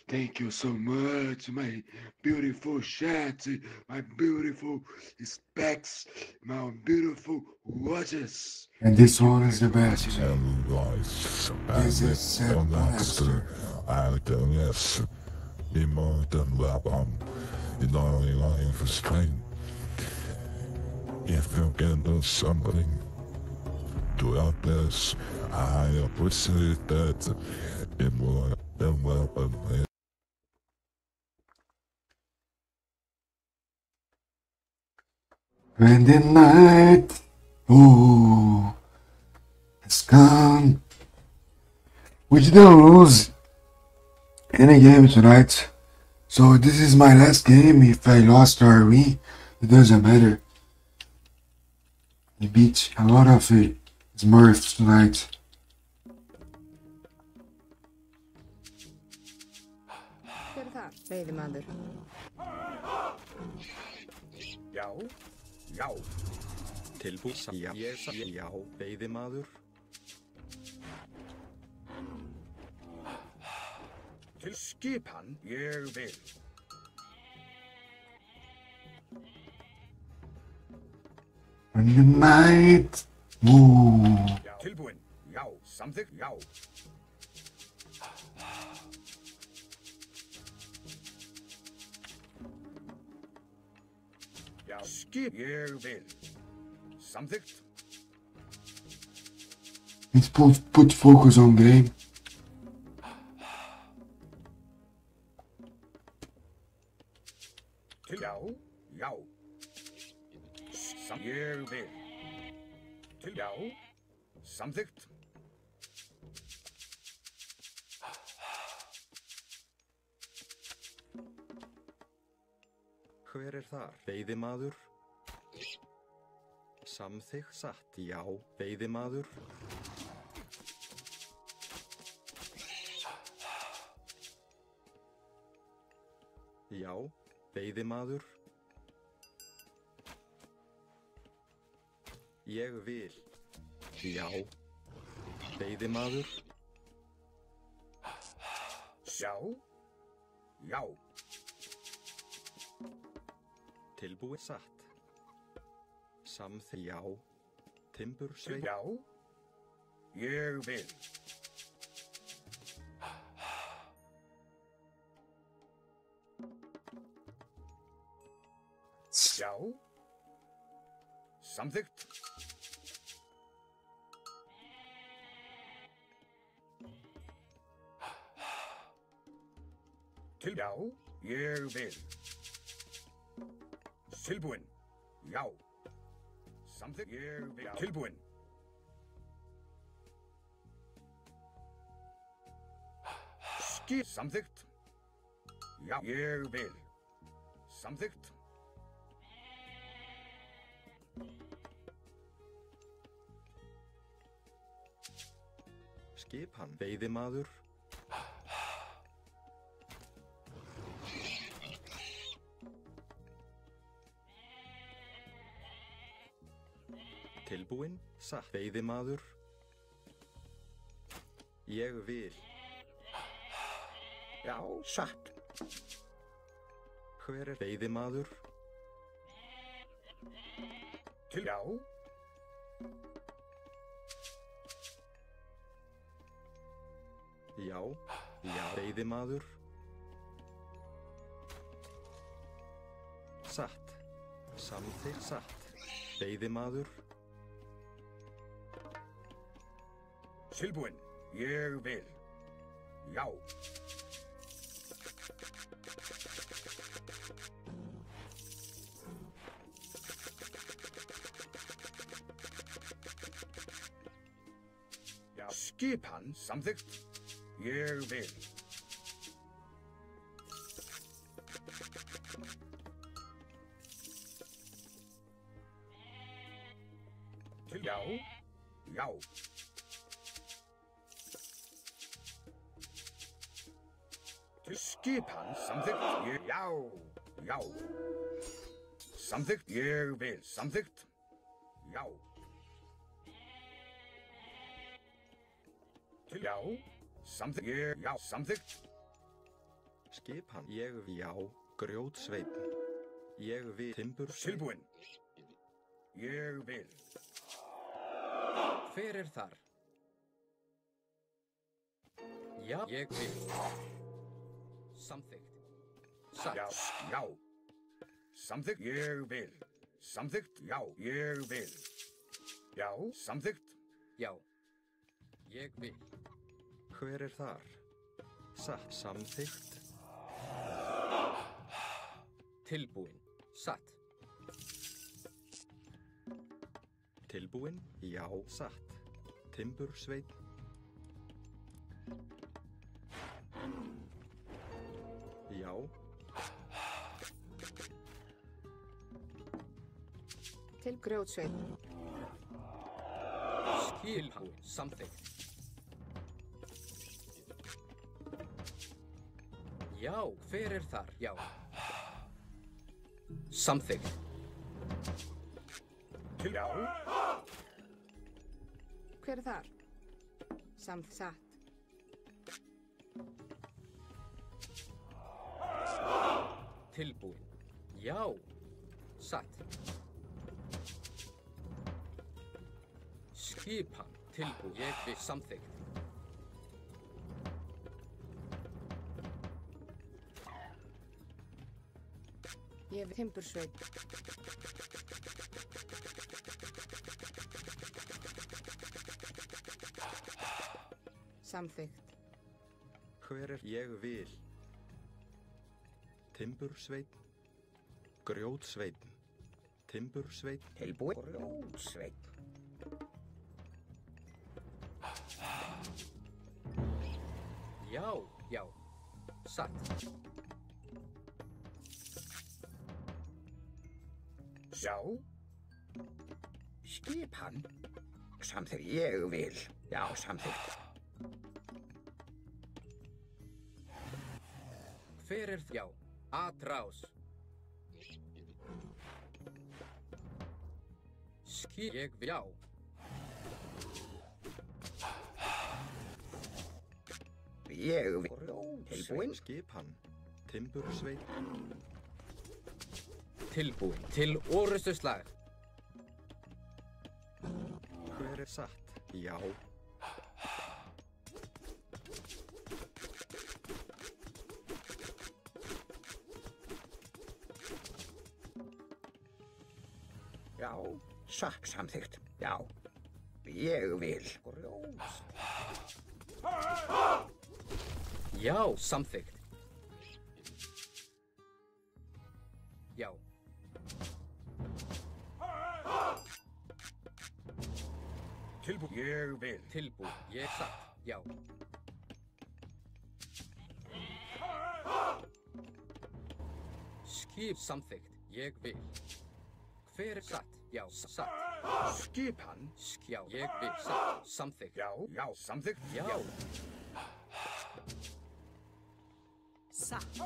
Speaker 1: Thank you so much, my beautiful chat, my beautiful specs, my beautiful watches. And this one is the best. This is Sam Lannister.
Speaker 2: Yes, immortan labam, lying for strength. If you can do something to help us, I appreciate that. Immortan labam.
Speaker 1: When the night, oh, has come. We didn't lose any game tonight. So this is my last game. If I lost or win, it doesn't matter. We beat a lot of Smurfs tonight.
Speaker 4: Hver er þar? Veiðimaður.
Speaker 6: Já. Tilbúin. Já. Veiðimaður.
Speaker 5: Til skipan ég vil.
Speaker 1: When the night, oh.
Speaker 5: Tilbúin. Já. Samþykkt. Já. Skip ég vil. Samþykkt.
Speaker 1: Let's put focus on game.
Speaker 5: Já. Ég vil. Já. Samþykkt.
Speaker 6: Hver er þar? Veiðimaður. Samþykkt satt. Já. Veiðimaður. Já. Veiðimaður. Ég vil. Já. Veiðimaður.
Speaker 5: Já.
Speaker 6: Tilbúið satt. Já. Timbursveit.
Speaker 5: Já, ég vil. Já, samþykkt. Já, ég vil. Tilbúinn. Já. Samþykkt. Ég vil. Tilbúinn. Samþykkt. Já, ég vil. Samþykkt.
Speaker 6: Skipan. Veiðimaður. Tilbúinn. Satt. Veiðimaður. Ég vil.
Speaker 5: Já, satt.
Speaker 6: Hver er veiðimaður?
Speaker 5: Já.
Speaker 6: Já. Já. Veiðimaður. Satt. Samþykkt. Satt. Veiðimaður.
Speaker 5: Tilbúinn. Ég vil. Já. Já. Skipan samþykkt. Ég vil. Já. Já. Skipan samþykkt. Já. Já. Samþykkt. Ég vil. Samþykkt. Já. Já. Samþykkt. Já. Samþykkt.
Speaker 6: Skipan. Ég vil. Já. Grjótsveinn. Ég vil. Timbursveinn.
Speaker 5: Tilbúinn. Ég vil.
Speaker 3: Hver er þar? Já, ég vil. Samþykkt. Satt.
Speaker 5: Já. Já. Samþykkt. Ég vil. Samþykkt. Já. Ég vil. Já. Samþykkt.
Speaker 3: Já. Ég vil.
Speaker 6: Hver er þar? Satt. Samþykkt.
Speaker 3: Tilbúinn. Satt.
Speaker 6: Tilbúinn. Já. Satt. Timbursveinn. Já.
Speaker 4: Til grjótsveinn.
Speaker 3: Skipan. Samþykkt. Já, hver er þar? Já. Samþykkt.
Speaker 5: Já.
Speaker 4: Hver er þar? Satt.
Speaker 3: Tilbúinn. Já. Satt. Skipan. Tilbúinn. Ég vil. Samþykkt.
Speaker 4: Ég vil. Timbursveinn. Samþykkt.
Speaker 6: Hver er ég vil? Timbursveinn. Grjótsveinn. Timbursveinn.
Speaker 5: Tilbúinn. Grjótsveinn.
Speaker 3: Já. Já. Satt.
Speaker 5: Já. Skipan. Samþykkt. Ég vil. Já, samþykkt.
Speaker 3: Hver er það? Já. Atrás. Ég vil. Já.
Speaker 5: Ég vil. Tilbúinn.
Speaker 6: Skipan. Timbursveinn.
Speaker 3: Tilbúinn. Til orustuslag.
Speaker 6: Hver er satt? Já.
Speaker 5: Já, satt samþykkt. Já, ég vil. Grjót.
Speaker 3: Já, samþykkt. Já.
Speaker 5: Tilbúið. Ég vil.
Speaker 3: Tilbúið. Ég satt. Já. Skip samþykkt. Ég vil. Hver er satt? Já, satt.
Speaker 5: Skipan.
Speaker 3: Já, ég vil. Satt. Samþykkt.
Speaker 5: Já, já, samþykkt.
Speaker 3: Já.
Speaker 7: Satt.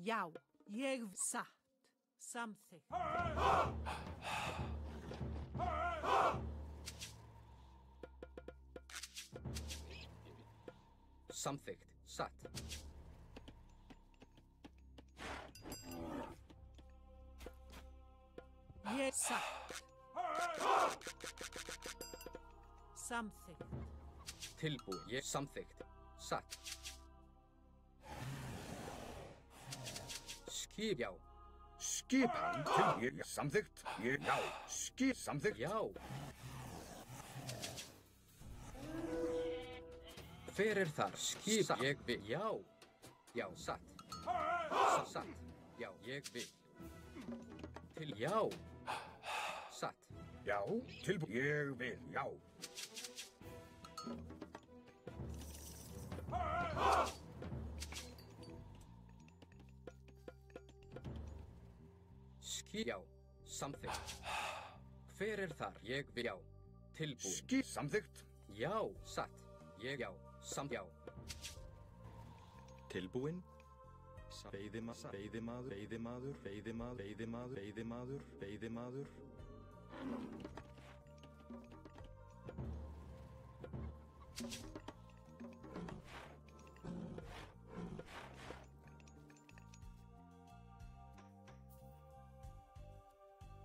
Speaker 7: Já, ég satt. Samþykkt.
Speaker 3: Samþykkt. Satt.
Speaker 7: Ég satt. Samþykkt.
Speaker 3: Tilbúið. Ég samþykkt. Satt. Skip. Já.
Speaker 5: Skipan. Til ég samþykkt. Ég, já. Skip samþykkt.
Speaker 3: Já. Hver er þar? Skip. Satt. Ég vil. Já. Já, satt. Satt. Já, ég vil. Til. Já. Satt.
Speaker 5: Já, tilbúið. Ég vil. Já.
Speaker 3: Skip. Já. Samþykkt. Hver er þar? Ég vil. Já. Tilbúið.
Speaker 5: Skip samþykkt.
Speaker 3: Já. Satt. Ég. Já. Já.
Speaker 6: Tilbúinn. Veiðimaður, veiðimaður, veiðimaður, veiðimaður, veiðimaður, veiðimaður, veiðimaður.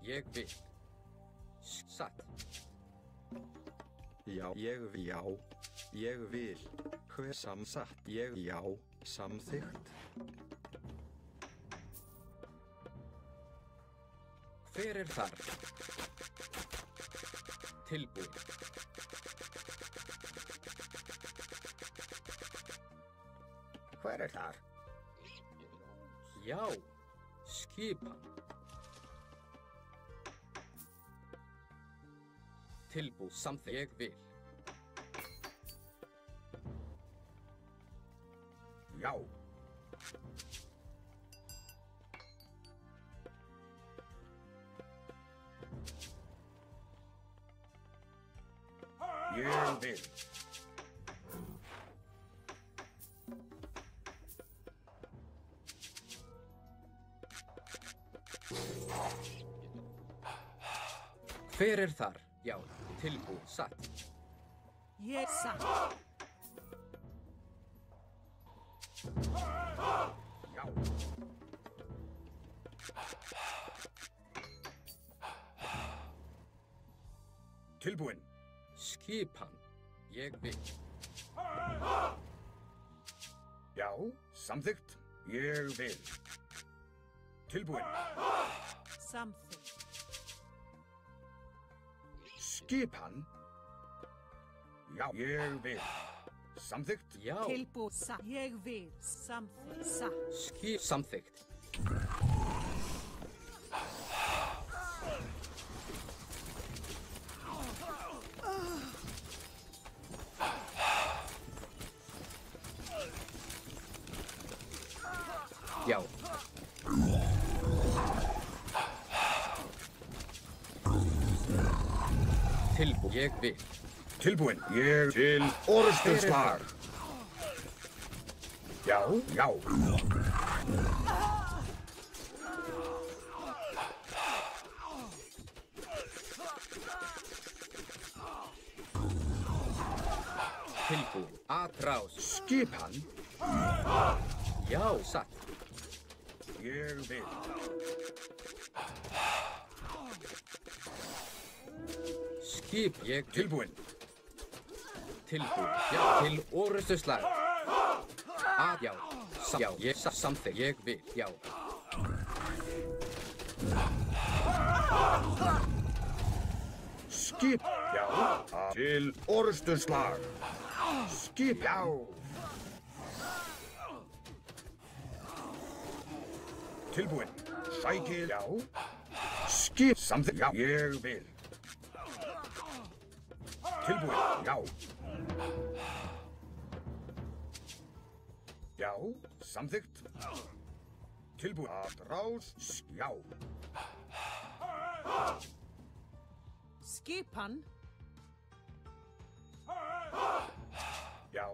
Speaker 3: Ég vil. Satt.
Speaker 6: Já, ég vil. Já, ég vil. Hver samsatt? Ég, já, samþykkt.
Speaker 3: Hver er þar? Tilbúið.
Speaker 5: Hver er þar?
Speaker 3: Já. Skipan. Tilbúið. Samþykkt. Ég vil.
Speaker 5: Já. Ég vil.
Speaker 3: Hver er þar? Já. Tilbúið. Satt.
Speaker 7: Ég satt.
Speaker 5: Já. Tilbúinn.
Speaker 3: Skipan. Ég vil.
Speaker 5: Já, samþykkt. Ég vil. Tilbúinn.
Speaker 7: Samþykkt.
Speaker 5: Skipan. Já, ég vil. Samþykkt.
Speaker 3: Já.
Speaker 7: Tilbúið. Satt. Ég vil. Samþykkt. Satt.
Speaker 3: Skip. Samþykkt. Já. Tilbúið. Ég vil.
Speaker 5: Tilbúinn. Ég til orrustuslag. Já, já.
Speaker 3: Tilbúið. Atrás.
Speaker 5: Skipan.
Speaker 3: Já, satt.
Speaker 5: ég vil.
Speaker 3: Skip, ég
Speaker 5: Tilbúinn.
Speaker 3: tilbúin. Já, til orustuslag. Já, já, ég samþykk, ég vil, já.
Speaker 5: Skip, já. Til orustuslag. Skip, já. Tilbúinn. Sækið, já. Skip, samþykk, já. Ég vil. Tilbúinn, já. Já, samþykkt. Tilbúinn. Rás, já.
Speaker 7: Skipan.
Speaker 5: Já.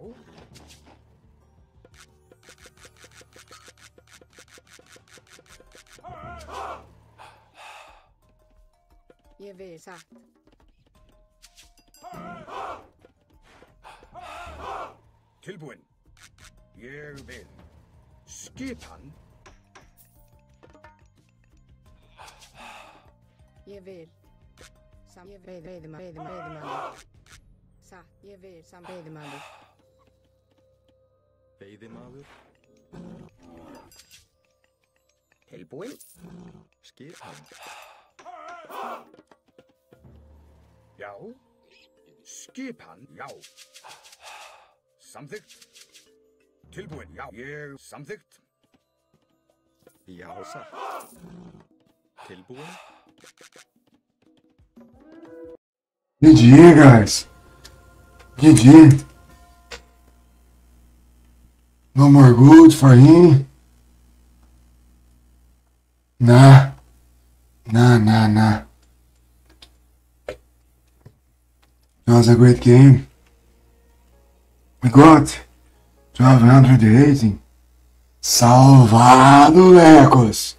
Speaker 4: Ég vil satt.
Speaker 5: Tilbúinn. Ég vil. Skipan.
Speaker 4: Ég vil. Ég veiðimaður. Satt. Ég vil veiðimaður.
Speaker 6: Veiðimaður.
Speaker 5: Tilbúinn.
Speaker 6: Skipan.
Speaker 5: Já. Skipan, já. Samþykkt. Tilbúinn, já. Ég samþykkt.
Speaker 6: Já, satt. Tilbúinn.
Speaker 1: GG, guys. GG. No more gold for him. Nah. It was a great game. We got 1200 rating. Salvado, Lecos.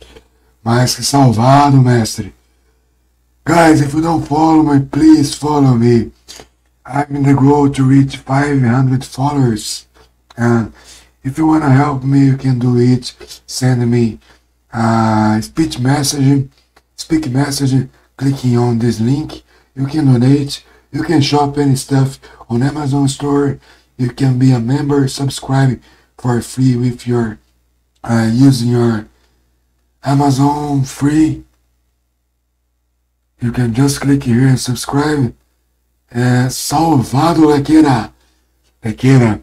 Speaker 1: Mais que salvado, mestre. Guys, if you don't follow me, please follow me. I'm in the goal to reach 500 followers. And if you wanna help me, you can do it. Send me a speak message, clicking on this link. You can donate. You can shop any stuff on Amazon store. You can be a member, subscribe for free with your using your Amazon free. You can just click here and subscribe. Salvado, Lequeira. Lequeira,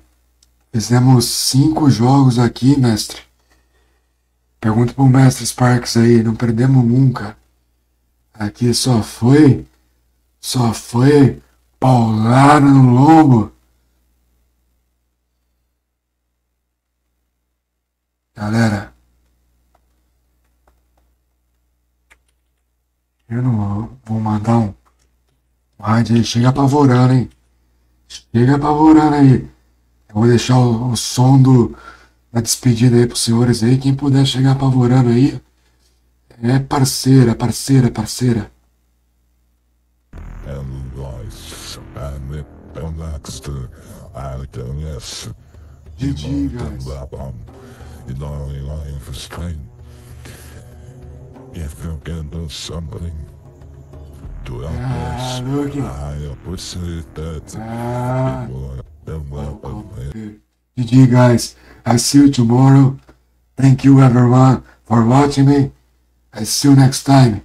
Speaker 1: fizemos 5 jogos aqui, mestre. Pergunta pro mestre Sparks aí, não perdemos nunca. Aqui só foi paulada no lombo. Galera, eu não vou mandar um rádio aí, chega apavorando, hein? Chega apavorando aí. Eu vou deixar o som da despedida aí pros senhores aí. Quem puder chegar apavorando aí, é parceira.
Speaker 2: And life, and it next to IDS.
Speaker 1: GG, guys.
Speaker 2: You know, lying for strength. If you can do something to help us,
Speaker 1: look it.
Speaker 2: I appreciate that.
Speaker 1: GG, guys. I see you tomorrow. Thank you everyone for watching me. I see you next time.